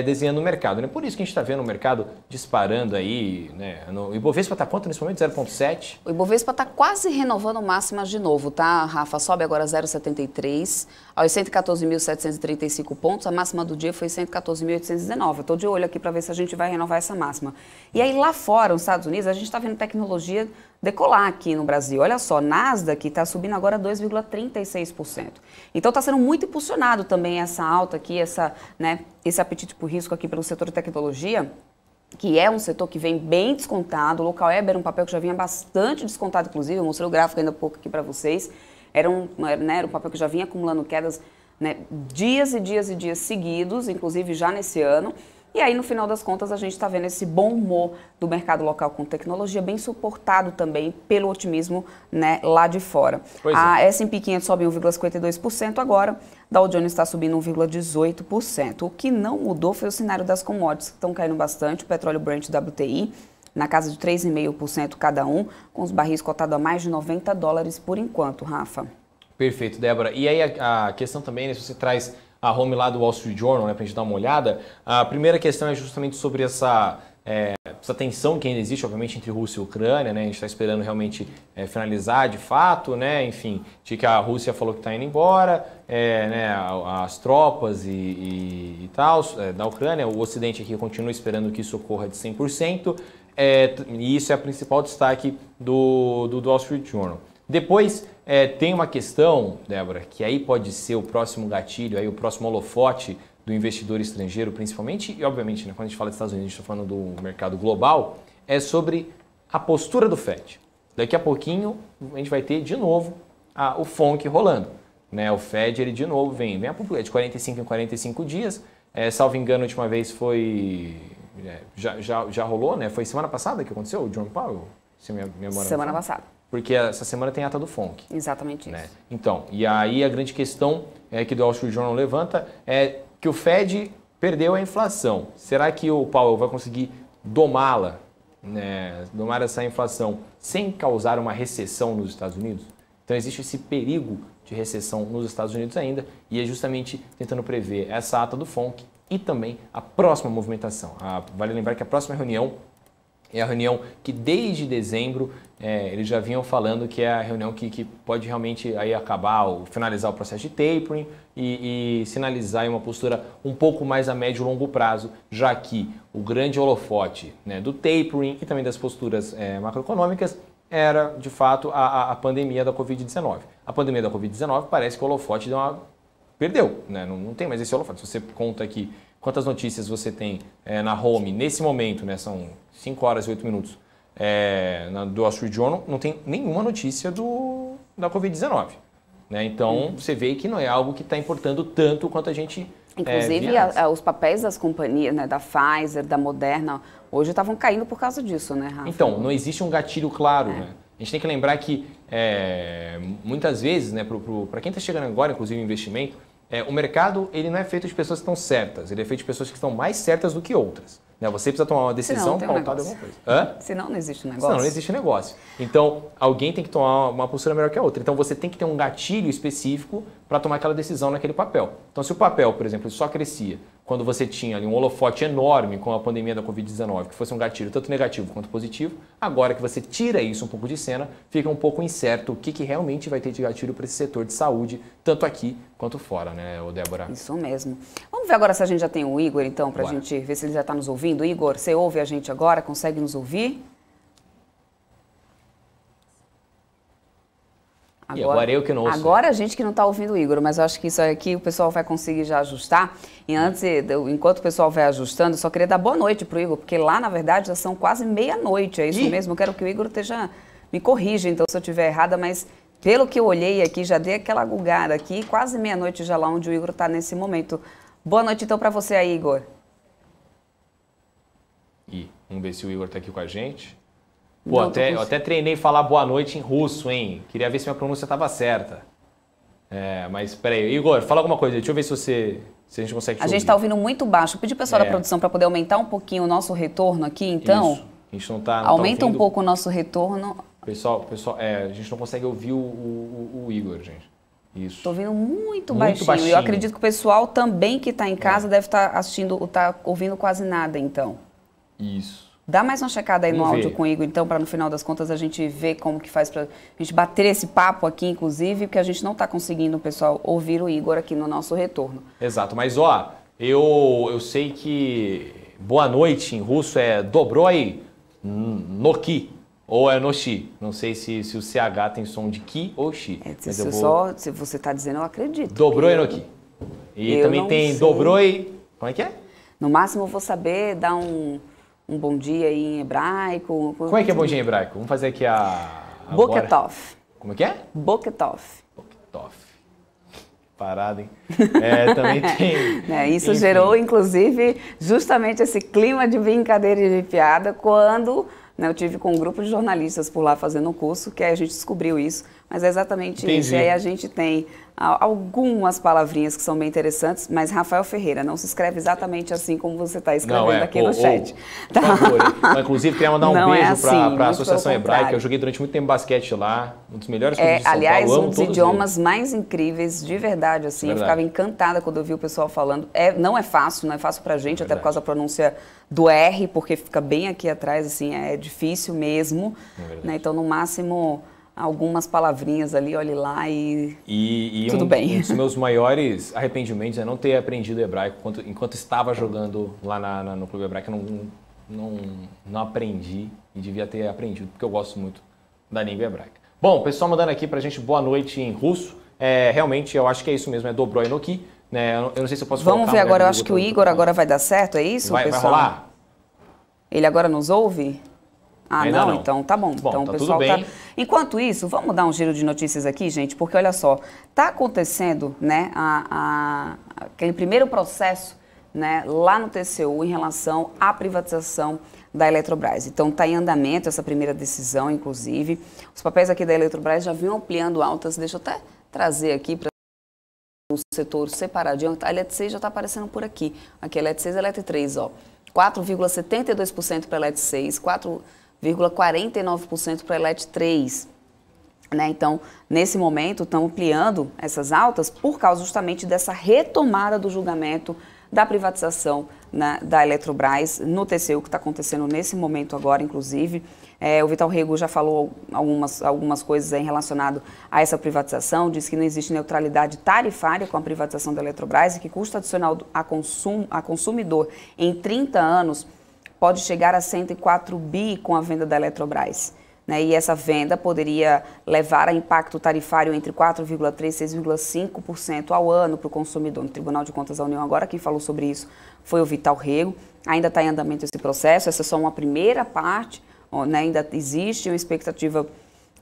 desenhando o mercado. Né? Por isso que a gente está vendo o mercado disparando aí. Né? O Ibovespa está quanto nesse momento? 0,7? O Ibovespa está quase renovando máximas de novo, tá, Rafa? Sobe agora 0,73 aos 114.735 pontos. A máxima do dia foi 114.819. Eu estou de olho aqui para ver se a gente vai renovar essa máxima. E aí lá fora, nos Estados Unidos, a gente está vendo tecnologia decolar aqui no Brasil. Olha só, Nasdaq está subindo agora 2,36%. Então está sendo muito impulsionado também essa alta aqui, esse apetite por risco aqui pelo setor de tecnologia, que é um setor que vem bem descontado. O Local Web era um papel que já vinha bastante descontado, inclusive, eu mostrei o gráfico ainda há pouco aqui para vocês. Era um papel que já vinha acumulando quedas, né, dias e dias e dias seguidos, inclusive já nesse ano. E aí, no final das contas, a gente está vendo esse bom humor do mercado local com tecnologia, bem suportado também pelo otimismo, né, lá de fora. A S&P 500 sobe 1,52% agora, Dow Jones está subindo 1,18%. O que não mudou foi o cenário das commodities, que estão caindo bastante. O petróleo Brent WTI na casa de 3,5% cada um, com os barris cotados a mais de $90 por enquanto, Rafa. Perfeito, Débora. E aí a questão também, né, se você traz a home lá do Wall Street Journal, né, para a gente dar uma olhada, a primeira questão é justamente sobre essa tensão que ainda existe, obviamente, entre Rússia e Ucrânia, né, a gente está esperando realmente finalizar de fato, né, enfim, de que a Rússia falou que está indo embora, né, as tropas e tal, da Ucrânia, o Ocidente aqui continua esperando que isso ocorra de 100%, e isso é o principal destaque do Wall Street Journal. Depois tem uma questão, Débora, que aí pode ser o próximo gatilho, aí o próximo holofote do investidor estrangeiro, principalmente, e obviamente, né, quando a gente fala dos Estados Unidos, a gente está falando do mercado global, é sobre a postura do Fed. Daqui a pouquinho a gente vai ter de novo o FONC rolando. Né? O Fed, ele de novo vem de 45 em 45 dias, salvo engano, a última vez foi... Já rolou, né? Foi semana passada que aconteceu, o Jerome Powell? Se minha memória Semana passada. Porque essa semana tem a ata do FONC. Exatamente né? isso. Então, e aí a grande questão que o Wall Street Journal levanta é que o Fed perdeu a inflação. Será que o Powell vai conseguir domá-la, né? Domar essa inflação sem causar uma recessão nos Estados Unidos? Então existe esse perigo de recessão nos Estados Unidos ainda e é justamente tentando prever essa ata do FONC e também a próxima movimentação. Vale lembrar que a próxima reunião é a reunião que desde dezembro eles já vinham falando que é a reunião que pode realmente aí acabar ou finalizar o processo de tapering e sinalizar uma postura um pouco mais a médio e longo prazo, já que o grande holofote, né, do tapering e também das posturas macroeconômicas era, de fato, a pandemia da Covid-19. A pandemia da Covid-19 parece que o holofote perdeu, né? Não tem mais esse holofote. Se você conta aqui quantas notícias você tem na home nesse momento, né? São 5 horas e 8 minutos, do Wall Street Journal, não tem nenhuma notícia da Covid-19. Né? Então, você vê que não é algo que está importando tanto quanto a gente... Inclusive, os papéis das companhias, né, da Pfizer, da Moderna, hoje estavam caindo por causa disso, né, Rafa? Então, não existe um gatilho claro, né? A gente tem que lembrar que, muitas vezes, né, para quem está chegando agora, inclusive, investimento, o mercado ele não é feito de pessoas que estão certas, ele é feito de pessoas que estão mais certas do que outras. Né? Você precisa tomar uma decisão pautada em alguma coisa. Senão não existe negócio. Senão não existe negócio. Então, alguém tem que tomar uma postura melhor que a outra. Então, você tem que ter um gatilho específico para tomar aquela decisão naquele papel. Então, se o papel, por exemplo, só crescia quando você tinha ali um holofote enorme com a pandemia da Covid-19, que fosse um gatilho tanto negativo quanto positivo, agora que você tira isso um pouco de cena, fica um pouco incerto o que realmente vai ter de gatilho para esse setor de saúde, tanto aqui quanto fora, né, Débora? Isso mesmo. Vamos ver agora se a gente já tem o Igor, então, para a gente ver se ele já está nos ouvindo. Igor, você ouve a gente agora? Consegue nos ouvir? Agora eu que não ouço. Agora a gente que não está ouvindo o Igor, mas eu acho que isso aqui o pessoal vai conseguir já ajustar. E enquanto o pessoal vai ajustando, eu só queria dar boa noite para o Igor, porque lá, na verdade, já são quase meia-noite, é isso mesmo? Eu quero que o Igor me corrija, então, se eu estiver errada, mas pelo que eu olhei aqui, já dei aquela gulgada aqui, quase meia-noite já lá onde o Igor está nesse momento. Boa noite, então, para você aí, Igor. Vamos ver se o Igor está aqui com a gente. Pô, eu até treinei falar boa noite em russo, hein? Queria ver se minha pronúncia estava certa. Mas peraí, Igor, fala alguma coisa. Deixa eu ver se a gente consegue te A gente está ouvindo muito baixo. Eu pedi o pessoal da produção para poder aumentar um pouquinho o nosso retorno aqui, então. Isso. A gente não tá aumenta ouvindo. Um pouco o nosso retorno. Pessoal, a gente não consegue ouvir o Igor, gente. Isso. Estou ouvindo muito baixinho. E eu acredito que o pessoal também que está em casa deve estar assistindo, está ouvindo quase nada, então. Isso. Dá mais uma checada aí no áudio com o Igor, então, para no final das contas a gente ver como que faz para a gente bater esse papo aqui, inclusive, porque a gente não está conseguindo, pessoal, ouvir o Igor aqui no nosso retorno. Exato, mas ó, eu sei que boa noite em russo é dobroi noki, ou é noshi. Não sei se o CH tem som de ki ou shi. Se você está dizendo, eu acredito. Dobroi noki. E também tem dobroi, como é que é? No máximo eu vou saber dar um bom dia aí em hebraico. Como é que é bom dia em hebraico? Vamos fazer aqui Boketov. Como é que é? Boketov. Boketov. Parada, hein? Também tem... Isso gerou, inclusive, justamente esse clima de brincadeira e de piada quando eu tive com um grupo de jornalistas por lá fazendo um curso, que aí a gente descobriu isso. Mas é exatamente isso. E aí a gente tem algumas palavrinhas que são bem interessantes, mas Rafael Ferreira, não se escreve exatamente assim como você está escrevendo aqui no chat. Por favor, inclusive, queria mandar um beijo assim, para a Associação Hebraica. Eu joguei durante muito tempo basquete lá, um dos melhores clubes de São Paulo. Aliás, um dos idiomas mais incríveis, de verdade, assim. Eu ficava encantada quando eu vi o pessoal falando. Não é fácil pra gente, até por causa da pronúncia do R, porque fica bem aqui atrás, assim, é difícil mesmo. Então, no máximo, algumas palavrinhas ali, olhe lá e tudo bem. Um dos meus maiores arrependimentos é não ter aprendido hebraico enquanto estava jogando lá no Clube Hebraico. Eu não aprendi e devia ter aprendido, porque eu gosto muito da língua hebraica. Bom, o pessoal mandando aqui pra gente boa noite em russo. Realmente, eu acho que é isso mesmo, é dobroi noki. Né? Eu não sei se eu posso colocar. Vamos ver agora, eu acho que o Igor agora vai dar certo, é isso, pessoal? Vai rolar? Ele agora nos ouve? Ainda não. Então tá bom. Então tá o pessoal tudo bem. Enquanto isso, vamos dar um giro de notícias aqui, gente, porque olha só, tá acontecendo, né, aquele primeiro processo, né, lá no TCU em relação à privatização da Eletrobras. Então tá em andamento essa primeira decisão, inclusive. Os papéis aqui da Eletrobras já vinham ampliando altas, deixa eu até trazer aqui para o setor separadinho. A LET 6 já está aparecendo por aqui. Aqui a LET 6 e a LET 3, ó. 4,72% para a LET 6, 4,49% para a LET 3. Né? Então, nesse momento, estão ampliando essas altas por causa justamente dessa retomada do julgamento da privatização, né, da Eletrobras no TCU, que está acontecendo nesse momento agora, inclusive. O Vital Rego já falou algumas coisas aí relacionado a essa privatização, diz que não existe neutralidade tarifária com a privatização da Eletrobras e que custo adicional a consumidor em 30 anos pode chegar a 104 bi com a venda da Eletrobras. Né? E essa venda poderia levar a impacto tarifário entre 4,3% e 6,5% ao ano para o consumidor. No Tribunal de Contas da União, agora quem falou sobre isso foi o Vital Rego. Ainda está em andamento esse processo, essa é só uma primeira parte, né? Ainda existe uma expectativa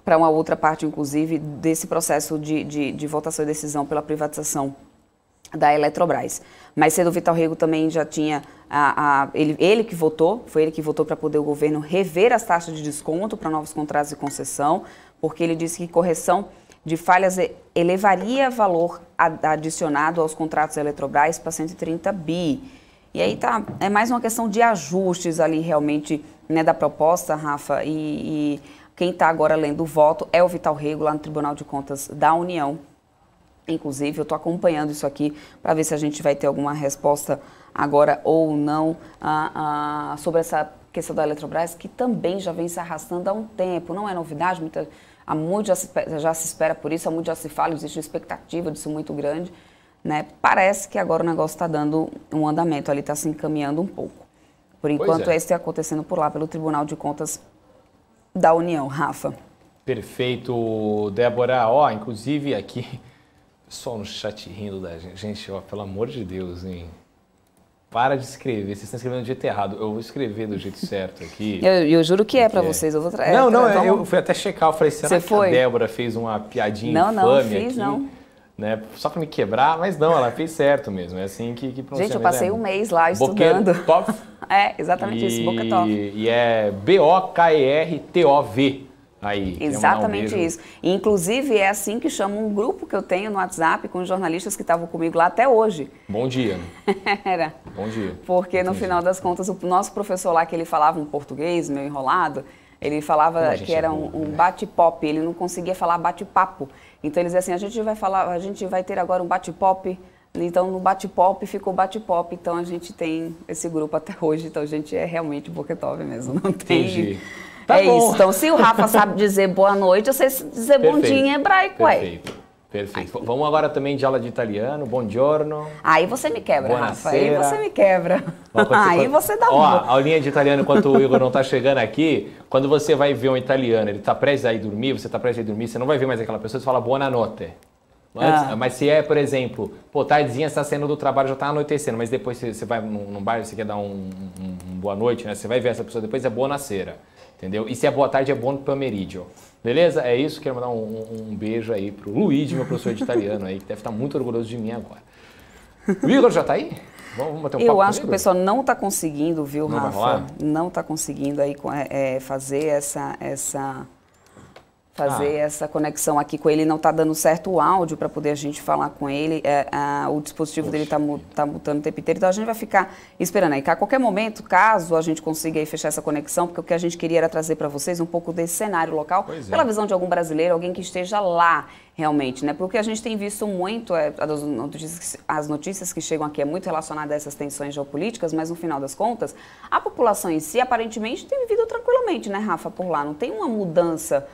para uma outra parte, inclusive, desse processo de votação e decisão pela privatização da Eletrobras. Mais cedo o Vital Rego também já tinha, ele que votou, foi ele que votou para poder o governo rever as taxas de desconto para novos contratos de concessão, porque ele disse que correção de falhas elevaria valor adicionado aos contratos da Eletrobras para 130 bi. E aí é mais uma questão de ajustes ali realmente, né, da proposta, Rafa, e quem está agora lendo o voto é o Vital Rego lá no Tribunal de Contas da União. Inclusive, eu estou acompanhando isso aqui para ver se a gente vai ter alguma resposta agora ou não sobre essa questão da Eletrobras, que também já vem se arrastando há um tempo. Não é novidade, há muito já se espera por isso, há muito já se fala, existe uma expectativa disso muito grande. Né? Parece que agora o negócio está dando um andamento, ali está se encaminhando um pouco. Por enquanto, é isso que está acontecendo por lá, pelo Tribunal de Contas da União. Rafa. Perfeito, Débora. Inclusive aqui... Só no chat rindo da gente. Gente, pelo amor de Deus, hein? Para de escrever. Vocês estão escrevendo do jeito errado. Eu vou escrever do jeito certo aqui. Eu juro que é para vocês. Eu vou eu fui até checar. Eu falei, será que a Débora fez uma piadinha infame aqui? Não fiz, não. né? Só para me quebrar, mas não, ela fez certo mesmo. É assim que pronuncia. Gente, eu passei um mês lá estudando. Bokertov. É, exatamente isso, Bokertov. E é Bokertov. Aí, exatamente isso. E, inclusive, é assim que chama um grupo que eu tenho no WhatsApp com jornalistas que estavam comigo lá até hoje. Bom dia. Era. Bom dia. Porque, no final das contas, o nosso professor lá, que ele falava um português meio enrolado, ele falava que era um bate-pop, ele não conseguia falar bate-papo. Então, ele dizia assim, a gente vai ter agora um bate-pop. Então, no bate-pop ficou bate-pop. Então, a gente tem esse grupo até hoje. Então, a gente é realmente Bokertov mesmo. Não tem... Entendi. Tá é bom. isso. Então, se o Rafa sabe dizer boa noite, eu sei dizer bom dia em hebraico, Perfeito. Vamos agora também de aula de italiano. Buongiorno. Aí você me quebra, Buonasera. Rafa. Aí você me quebra. Aí você dá Ó, a aulinha de italiano, enquanto o Igor não tá chegando aqui, quando você vai ver um italiano, ele tá prestes a ir dormir, você tá prestes a ir dormir, você não vai ver mais aquela pessoa, você fala buonanotte. Mas se é, por exemplo, tardezinha, você tá saindo do trabalho, já tá anoitecendo, mas depois você vai num bar, você quer dar um boa noite, né? Você vai ver essa pessoa depois, é buonasera. Entendeu? E se é boa tarde, é buon pomeriggio. Beleza? É isso. Quero mandar um beijo aí pro Luigi, meu professor de italiano aí, que deve estar muito orgulhoso de mim agora. O Igor já tá aí? Vamos bater um papo. Eu acho que o pessoal não está conseguindo, viu, não Rafa? Não está conseguindo aí fazer essa conexão aqui com ele. Não está dando certo o áudio para poder a gente falar com ele. O dispositivo dele está mutando o tempo inteiro. Então a gente vai ficar esperando aí. A qualquer momento, caso a gente consiga aí fechar essa conexão, porque o que a gente queria era trazer para vocês um pouco desse cenário local, pela visão de algum brasileiro, alguém que esteja lá realmente, né? Porque a gente tem visto muito, as notícias que chegam aqui é muito relacionada a essas tensões geopolíticas, mas no final das contas, a população em si aparentemente tem vivido tranquilamente, né, Rafa, por lá. Não tem uma mudança...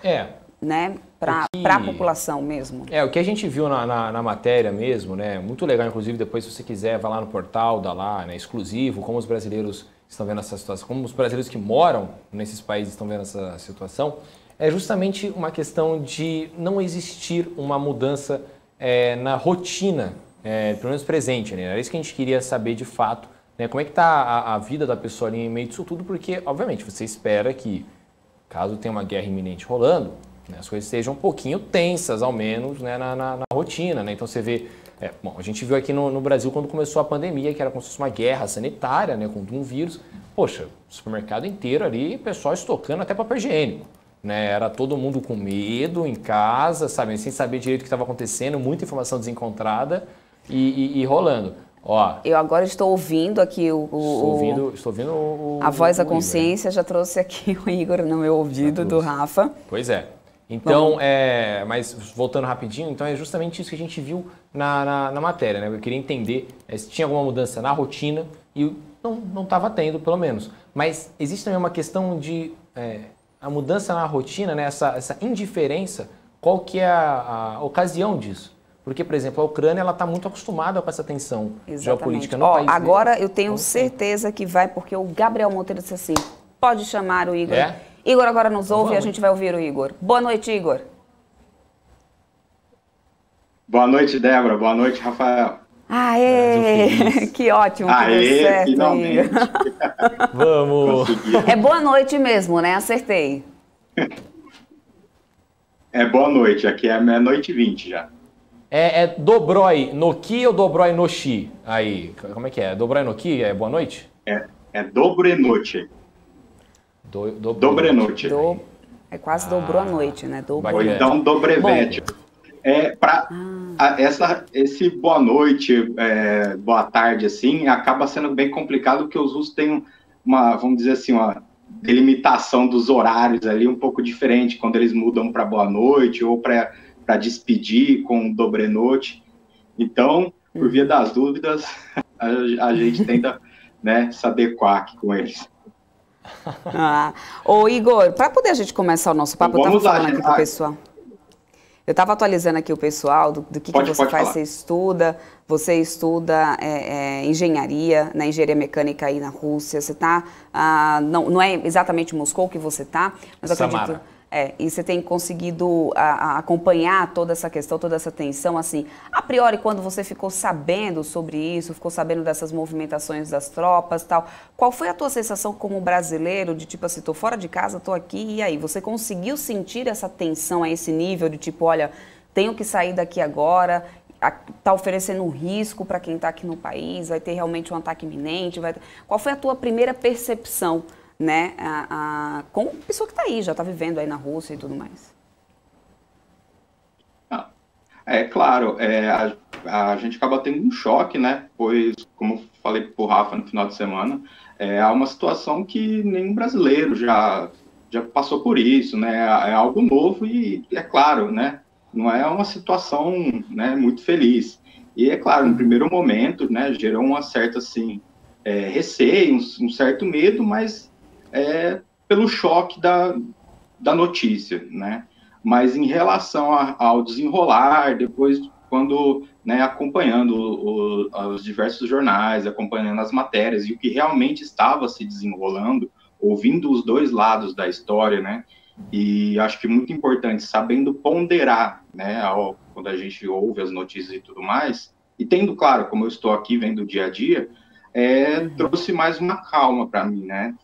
né, para a população mesmo. O que a gente viu na matéria mesmo, né, muito legal, inclusive, depois se você quiser, vai lá no portal, dá lá, né, exclusivo, como os brasileiros estão vendo essa situação, como os brasileiros que moram nesses países estão vendo essa situação, é justamente uma questão de não existir uma mudança na rotina, pelo menos presente, né, era isso que a gente queria saber de fato, né, como é que está a vida da pessoa ali em meio disso tudo, porque, obviamente, você espera que, caso tenha uma guerra iminente rolando, as coisas estejam um pouquinho tensas, ao menos, né, na rotina, né? Então você vê... a gente viu aqui no Brasil quando começou a pandemia, que era como se fosse uma guerra sanitária, né, contra um vírus. Poxa, o supermercado inteiro ali, o pessoal estocando até papel higiênico. Né? Era todo mundo com medo, em casa, sabe? Sem saber direito o que estava acontecendo, muita informação desencontrada e rolando. Ó, eu agora estou ouvindo aqui estou ouvindo a voz da Igor. Consciência, já trouxe aqui o Igor no meu ouvido, do Rafa. Pois é. Então, mas voltando rapidinho, então é justamente isso que a gente viu na matéria, né? Eu queria entender se tinha alguma mudança na rotina e não estava tendo, pelo menos. Mas existe também uma questão de a mudança na rotina, né? Essa indiferença, qual que é a ocasião disso? Porque, por exemplo, a Ucrânia está muito acostumada com essa tensão geopolítica no país. Agora eu tenho certeza que vai, porque o Gabriel Monteiro disse assim, pode chamar o Igor. Igor agora nos ouve e a gente vai ouvir o Igor. Boa noite, Igor. Boa noite, Débora. Boa noite, Rafael. Aê! Que ótimo que deu certo, finalmente. Igor. Vamos! É boa noite mesmo, né? Acertei. É boa noite. Aqui é meia-noite e 20 já. É dobroi no ki ou dobroi no shi? Aí, como é que é? Dobroi no ki é boa noite? É dobre noite. Dobre noite. É quase dobrou a noite, né? Ou então dobrevete. Esse boa noite, boa tarde, assim, acaba sendo bem complicado porque os russos têm vamos dizer assim, uma delimitação dos horários ali um pouco diferente, quando eles mudam para boa noite ou para despedir com dobre noite. Então, por via das dúvidas, a gente tenta, né, se adequar aqui com eles. Ô Igor, para poder a gente começar o nosso papo, eu estava falando aqui pro pessoal. Eu estava atualizando aqui o pessoal do que você faz. Falar. Você estuda engenharia, na engenharia mecânica aí na Rússia. Você está, não é exatamente Moscou que você está, mas eu acredito... e você tem conseguido acompanhar toda essa questão, toda essa tensão, assim, a priori, quando você ficou sabendo sobre isso, ficou sabendo dessas movimentações das tropas e tal, qual foi a tua sensação como brasileiro, de tipo assim, tô fora de casa, tô aqui, e aí? Você conseguiu sentir essa tensão a esse nível de tipo, olha, tenho que sair daqui agora? está oferecendo um risco para quem está aqui no país? Vai ter realmente um ataque iminente? Qual foi a tua primeira percepção, né, como pessoa que está aí, já está vivendo aí na Rússia e tudo mais? É claro, a gente acaba tendo um choque, né? Pois, como eu falei para o Rafa no final de semana, há uma situação que nenhum brasileiro já passou por isso, né? É algo novo e, é claro, né? Não é uma situação, né, muito feliz. E, é claro, no primeiro momento, né, gerou uma certa, assim, receio, um certo medo, mas pelo choque da notícia, né? Mas em relação ao desenrolar, depois, quando, né, acompanhando os diversos jornais, acompanhando as matérias e o que realmente estava se desenrolando, ouvindo os dois lados da história, né, e acho que muito importante, sabendo ponderar, né, quando a gente ouve as notícias e tudo mais, e tendo, claro, como eu estou aqui vendo o dia a dia, trouxe mais uma calma para mim, né,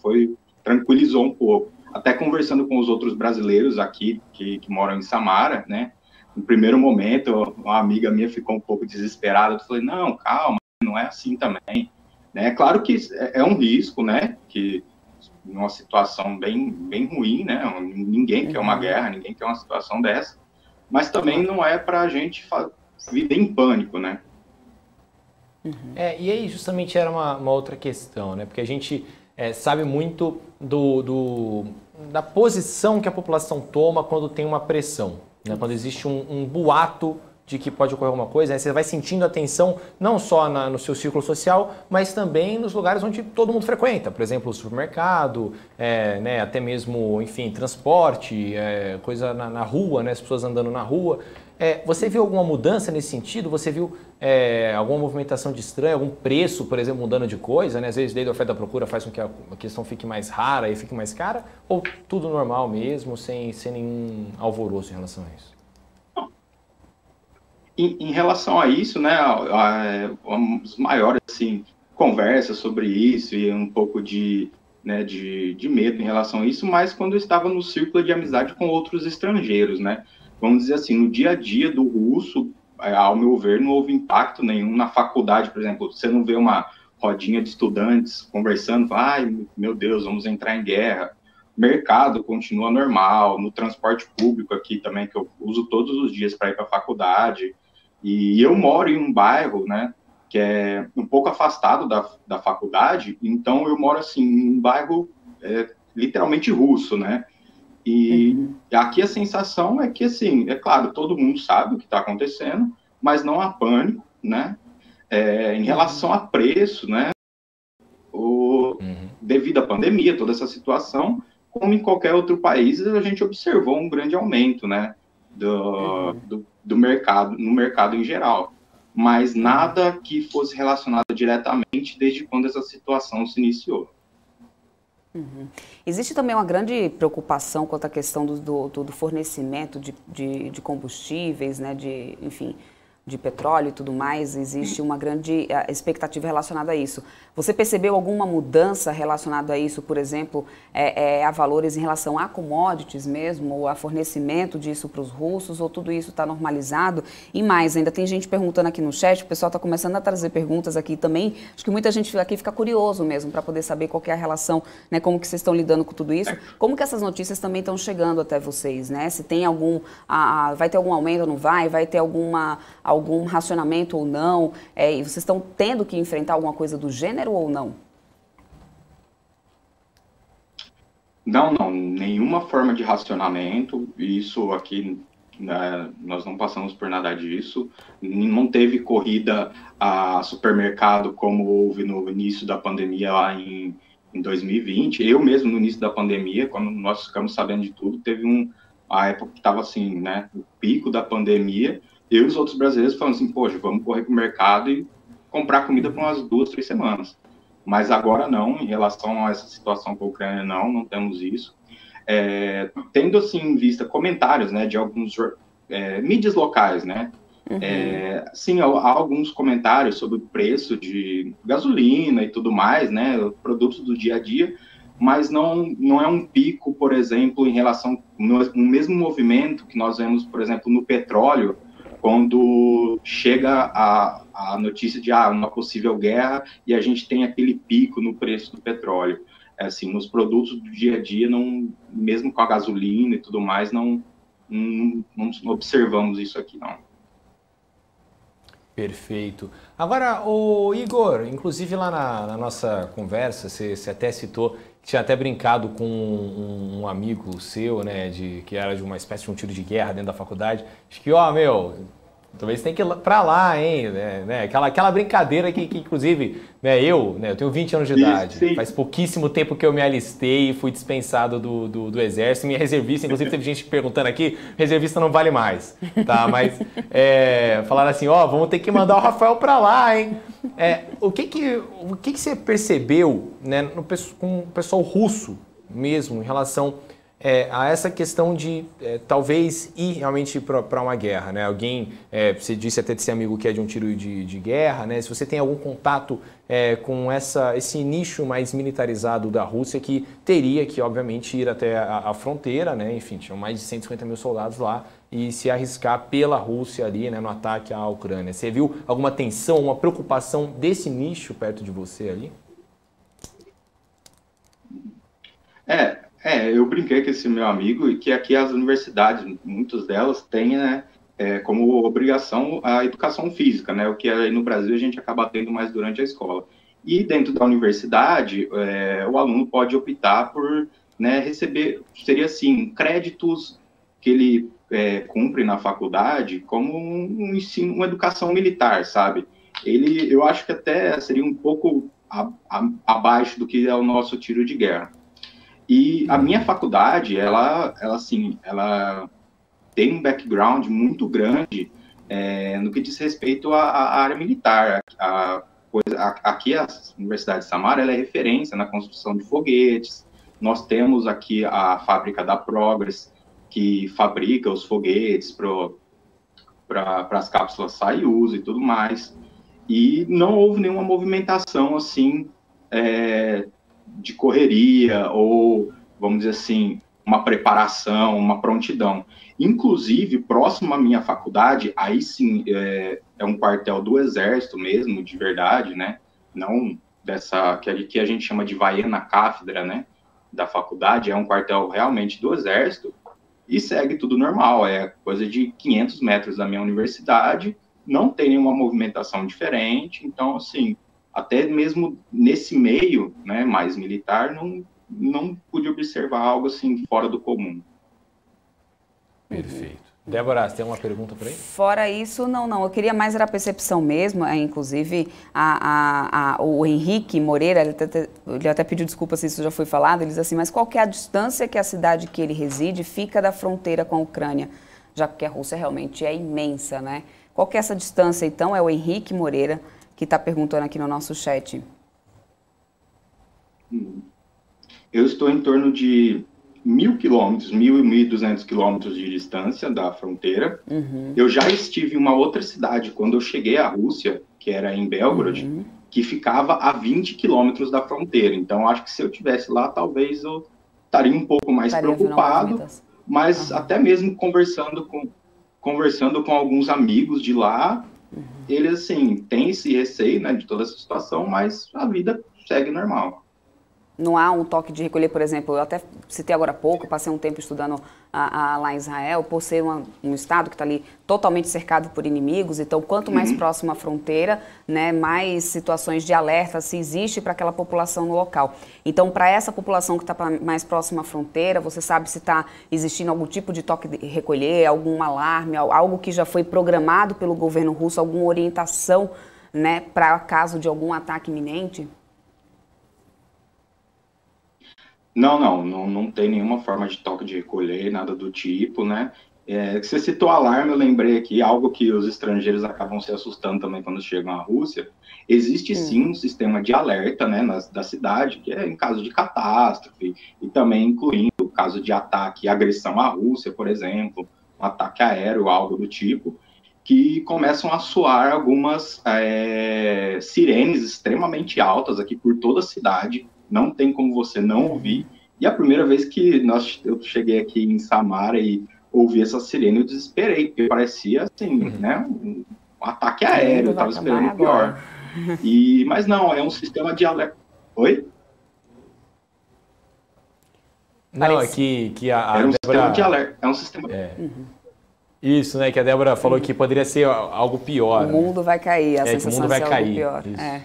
tranquilizou um pouco. Até conversando com os outros brasileiros aqui que moram em Samara, né? No primeiro momento, uma amiga minha ficou um pouco desesperada. Eu falei, não, calma, não é assim também. Né? Claro que é um risco, né? Que numa situação bem, bem ruim, né? Ninguém quer uma guerra, ninguém quer uma situação dessa. Mas também não é para a gente viver em pânico, né? E aí justamente era uma outra questão, né? Porque a gente sabe muito da posição que a população toma quando tem uma pressão, né? Quando existe um boato de que pode ocorrer alguma coisa, né? Você vai sentindo a tensão não só no seu círculo social, mas também nos lugares onde todo mundo frequenta, por exemplo, o supermercado, né? Até mesmo, enfim, transporte, coisa na rua, né? As pessoas andando na rua. Você viu alguma mudança nesse sentido? Você viu alguma movimentação de estranho, algum preço, por exemplo, mudando de coisa, né? Às vezes, lei da oferta e da procura faz com que a questão fique mais rara e fique mais cara? Ou tudo normal mesmo, sem nenhum alvoroço em relação a isso? Em relação a isso, né, os maiores, assim, conversas sobre isso e um pouco de medo em relação a isso, mas quando eu estava no círculo de amizade com outros estrangeiros, né? Vamos dizer assim, no dia a dia do russo, ao meu ver, não houve impacto nenhum na faculdade, por exemplo. Você não vê uma rodinha de estudantes conversando, ai, meu Deus, vamos entrar em guerra. Mercado continua normal, no transporte público aqui também, que eu uso todos os dias para ir para a faculdade. E eu moro em um bairro, né, que é um pouco afastado da faculdade, então eu moro, assim, em um bairro literalmente russo, né? E aqui a sensação é que, assim, é claro, todo mundo sabe o que está acontecendo, mas não há pânico, né? Em relação a preço, né? Devido à pandemia, toda essa situação, como em qualquer outro país, a gente observou um grande aumento, né? Do mercado, no mercado em geral. Mas nada que fosse relacionado diretamente desde quando essa situação se iniciou. Existe também uma grande preocupação quanto à questão do fornecimento de combustíveis, né, enfim, de petróleo e tudo mais. Existe uma grande expectativa relacionada a isso. Você percebeu alguma mudança relacionada a isso, por exemplo, a valores em relação a commodities mesmo, ou a fornecimento disso para os russos, ou tudo isso está normalizado? E mais, ainda tem gente perguntando aqui no chat, o pessoal está começando a trazer perguntas aqui também. Acho que muita gente aqui fica curioso mesmo para poder saber qual que é a relação, né, como que vocês estão lidando com tudo isso, como que essas notícias também estão chegando até vocês, né? Se tem vai ter algum aumento ou não vai ter algum racionamento ou não, e vocês estão tendo que enfrentar alguma coisa do gênero ou não? Não, nenhuma forma de racionamento, isso aqui, né, nós não passamos por nada disso, não teve corrida a supermercado como houve no início da pandemia lá em 2020, eu mesmo no início da pandemia, quando nós ficamos sabendo de tudo, teve a época que estava assim, né, o pico da pandemia, eu e os outros brasileiros falando assim, poxa, vamos correr para o mercado e comprar comida por umas 2, 3 semanas. Mas agora não, em relação a essa situação com a Ucrânia, não temos isso. Tendo, assim, em vista comentários, né, de alguns mídias locais, né, sim, há alguns comentários sobre o preço de gasolina e tudo mais, né, produtos do dia a dia, mas não é um pico, por exemplo, em relação no mesmo movimento que nós vemos, por exemplo, no petróleo, quando chega a notícia de uma possível guerra e a gente tem aquele pico no preço do petróleo. Assim, nos produtos do dia a dia, não, mesmo com a gasolina e tudo mais, não observamos isso aqui, não. Perfeito. Agora, o Igor, inclusive lá na nossa conversa, você até citou que tinha até brincado com um amigo seu, né, que era de uma espécie de um tiro de guerra dentro da faculdade. Acho que, talvez tem que ir pra lá, hein, né? Aquela brincadeira que inclusive, né, eu tenho 20 anos de idade, sim. Faz pouquíssimo tempo que eu me alistei e fui dispensado do exército, minha reservista, inclusive teve gente perguntando aqui, reservista não vale mais, tá? Mas falaram assim, vamos ter que mandar o Rafael pra lá, hein? O que você percebeu, né, com o pessoal russo mesmo, em relação a essa questão de talvez ir realmente para uma guerra, né? Alguém, você disse até desse amigo que é de um tiro de guerra, né? Se você tem algum contato com esse nicho mais militarizado da Rússia que teria que, obviamente, ir até a fronteira, né? Enfim, tinham mais de 150 mil soldados lá e se arriscar pela Rússia ali, né, no ataque à Ucrânia. Você viu alguma tensão, uma preocupação desse nicho perto de você ali? Eu brinquei com esse meu amigo e que aqui as universidades, muitas delas, têm, né, como obrigação a educação física, né, o que aí no Brasil a gente acaba tendo mais durante a escola. E dentro da universidade, o aluno pode optar por, né, receber, seria assim, créditos que ele cumpre na faculdade como um ensino, uma educação militar, sabe? Eu acho que até seria um pouco abaixo do que é o nosso tiro de guerra. E a minha faculdade, ela tem um background muito grande no que diz respeito à área militar. Aqui a Universidade de Samara ela é referência na construção de foguetes. Nós temos aqui a fábrica da Progress, que fabrica os foguetes para as cápsulas Soyuz e tudo mais. E não houve nenhuma movimentação assim de correria ou, vamos dizer assim, uma preparação, uma prontidão. Inclusive, próximo à minha faculdade, aí sim, é um quartel do Exército mesmo, de verdade, né? Não dessa, que a gente chama de vaia na cátedra, né? Da faculdade, é um quartel realmente do Exército e segue tudo normal, é coisa de 500 metros da minha universidade, não tem nenhuma movimentação diferente, então, assim, até mesmo nesse meio, né, mais militar, não pude observar algo assim fora do comum. Perfeito. Débora, você tem uma pergunta para aí? Fora isso, não. Eu queria mais era a percepção mesmo. Inclusive, o Henrique Moreira, ele até pediu desculpa se isso já foi falado, ele diz assim, mas qual que é a distância que a cidade que ele reside fica da fronteira com a Ucrânia? Já que a Rússia realmente é imensa, né? Qual que é essa distância, então? É o Henrique Moreira que está perguntando aqui no nosso chat. Eu estou em torno de 1.000 quilômetros, 1.000 e 1.200 quilômetros de distância da fronteira. Uhum. Eu já estive em uma outra cidade, quando eu cheguei à Rússia, que era em Belgorod, que ficava a 20 quilômetros da fronteira. Então, acho que se eu estivesse lá, talvez eu estaria um pouco mais preocupado, mas até mesmo conversando com alguns amigos de lá, eles, assim, têm esse receio, né, de toda essa situação, mas a vida segue normal. Não há um toque de recolher, por exemplo, eu até citei agora há pouco, passei um tempo estudando lá em Israel, por ser um estado que está ali totalmente cercado por inimigos, então quanto mais próximo à fronteira, né, mais situações de alerta se existe para aquela população no local. Então, para essa população que está mais próxima à fronteira, você sabe se está existindo algum tipo de toque de recolher, algum alarme, algo que já foi programado pelo governo russo, alguma orientação, né, para caso de algum ataque iminente? Não tem nenhuma forma de toque de recolher, nada do tipo, né? Você citou alarme, eu lembrei aqui, algo que os estrangeiros acabam se assustando também quando chegam à Rússia. Existe sim um sistema de alerta, né, da cidade, que é em caso de catástrofe, e também incluindo o caso de ataque e agressão à Rússia, por exemplo, um ataque aéreo, algo do tipo, que começam a soar algumas sirenes extremamente altas aqui por toda a cidade. Não tem como você não ouvir. E a primeira vez que eu cheguei aqui em Samara e ouvi essa sirene, eu desesperei, porque parecia, assim, né, um ataque aéreo, eu estava esperando o pior. Mas não, é um sistema de alerta. Oi? Não, é que a Era um Débora... sistema de alerta, é um sistema... Isso, né, que a Débora falou que poderia ser algo pior. O mundo vai cair, a sensação que o mundo vai de ser cair. algo pior.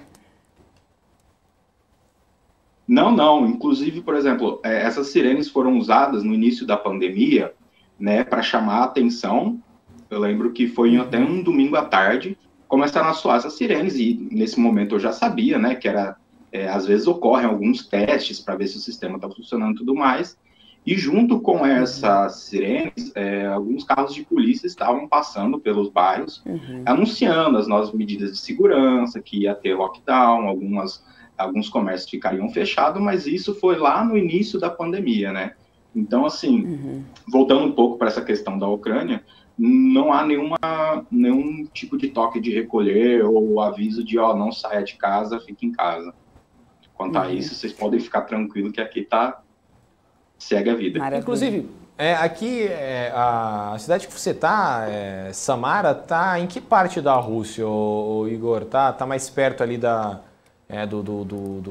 Não. Inclusive, por exemplo, essas sirenes foram usadas no início da pandemia, né, para chamar a atenção. Eu lembro que foi até um domingo à tarde, começaram a soar essas sirenes, e nesse momento eu já sabia, né, que era, às vezes ocorrem alguns testes para ver se o sistema está funcionando e tudo mais, e junto com essas sirenes, alguns carros de polícia estavam passando pelos bairros, anunciando as novas medidas de segurança, que ia ter lockdown, alguns comércios ficariam fechados, mas isso foi lá no início da pandemia, né? Então, assim, voltando um pouco para essa questão da Ucrânia, não há nenhum tipo de toque de recolher ou aviso de, não saia de casa, fique em casa. Quanto a isso, vocês podem ficar tranquilos que aqui segue a vida. Maravilha. Inclusive, aqui, a cidade que você está, Samara, está em que parte da Rússia, Igor? Tá mais perto ali do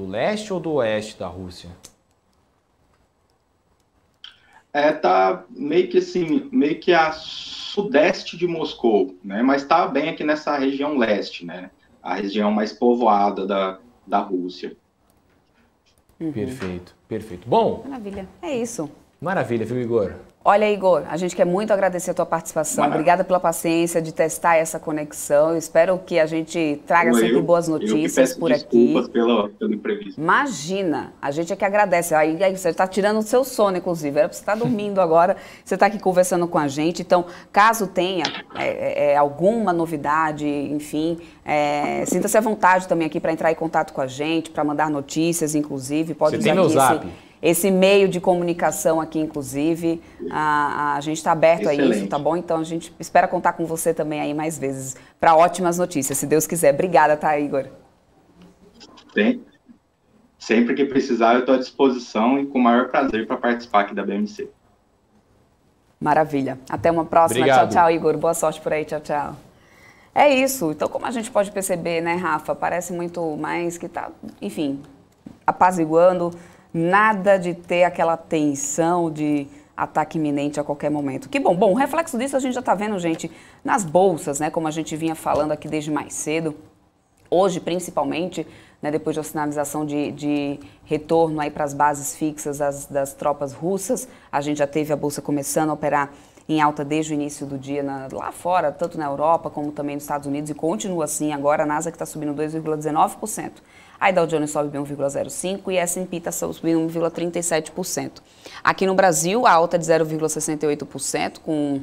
leste ou do oeste da Rússia? Tá meio que a sudeste de Moscou, né? Mas tá bem aqui nessa região leste, né? A região mais povoada da Rússia. Perfeito. Bom... Maravilha, é isso. Maravilha, viu, Igor? Olha, Igor, a gente quer muito agradecer a tua participação. Obrigada pela paciência de testar essa conexão. Eu espero que a gente traga sempre boas notícias por aqui. Desculpas pelo imprevisto. Imagina, a gente é que agradece. Aí você está tirando o seu sono, inclusive. Era para você estar dormindo agora, você está aqui conversando com a gente. Então, caso tenha alguma novidade, enfim, sinta-se à vontade também aqui para entrar em contato com a gente, para mandar notícias, inclusive. Pode você usar tem meu aqui zap. Esse meio de comunicação aqui, inclusive, a gente está aberto a isso, tá bom? Então, a gente espera contar com você também aí mais vezes para ótimas notícias, se Deus quiser. Obrigada, tá, Igor? Sempre que precisar, eu estou à disposição e com o maior prazer para participar aqui da BMC. Maravilha. Até uma próxima. Obrigado. Tchau, Igor. Boa sorte por aí. Tchau. É isso. Então, como a gente pode perceber, né, Rafa? Parece muito mais que tá, enfim, apaziguando. Nada de ter aquela tensão de ataque iminente a qualquer momento. Que bom. Bom, o reflexo disso a gente já está vendo, gente, nas bolsas, né? Como a gente vinha falando aqui desde mais cedo. Hoje, principalmente, né, depois da sinalização de retorno aí para as bases fixas das tropas russas, a gente já teve a bolsa começando a operar em alta desde o início do dia lá fora, tanto na Europa como também nos Estados Unidos, e continua assim. Agora a Nasdaq está subindo 2,19%. A Dow Jones sobe 1,05% e a S&P está subindo 1,37%. Aqui no Brasil, a alta é de 0,68%, com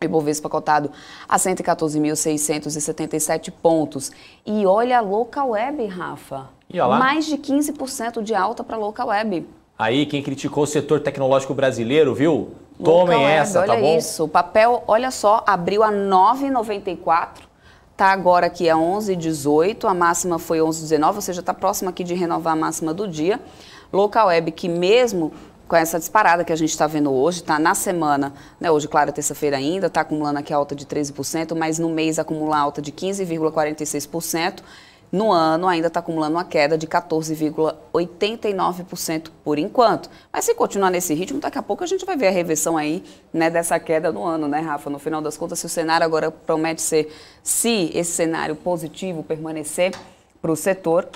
o Ibovespa cotado a 114.677 pontos. E olha a Local Web, Rafa. E olha lá. Mais de 15% de alta para a Local Web. Aí, quem criticou o setor tecnológico brasileiro, viu? Tomem essa, tá bom? Olha isso. O papel, olha só, abriu a 9,94. Está agora aqui a 11,18, a máxima foi 11,19, ou seja, está próximo aqui de renovar a máxima do dia. Local Web, que mesmo com essa disparada que a gente está vendo hoje, está na semana, né, hoje, claro, terça-feira ainda, está acumulando aqui a alta de 13%, mas no mês acumula alta de 15,46%. No ano ainda está acumulando uma queda de 14,89% por enquanto. Mas se continuar nesse ritmo, daqui a pouco a gente vai ver a reversão aí, né, dessa queda no ano, né, Rafa? No final das contas, se o cenário agora promete ser, se esse cenário positivo permanecer para o setor,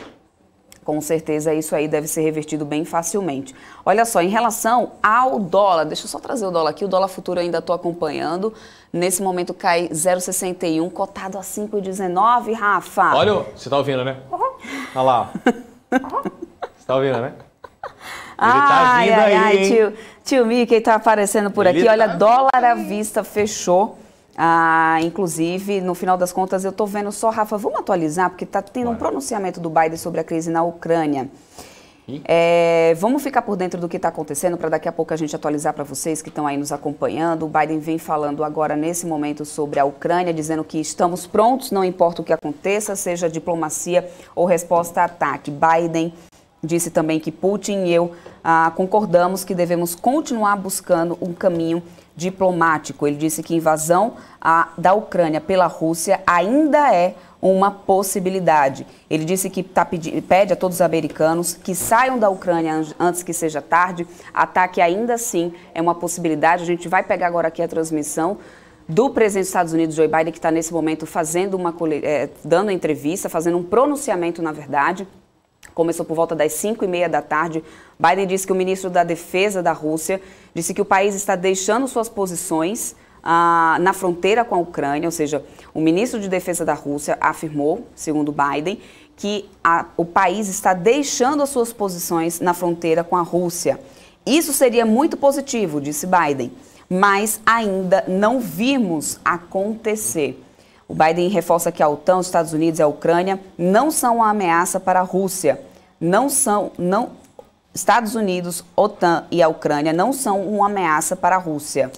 com certeza isso aí deve ser revertido bem facilmente. Olha só, em relação ao dólar, deixa eu só trazer o dólar aqui, o dólar futuro eu ainda estou acompanhando. Nesse momento cai 0,61, cotado a 5,19, Rafa. Olha, você tá ouvindo, né? Olha lá. Você tá ouvindo, né? Ele tá vindo aí, tio Mickey tá aparecendo por aqui. Olha, dólar à vista fechou. Inclusive, no final das contas, eu tô vendo só, Rafa, vamos atualizar, porque tá tendo um pronunciamento do Biden sobre a crise na Ucrânia. Vamos ficar por dentro do que está acontecendo para daqui a pouco a gente atualizar para vocês que estão aí nos acompanhando. O Biden vem falando agora nesse momento sobre a Ucrânia, dizendo que estamos prontos, não importa o que aconteça, seja diplomacia ou resposta a ataque. Biden disse também que Putin e eu concordamos que devemos continuar buscando um caminho diplomático. Ele disse que a invasão da Ucrânia pela Rússia ainda é uma possibilidade. Ele disse que pede a todos os americanos que saiam da Ucrânia antes que seja tarde. Ataque ainda assim é uma possibilidade. A gente vai pegar agora aqui a transmissão do presidente dos Estados Unidos, Joe Biden, que está nesse momento fazendo dando entrevista, fazendo um pronunciamento, na verdade. Começou por volta das 5h30 da tarde. Biden disse que o ministro da Defesa da Rússia disse que o país está deixando suas posições na fronteira com a Ucrânia, ou seja, o ministro de Defesa da Rússia afirmou, segundo Biden, que o país está deixando as suas posições na fronteira com a Rússia. Isso seria muito positivo, disse Biden, mas ainda não vimos acontecer. O Biden reforça que a OTAN, os Estados Unidos e a Ucrânia não são uma ameaça para a Rússia. Estados Unidos, OTAN e a Ucrânia não são uma ameaça para a Rússia.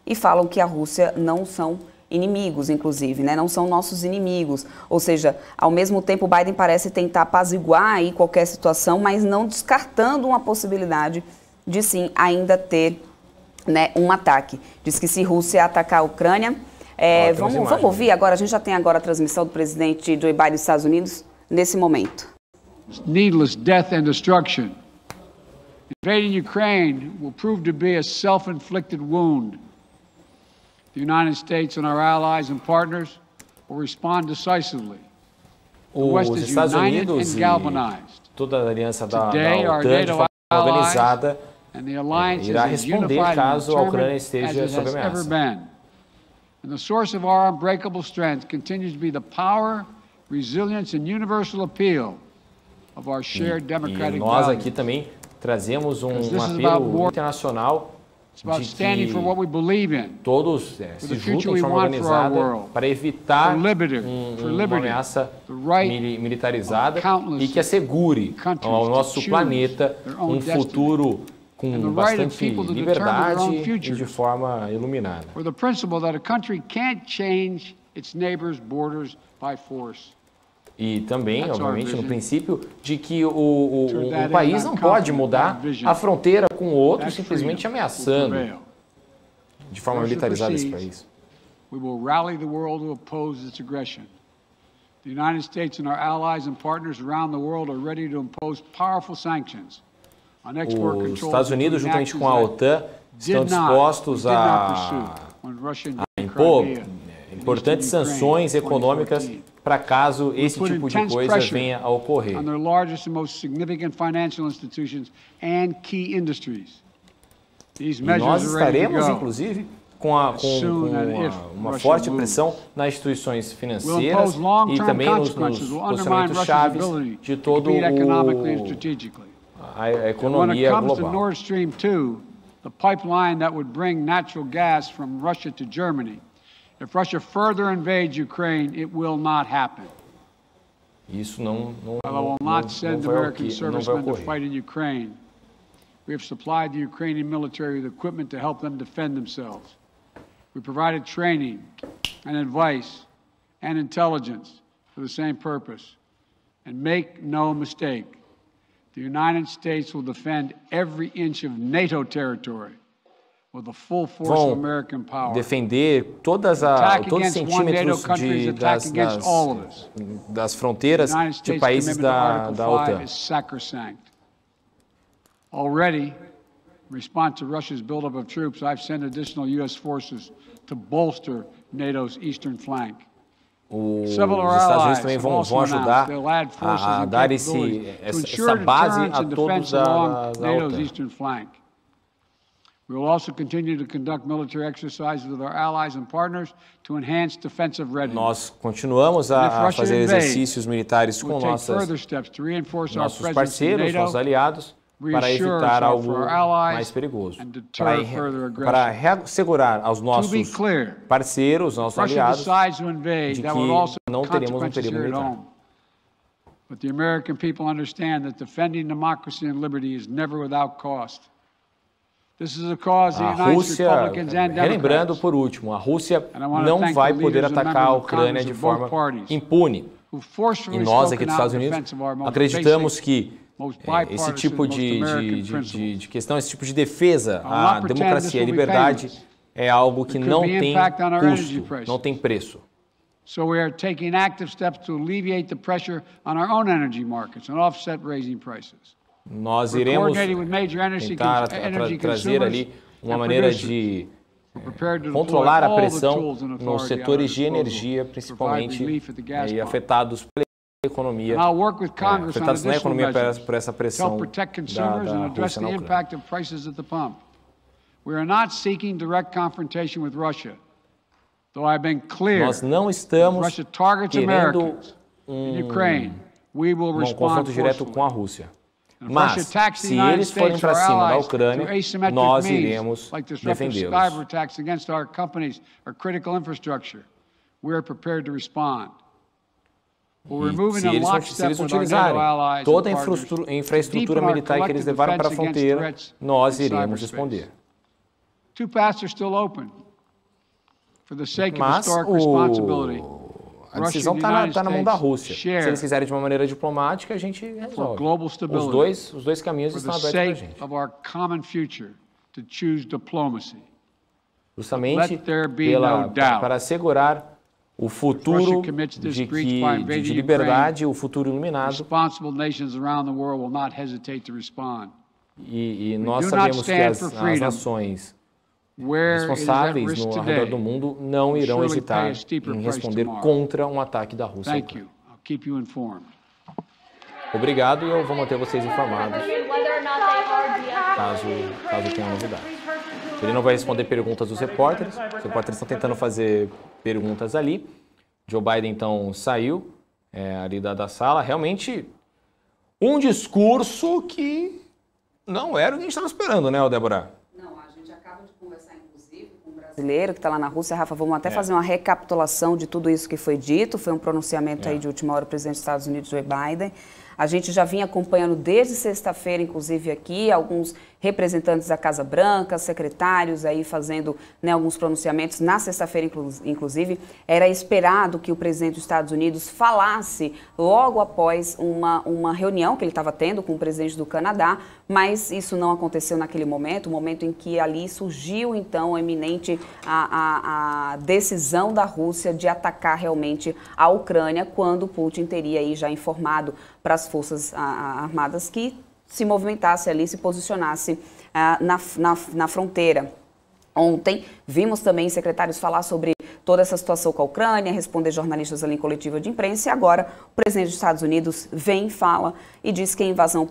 E falam que a Rússia não são inimigos, inclusive, né? Não são nossos inimigos. Ou seja, ao mesmo tempo, o Biden parece tentar apaziguar aí qualquer situação, mas não descartando uma possibilidade de sim ainda ter, né, um ataque. Diz que se a Rússia atacar a Ucrânia... vamos ouvir agora, a gente já tem agora a transmissão do presidente Joe Biden dos Estados Unidos nesse momento. Needless death and destruction. Invading Ukraine will prove to be a self-inflicted wound. The United States and our allies and partners will respond decisively. Os Estados Unidos e toda a aliança da OTAN de forma organizada irá responder caso a Ucrânia esteja sob ameaça. And the source of our unbreakable strength continues to be the power, resilience and universal appeal of our shared democratic values. E nós aqui também trazemos um apelo internacional de que todos se juntem de forma organizada para evitar uma ameaça militarizada e que assegure ao nosso planeta um futuro com bastante liberdade e de forma iluminada. E também, obviamente, no princípio de que o país não pode mudar a fronteira com o outro simplesmente ameaçando de forma militarizada esse país. We will rally the world to oppose this aggression. The United States and our allies and partners around the world are ready to impose powerful sanctions. Os Estados Unidos, juntamente com a OTAN, estão dispostos a impor importantes sanções econômicas para caso esse tipo de coisa venha a ocorrer. E nós estaremos, inclusive, com uma forte pressão nas instituições financeiras e também nos posicionamentos chaves de todo a economia global. Nord Stream 2, the pipeline that would bring natural gas from Russia to Germany. If Russia further invades Ukraine, it will not happen. Isso não will send American servicemen to fight in Ukraine. We have supplied the Ukrainian military with equipment to help them defend themselves. We provided training and advice and intelligence for the same purpose. And make no mistake, the United States will defend every inch of NATO territory with the full force of American power. Defender todos os centímetros das fronteiras de países da OTAN. Already, in response to Russia's buildup of troops, I've sent additional U.S. forces to bolster NATO's eastern flank. Os Estados Unidos também vão ajudar a dar essa base a todos da OTAN. We will also continue to conduct military exercises with our allies and partners to enhance defensive readiness. Nós continuamos a fazer exercícios militares com nossos parceiros, nossos aliados, para evitar algo mais perigoso, para assegurar aos nossos parceiros, nossos aliados, de que não teremos um perigo militar. But the American people understand that defending democracy and liberty is never without cost. A Rússia, relembrando por último, a Rússia não vai poder atacar a Ucrânia de forma impune. E nós aqui dos Estados Unidos acreditamos que esse tipo de questão, esse tipo de defesa à democracia e à liberdade é algo que não tem custo, não tem preço. So we are taking active steps to alleviate the pressure on our own energy markets and offset raising prices. Nós iremos tentar trazer ali uma maneira de controlar a pressão nos setores de energia, principalmente afetados pela economia, afetados na economia por essa pressão da Rússia na Ucrânia. We are not seeking direct confrontation with Russia. Nós não estamos querendo um confronto direto com a Rússia. Mas, se eles forem para cima da Ucrânia, nós iremos defendê-los. E se eles utilizarem toda a infraestrutura militar que eles levaram para a fronteira, nós iremos responder. Mas a decisão está na mão da Rússia. Se eles quiserem de uma maneira diplomática, a gente resolve. Os dois caminhos estão abertos para a gente. Justamente para assegurar o futuro de liberdade, o futuro iluminado. E nós sabemos que as nações responsáveis ao redor do mundo não irão hesitar em responder contra um ataque da Rússia. Obrigado e eu vou manter vocês informados caso tenha novidade. Ele não vai responder perguntas dos repórteres. Os repórteres estão tentando fazer perguntas ali. Joe Biden, então, saiu ali da sala. Realmente, um discurso que não era o que a gente estava esperando, né, Débora? Brasileiro que está lá na Rússia. Rafa, vamos até fazer uma recapitulação de tudo isso que foi dito. Foi um pronunciamento aí de última hora do presidente dos Estados Unidos, Joe Biden. A gente já vinha acompanhando desde sexta-feira, inclusive aqui, alguns representantes da Casa Branca, secretários aí fazendo alguns pronunciamentos. Na sexta-feira, inclusive, era esperado que o presidente dos Estados Unidos falasse logo após uma reunião que ele estava tendo com o presidente do Canadá, mas isso não aconteceu naquele momento, o momento em que ali surgiu, então, iminente a decisão da Rússia de atacar realmente a Ucrânia, quando Putin teria aí já informado para as forças armadas que se movimentasse ali, se posicionasse na fronteira. Ontem, vimos também secretários falar sobre toda essa situação com a Ucrânia, responder jornalistas ali em coletiva de imprensa, e agora o presidente dos Estados Unidos vem, fala e diz que a invasão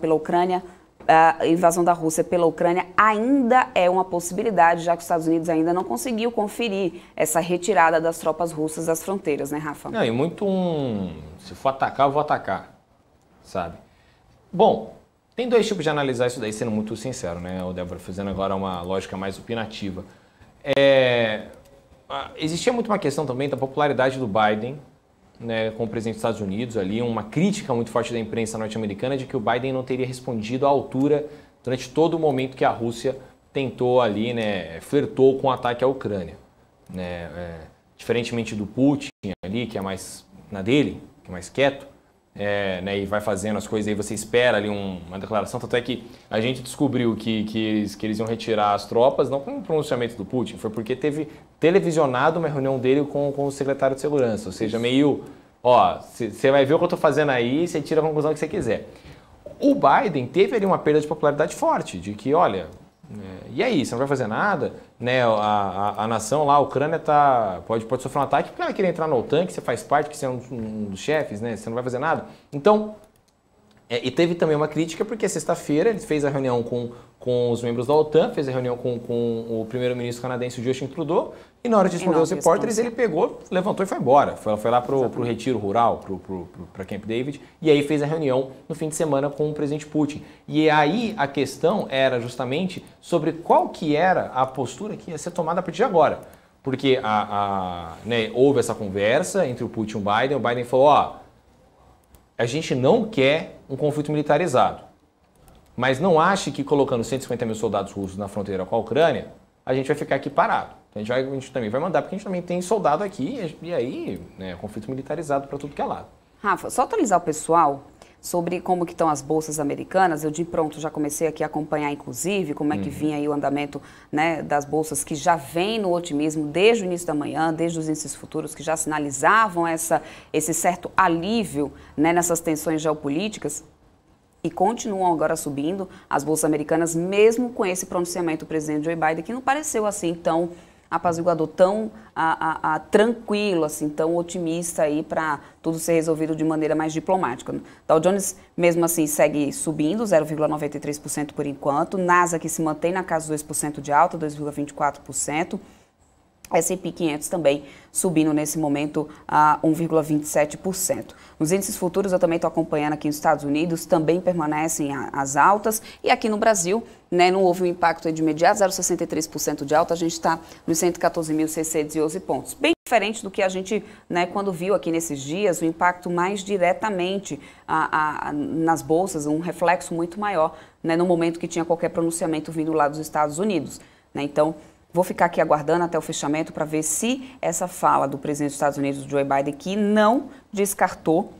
da Rússia pela Ucrânia ainda é uma possibilidade, já que os Estados Unidos ainda não conseguiu conferir essa retirada das tropas russas das fronteiras, né, Rafa? Não, e muito se for atacar, eu vou atacar, sabe? Bom, tem dois tipos de analisar isso daí, sendo muito sincero, né, o Débora, fazendo agora uma lógica mais opinativa. Existia muito uma questão também da popularidade do Biden, né, com o presidente dos Estados Unidos ali, uma crítica muito forte da imprensa norte-americana de que o Biden não teria respondido à altura durante todo o momento que a Rússia tentou ali, né, flertou com o ataque à Ucrânia. Né, diferentemente do Putin ali, que é mais na dele, que é mais quieto, né, e vai fazendo as coisas, aí você espera ali uma declaração, tanto é que a gente descobriu que eles iam retirar as tropas, não com o pronunciamento do Putin, foi porque teve televisionado uma reunião dele com o secretário de segurança, ou seja, meio, você vai ver o que eu estou fazando aí, você tira a conclusão que você quiser. O Biden teve ali uma perda de popularidade forte, de que, olha, e aí, você não vai fazer nada? Né, a nação lá, a Ucrânia pode sofrer um ataque porque ela quer entrar na OTAN, que você faz parte, que você é um dos chefes, né, você não vai fazer nada. Então, e teve também uma crítica porque sexta-feira ele fez a reunião com os membros da OTAN, fez a reunião com o primeiro-ministro canadense, Justin Trudeau, e na hora de responder aos repórteres, ele pegou, levantou e foi embora. Foi lá para o retiro rural, para Camp David, e aí fez a reunião no fim de semana com o presidente Putin. E aí a questão era justamente sobre qual que era a postura que ia ser tomada a partir de agora. Porque né, houve essa conversa entre o Putin e o Biden falou, a gente não quer um conflito militarizado, mas não ache que colocando 150 mil soldados russos na fronteira com a Ucrânia, a gente vai ficar aqui parado. A gente também vai mandar, porque a gente também tem soldado aqui, e aí, né, conflito militarizado para tudo que é lado. Rafa, só atualizar o pessoal sobre como que estão as bolsas americanas. Eu de pronto já comecei aqui a acompanhar, inclusive, como é que vinha aí o andamento, né, das bolsas que já vem no otimismo desde o início da manhã, desde os índices futuros que já sinalizavam esse certo alívio, né, nessas tensões geopolíticas. E continuam agora subindo as bolsas americanas, mesmo com esse pronunciamento do presidente Joe Biden, que não pareceu assim tão apaziguador, tão tranquilo, assim, tão otimista aí para tudo ser resolvido de maneira mais diplomática. Dow Jones, mesmo assim, segue subindo, 0,93% por enquanto. Nasdaq se mantém na casa dos 2% de alta, 2,24%. S&P 500 também subindo nesse momento a 1,27%. Nos índices futuros, eu também estou acompanhando aqui nos Estados Unidos, também permanecem as altas. E aqui no Brasil, né, não houve um impacto de imediato, 0,63% de alta, a gente está nos 114.611 pontos. Bem diferente do que a gente, né, quando viu aqui nesses dias, o impacto mais diretamente nas bolsas, um reflexo muito maior, né, no momento que tinha qualquer pronunciamento vindo lá dos Estados Unidos, né? Então, vou ficar aqui aguardando até o fechamento para ver se essa fala do presidente dos Estados Unidos, Joe Biden, que não descartou,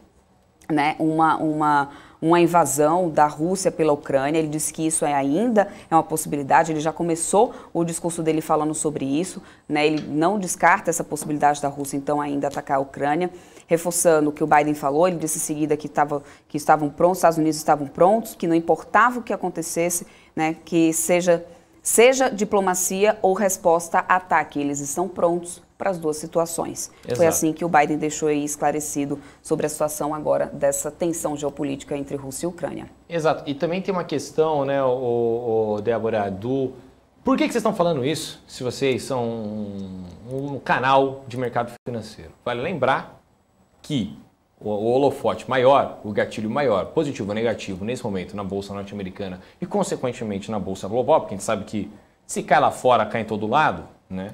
né, uma invasão da Rússia pela Ucrânia. Ele disse que isso ainda é uma possibilidade, ele já começou o discurso dele falando sobre isso, né, ele não descarta essa possibilidade da Rússia, então, ainda atacar a Ucrânia, reforçando o que o Biden falou. Ele disse em seguida que estavam prontos, os Estados Unidos estavam prontos, que não importava o que acontecesse, né, que seja diplomacia ou resposta a ataque. Eles estão prontos para as duas situações. Exato. Foi assim que o Biden deixou aí esclarecido sobre a situação agora dessa tensão geopolítica entre Rússia e Ucrânia. Exato. E também tem uma questão, né, Débora, por que vocês estão falando isso se vocês são um canal de mercado financeiro? Vale lembrar que o holofote maior, o gatilho maior, positivo ou negativo, nesse momento na Bolsa norte-americana e, consequentemente, na Bolsa global, porque a gente sabe que se cai lá fora, cai em todo lado, né?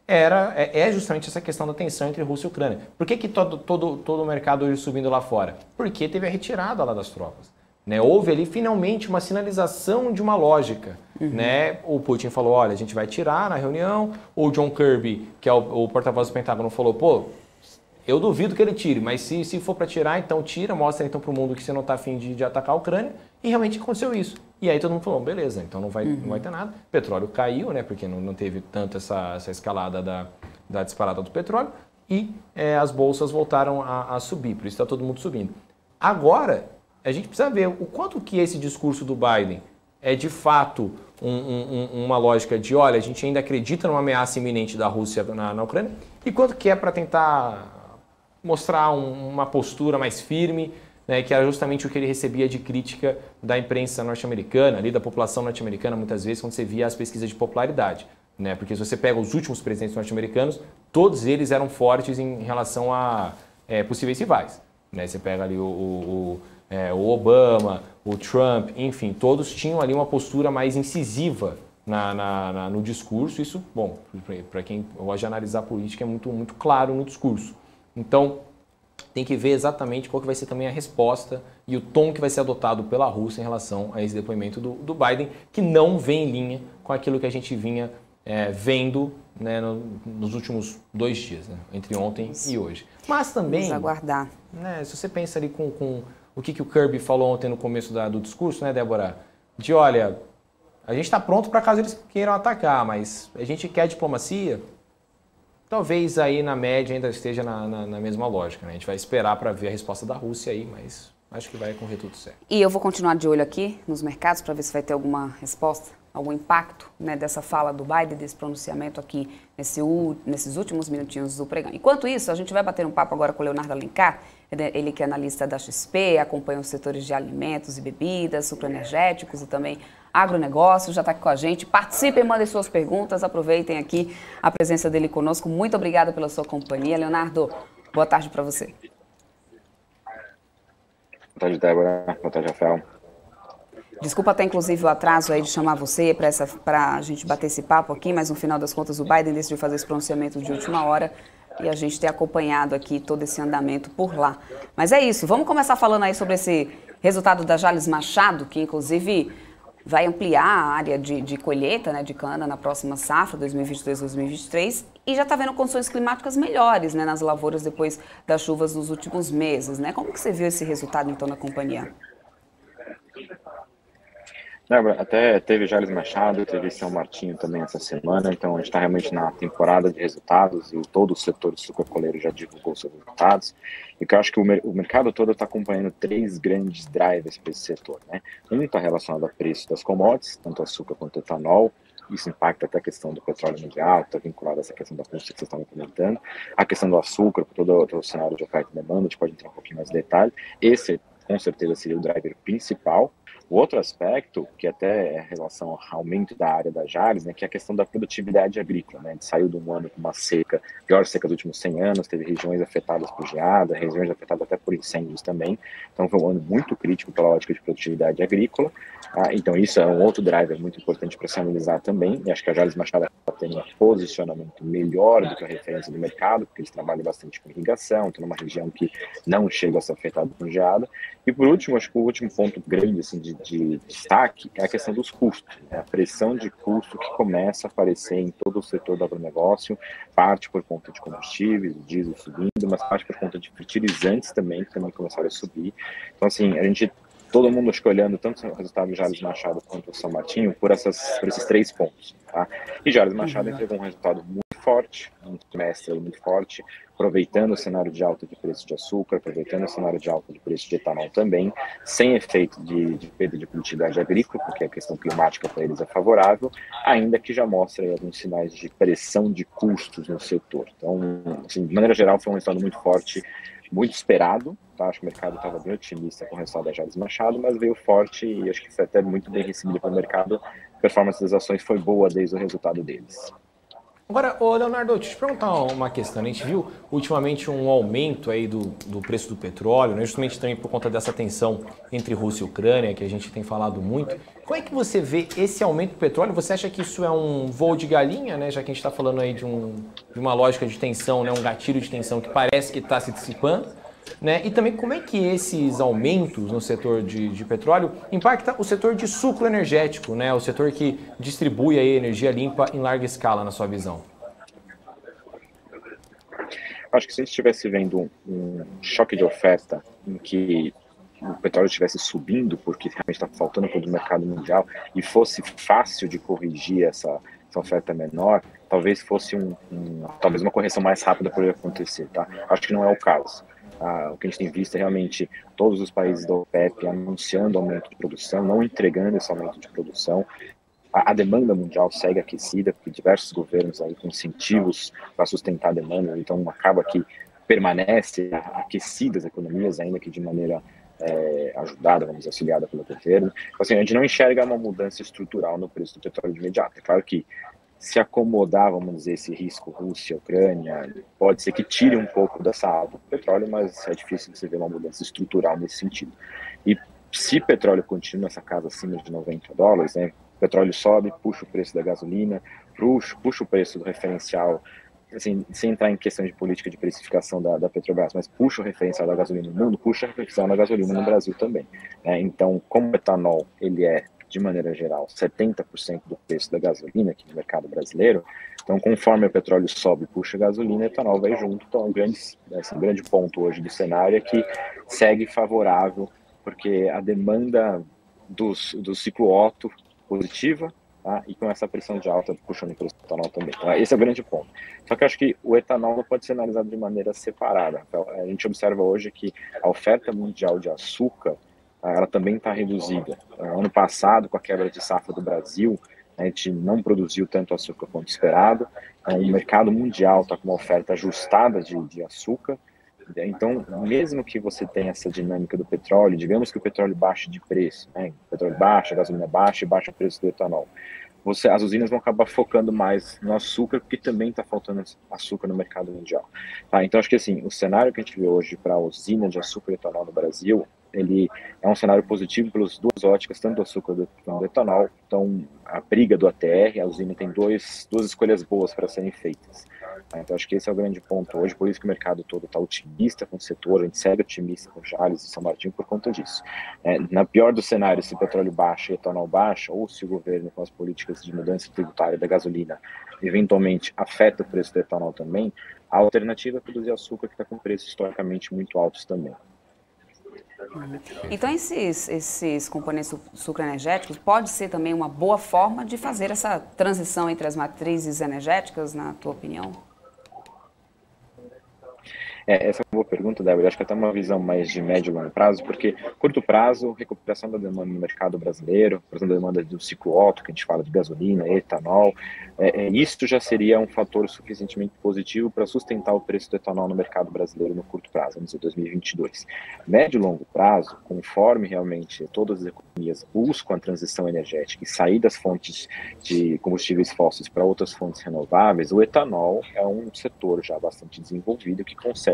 É justamente essa questão da tensão entre Rússia e Ucrânia. Por que todo o mercado hoje subindo lá fora? Porque teve a retirada lá das tropas, né? Houve ali, finalmente, uma sinalização de uma lógica. Né? O Putin falou, olha, a gente vai tirar na reunião. O John Kirby, que é o porta-voz do Pentágono, falou, pô, eu duvido que ele tire, mas se for para tirar, então tira, mostra então para o mundo que você não está afim de atacar a Ucrânia, e realmente aconteceu isso. E aí todo mundo falou, beleza, então não vai ter nada. O petróleo caiu, né, porque não teve tanto essa escalada da disparada do petróleo, e as bolsas voltaram a subir, por isso está todo mundo subindo. Agora, a gente precisa ver o quanto que esse discurso do Biden é de fato uma lógica de, olha, a gente ainda acredita numa ameaça iminente da Rússia na Ucrânia, e quanto que é para tentar mostrar uma postura mais firme, né, que era justamente o que ele recebia de crítica da imprensa norte-americana, ali da população norte-americana, muitas vezes, quando você via as pesquisas de popularidade. Né, porque se você pega os últimos presidentes norte-americanos, todos eles eram fortes em relação a possíveis rivais. Né, você pega ali o Obama, o Trump, enfim, todos tinham ali uma postura mais incisiva no discurso. Isso, bom, para quem gosta de analisar política, é muito, muito claro no discurso. Então, tem que ver exatamente qual que vai ser também a resposta e o tom que vai ser adotado pela Rússia em relação a esse depoimento do Biden, que não vem em linha com aquilo que a gente vinha vendo, né, nos últimos 2 dias, né, entre ontem e hoje. Mas também, vamos aguardar. Né, se você pensa ali com o que o Kirby falou ontem no começo do discurso, né, Débora, de olha, a gente está pronto para caso eles queiram atacar, mas a gente quer diplomacia. Talvez aí na média ainda esteja na mesma lógica, né? A gente vai esperar para ver a resposta da Rússia aí, mas acho que vai correr tudo certo. E eu vou continuar de olho aqui nos mercados para ver se vai ter alguma resposta, algum impacto, né, dessa fala do Biden, desse pronunciamento aqui nesses últimos minutinhos do pregão. Enquanto isso, a gente vai bater um papo agora com o Leonardo Alencar, ele que é analista da XP, acompanha os setores de alimentos e bebidas, sucroenergéticos e também agronegócio, já está aqui com a gente. Participem, mandem suas perguntas, aproveitem aqui a presença dele conosco. Muito obrigada pela sua companhia. Leonardo, boa tarde para você. Boa tarde, Débora. Boa tarde, Rafael. Desculpa até inclusive o atraso aí de chamar você para a gente bater esse papo aqui, mas no final das contas o Biden decidiu fazer esse pronunciamento de última hora e a gente tem acompanhado aqui todo esse andamento por lá. Mas é isso, vamos começar falando aí sobre esse resultado da Jalles Machado, que inclusive vai ampliar a área de colheita, né, de cana na próxima safra, 2022-2023, e já está vendo condições climáticas melhores, né, nas lavouras depois das chuvas nos últimos meses, né? Como que você viu esse resultado, então, na companhia? Débora, até teve Jales Machado, teve São Martinho também essa semana, então a gente está realmente na temporada de resultados e todo o setor sucrocoleiro já divulgou seus resultados. E que eu acho que o mercado todo está acompanhando 3 grandes drivers para esse setor, né? Um está relacionado ao preço das commodities, tanto açúcar quanto etanol. Isso impacta até a questão do petróleo mundial, está vinculado a essa questão da custo que vocês estavam comentando. A questão do açúcar, por todo o cenário de oferta e demanda, a gente pode entrar um pouquinho mais em detalhe. Esse, com certeza, seria o driver principal. O outro aspecto, que até é a relação ao aumento da área da Jales, né, que é a questão da produtividade agrícola. Né? A gente saiu de um ano com uma seca, pior seca dos últimos 100 anos, teve regiões afetadas por geada, regiões afetadas até por incêndios também. Então foi um ano muito crítico pela ótica de produtividade agrícola. Então isso é um outro driver muito importante para se analisar também. E acho que a Jales Machado está tendo um posicionamento melhor do que a referência do mercado, porque eles trabalham bastante com irrigação, estão numa região que não chega a ser afetada por geada. E por último, acho que o último ponto grande assim, de destaque é a questão dos custos, né? A pressão de custo que começa a aparecer em todo o setor do agronegócio, parte por conta de combustíveis, o diesel subindo, mas parte por conta de fertilizantes também, que também começaram a subir. Então, assim, todo mundo acho que olhando tanto o resultado do Jales Machado quanto o São Martinho por esses 3 pontos, tá? E Jales Machado entregou um resultado muito forte, um trimestre muito forte, aproveitando o cenário de alta de preço de açúcar, aproveitando o cenário de alta de preço de etanol também, sem efeito de perda de produtividade agrícola, porque a questão climática para eles é favorável, ainda que já mostre alguns sinais de pressão de custos no setor. Então, assim, de maneira geral, foi um resultado muito forte, muito esperado, tá? Acho que o mercado estava bem otimista com o resultado da Jales Machado, mas veio forte e acho que foi até muito bem recebido pelo mercado. A performance das ações foi boa desde o resultado deles. Agora, Leonardo, deixa eu te perguntar uma questão. A gente viu ultimamente um aumento aí do preço do petróleo, né? Justamente também por conta dessa tensão entre Rússia e Ucrânia, que a gente tem falado muito. Como é que você vê esse aumento do petróleo? Você acha que isso é um voo de galinha, né? Já que a gente está falando aí de uma lógica de tensão, né? Um gatilho de tensão que parece que está se dissipando, né? E também como é que esses aumentos no setor de petróleo impactam o setor de sucro energético, né? O setor que distribui aí energia limpa em larga escala, na sua visão? Acho que se a gente estivesse vendo um choque de oferta em que o petróleo estivesse subindo porque realmente está faltando para o mercado mundial e fosse fácil de corrigir essa oferta menor, talvez fosse talvez uma correção mais rápida poderia acontecer, tá? Acho que não é o caso. O que a gente tem visto é realmente todos os países da OPEP anunciando aumento de produção, não entregando esse aumento de produção. A demanda mundial segue aquecida, porque diversos governos aí com incentivos para sustentar a demanda, então acaba que permanece aquecidas as economias, ainda que de maneira ajudada, vamos dizer, auxiliada pelo governo. Então, assim, a gente não enxerga uma mudança estrutural no preço do petróleo de imediato. É claro que se acomodar, vamos dizer, esse risco Rússia, Ucrânia, pode ser que tire um pouco dessa alta do petróleo, mas é difícil você ver uma mudança estrutural nesse sentido. E se o petróleo continua nessa casa acima de $90, né, o petróleo sobe, puxa o preço da gasolina, puxa o preço do referencial, assim, sem entrar em questão de política de precificação da Petrobras, mas puxa o referencial da gasolina no mundo, puxa a referencial da gasolina no Brasil também. Então, como o etanol, ele é, de maneira geral, 70% do preço da gasolina aqui no mercado brasileiro, então conforme o petróleo sobe e puxa a gasolina, o etanol vai junto. Então, um grande ponto hoje do cenário é que segue favorável, porque a demanda do ciclo Otto positiva, tá? E com essa pressão de alta puxando o preço do etanol também. Então, esse é o grande ponto. Só que eu acho que o etanol não pode ser analisado de maneira separada. Então, a gente observa hoje que a oferta mundial de açúcar ela também está reduzida. Ano passado, com a quebra de safra do Brasil, a gente não produziu tanto açúcar quanto esperado. O mercado mundial está com uma oferta ajustada de açúcar. Então, mesmo que você tenha essa dinâmica do petróleo, digamos que o petróleo baixe de preço, né? O petróleo baixa, a gasolina baixa e baixa o preço do etanol. As usinas vão acabar focando mais no açúcar, porque também está faltando açúcar no mercado mundial. Tá? Então, acho que assim, o cenário que a gente vê hoje para a usina de açúcar e etanol no Brasil, ele é um cenário positivo pelas duas óticas, tanto do açúcar quanto do etanol. Então, a briga do ATR, a usina tem duas escolhas boas para serem feitas. Então, acho que esse é o grande ponto hoje, por isso que o mercado todo está otimista com o setor, a gente segue otimista com Jalles e São Martinho por conta disso. Na pior dos cenários, se o petróleo baixa e etanol baixa, ou se o governo, com as políticas de mudança tributária da gasolina, eventualmente afeta o preço do etanol também, a alternativa é produzir açúcar, que está com preços historicamente muito altos também. Então, esses componentes sucroenergéticos pode ser também uma boa forma de fazer essa transição entre as matrizes energéticas, na tua opinião? Essa é uma boa pergunta, Débora. Eu acho que até uma visão mais de médio e longo prazo, porque curto prazo, recuperação da demanda no mercado brasileiro, recuperação da demanda do ciclo Otto, que a gente fala de gasolina, etanol, isso já seria um fator suficientemente positivo para sustentar o preço do etanol no mercado brasileiro no curto prazo, vamos dizer, 2022. Médio e longo prazo, conforme realmente todas as economias buscam a transição energética e sair das fontes de combustíveis fósseis para outras fontes renováveis, o etanol é um setor já bastante desenvolvido que consegue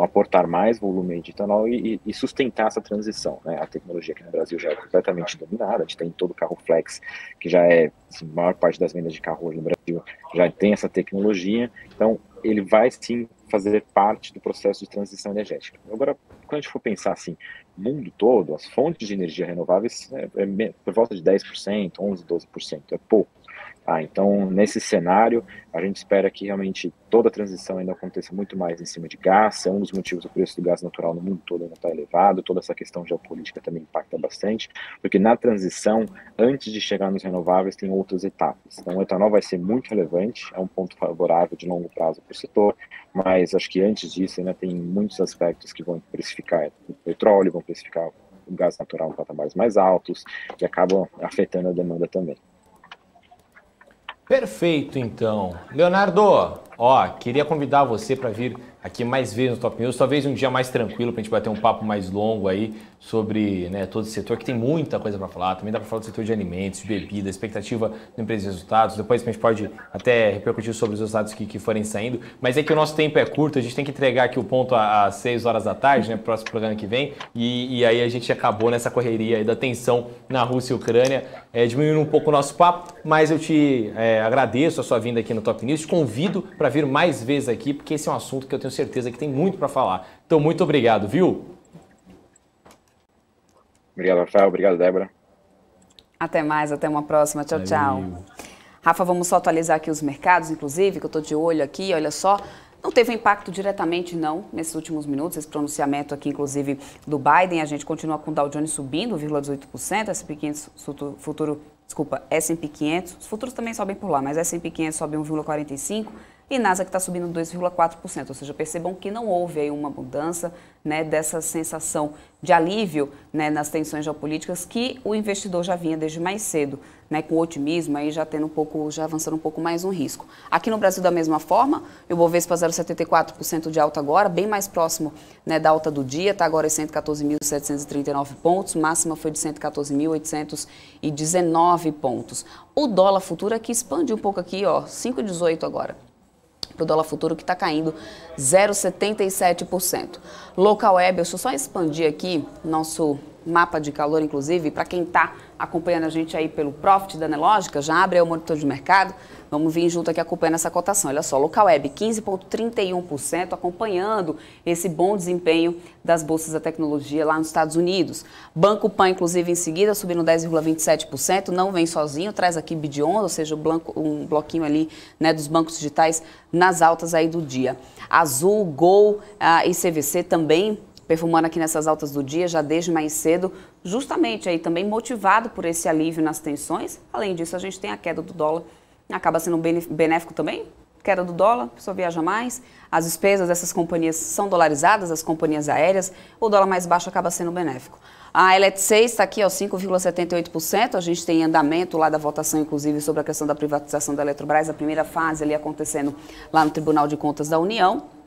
aportar mais volume de etanol e sustentar essa transição, né? A tecnologia aqui no Brasil já é completamente dominada, a gente tem todo o carro flex, que já é, assim, a maior parte das vendas de carro hoje no Brasil já tem essa tecnologia, então ele vai sim fazer parte do processo de transição energética. Agora, quando a gente for pensar assim, no mundo todo, as fontes de energia renováveis por volta de 10%, 11%, 12%, é pouco. Então, nesse cenário, a gente espera que realmente toda a transição ainda aconteça muito mais em cima de gás. É um dos motivos do preço do gás natural no mundo todo ainda está elevado. Toda essa questão geopolítica também impacta bastante, porque na transição, antes de chegar nos renováveis, tem outras etapas. Então, o etanol vai ser muito relevante, é um ponto favorável de longo prazo para o setor, mas acho que antes disso ainda tem muitos aspectos que vão precificar o petróleo, vão precificar o gás natural em patamares mais altos, que acabam afetando a demanda também. Perfeito, então. Leonardo, queria convidar você para vir aqui mais vezes no Top News, talvez um dia mais tranquilo para a gente bater um papo mais longo aí sobre, né, todo esse setor, que tem muita coisa para falar. Também dá para falar do setor de alimentos, de bebida, expectativa da empresa de resultados. Depois a gente pode até repercutir sobre os resultados que forem saindo. Mas é que o nosso tempo é curto, a gente tem que entregar aqui o ponto às 6 horas da tarde, né, próximo programa que vem. E aí a gente acabou nessa correria aí da tensão na Rússia e Ucrânia, diminuindo um pouco o nosso papo, mas eu te agradeço a sua vinda aqui no Top News, te convido para vir mais vezes aqui, porque esse é um assunto que eu tenho certeza que tem muito para falar. Então, muito obrigado, viu? Obrigado, Rafael. Obrigado, Débora. Até mais, até uma próxima. Tchau, tchau. Rafa, vamos só atualizar aqui os mercados, inclusive, que eu estou de olho aqui, olha só. Não teve impacto diretamente, não, nesses últimos minutos, esse pronunciamento aqui, inclusive, do Biden. A gente continua com o Dow Jones subindo 0,18%, S&P 500 S&P 500, os futuros também sobem por lá, mas S&P 500 sobe 1,45%, e Nasdaq está subindo 2,4%, ou seja, percebam que não houve aí uma mudança, né, dessa sensação de alívio, né, nas tensões geopolíticas que o investidor já vinha desde mais cedo, né, com otimismo, aí já avançando um pouco mais um risco. Aqui no Brasil da mesma forma, o Bovespa 0,74% de alta agora, bem mais próximo, né, da alta do dia, está agora em 114.739 pontos, máxima foi de 114.819 pontos. O dólar futuro aqui expande um pouco aqui, 5,18 agora. Para o dólar futuro, que está caindo 0,77%. Local Web, deixa eu só expandir aqui nosso mapa de calor, inclusive, para quem está acompanhando a gente aí pelo Profit da Nelogica, já abre aí o monitor de mercado, vamos vir junto aqui acompanhando essa cotação. Olha só, Local Web 15,31%, acompanhando esse bom desempenho das bolsas da tecnologia lá nos Estados Unidos. Banco Pan, inclusive, em seguida, subindo 10,27%, não vem sozinho, traz aqui Bidion, ou seja, um bloquinho ali, né, dos bancos digitais nas altas aí do dia. Azul, Gol e CVC também perfumando aqui nessas altas do dia, já desde mais cedo, justamente aí também motivado por esse alívio nas tensões. Além disso, a gente tem a queda do dólar, acaba sendo benéfico também, queda do dólar, a pessoa viaja mais, as despesas dessas companhias são dolarizadas, as companhias aéreas, o dólar mais baixo acaba sendo benéfico. A LET6 está aqui, 5,78%, a gente tem andamento lá da votação, inclusive, sobre a questão da privatização da Eletrobras, a primeira fase ali acontecendo lá no Tribunal de Contas da União.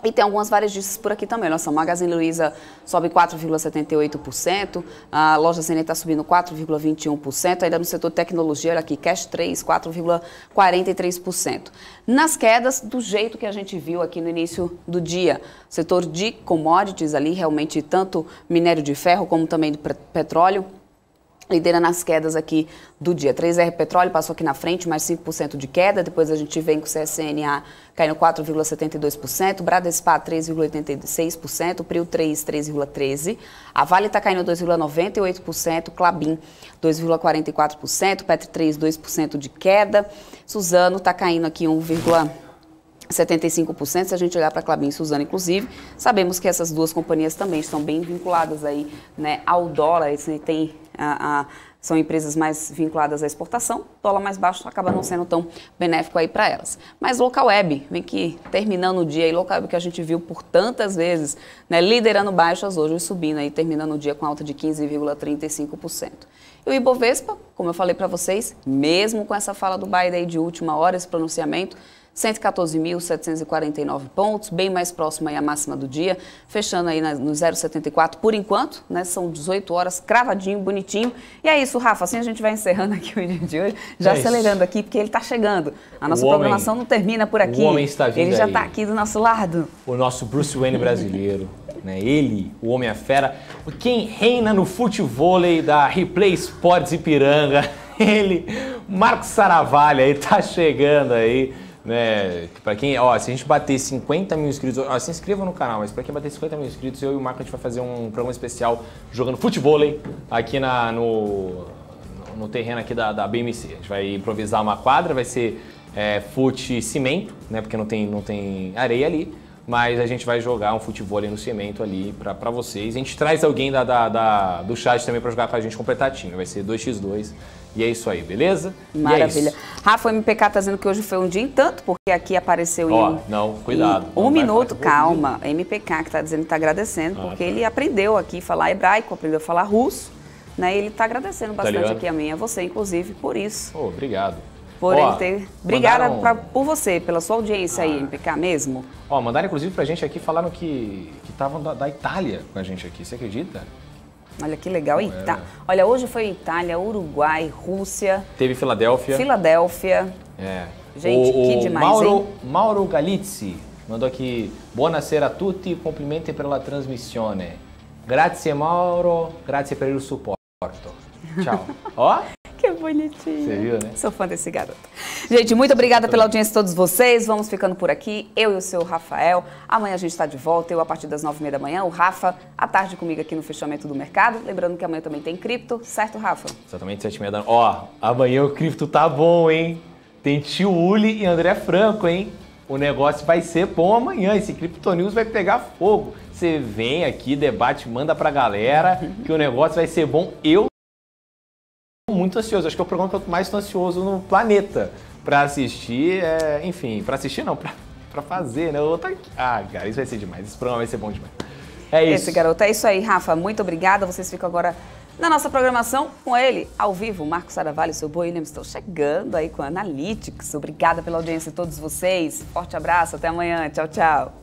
E tem algumas varejistas por aqui também. Nossa, Magazine Luiza sobe 4,78%, a loja Cine está subindo 4,21%, ainda no setor de tecnologia, olha aqui, Cash 3, 4,43%. Nas quedas, do jeito que a gente viu aqui no início do dia, setor de commodities ali, realmente tanto minério de ferro como também do petróleo, lidera nas quedas aqui do dia. 3R Petróleo passou aqui na frente, mais 5% de queda. Depois a gente vem com o CSNA caindo 4,72%, Bradespar 3,86%, Prio 3,13%, a Vale está caindo 2,98%, Klabin 2,44%, Petro 3, 2% de queda, Suzano está caindo aqui 1,75%. Se a gente olhar para a Klabin e Suzano, inclusive, sabemos que essas duas companhias também estão bem vinculadas aí, né, ao dólar. São empresas mais vinculadas à exportação, dólar mais baixo acaba não sendo tão benéfico aí para elas. Mas Local Web, vem que terminando o dia aí, Local Web que a gente viu por tantas vezes, né, liderando baixas hoje, subindo aí, terminando o dia com alta de 15,35%. E o Ibovespa, como eu falei para vocês, mesmo com essa fala do Biden aí de última hora, esse pronunciamento, 114.749 pontos, bem mais próximo aí à máxima do dia, fechando aí no 0,74 por enquanto, né? São 18 horas, cravadinho, bonitinho. E é isso, Rafa, assim a gente vai encerrando aqui o dia de hoje, já acelerando aqui, porque ele está chegando. A nossa programação não termina por aqui. O homem está vindo ele já está aqui do nosso lado. O nosso Bruce Wayne brasileiro, né? Ele, o homem a fera, quem reina no futevôlei da Replay Sports Ipiranga, ele, Marcos Saravalha, aí tá chegando aí. Né, para quem, ó, se a gente bater 50 mil inscritos, ó, se inscreva no canal, mas para quem bater 50 mil inscritos, eu e o Marco a gente vai fazer um programa especial jogando futevôlei aqui no terreno aqui da BMC. A gente vai improvisar uma quadra, vai ser fute cimento, né, porque não tem areia ali, mas a gente vai jogar um futevôlei no cimento ali para vocês. A gente traz alguém do chat também para jogar com a gente completatinho, vai ser 2x2. E é isso aí, beleza? Maravilha. Rafa, o MPK tá dizendo que hoje foi um dia em tanto, porque aqui apareceu não, cuidado. Um minuto, calma. MPK que tá dizendo que tá agradecendo, porque ele aprendeu aqui a falar hebraico, aprendeu a falar russo, né? E ele tá agradecendo bastante aqui a mim, a você, inclusive, por isso. Obrigado. Por ele ter... Obrigada por você, pela sua audiência aí, MPK mesmo. Mandaram inclusive pra gente aqui, falaram que estavam da Itália com a gente aqui, você acredita? Olha que legal. Olha, hoje foi Itália, Uruguai, Rússia. Teve Filadélfia. Gente, que demais, hein? Mauro Galizzi mandou aqui: Buonasera a tutti, complimenti per la trasmissione. Grazie Mauro, grazie per il supporto. Tchau. Ó. Que bonitinho. Você viu, né? Sou fã desse garoto. Gente, muito obrigada pela audiência de todos vocês. Vamos ficando por aqui. Eu e o seu Rafael. Amanhã a gente está de volta. Eu a partir das 9h30 da manhã. O Rafa à tarde comigo aqui no fechamento do mercado. Lembrando que amanhã também tem cripto. Certo, Rafa? Exatamente, 7h30 da noite. Ó, amanhã o cripto tá bom, hein? Tem Tio Uli e André Franco, hein? O negócio vai ser bom amanhã. Esse Crypto News vai pegar fogo. Você vem aqui, debate, manda pra galera que o negócio vai ser bom. Eu muito ansioso, acho que é o programa que eu mais estou ansioso no planeta para assistir, enfim, para assistir não, para fazer, né? Cara, isso vai ser demais, esse programa vai ser bom demais. É isso. Esse garoto, é isso aí, Rafa, muito obrigada, vocês ficam agora na nossa programação com ele, ao vivo, Marcos Saravalha, seu Boi Williams, estou chegando aí com a Analytics, obrigada pela audiência de todos vocês, forte abraço, até amanhã, tchau, tchau.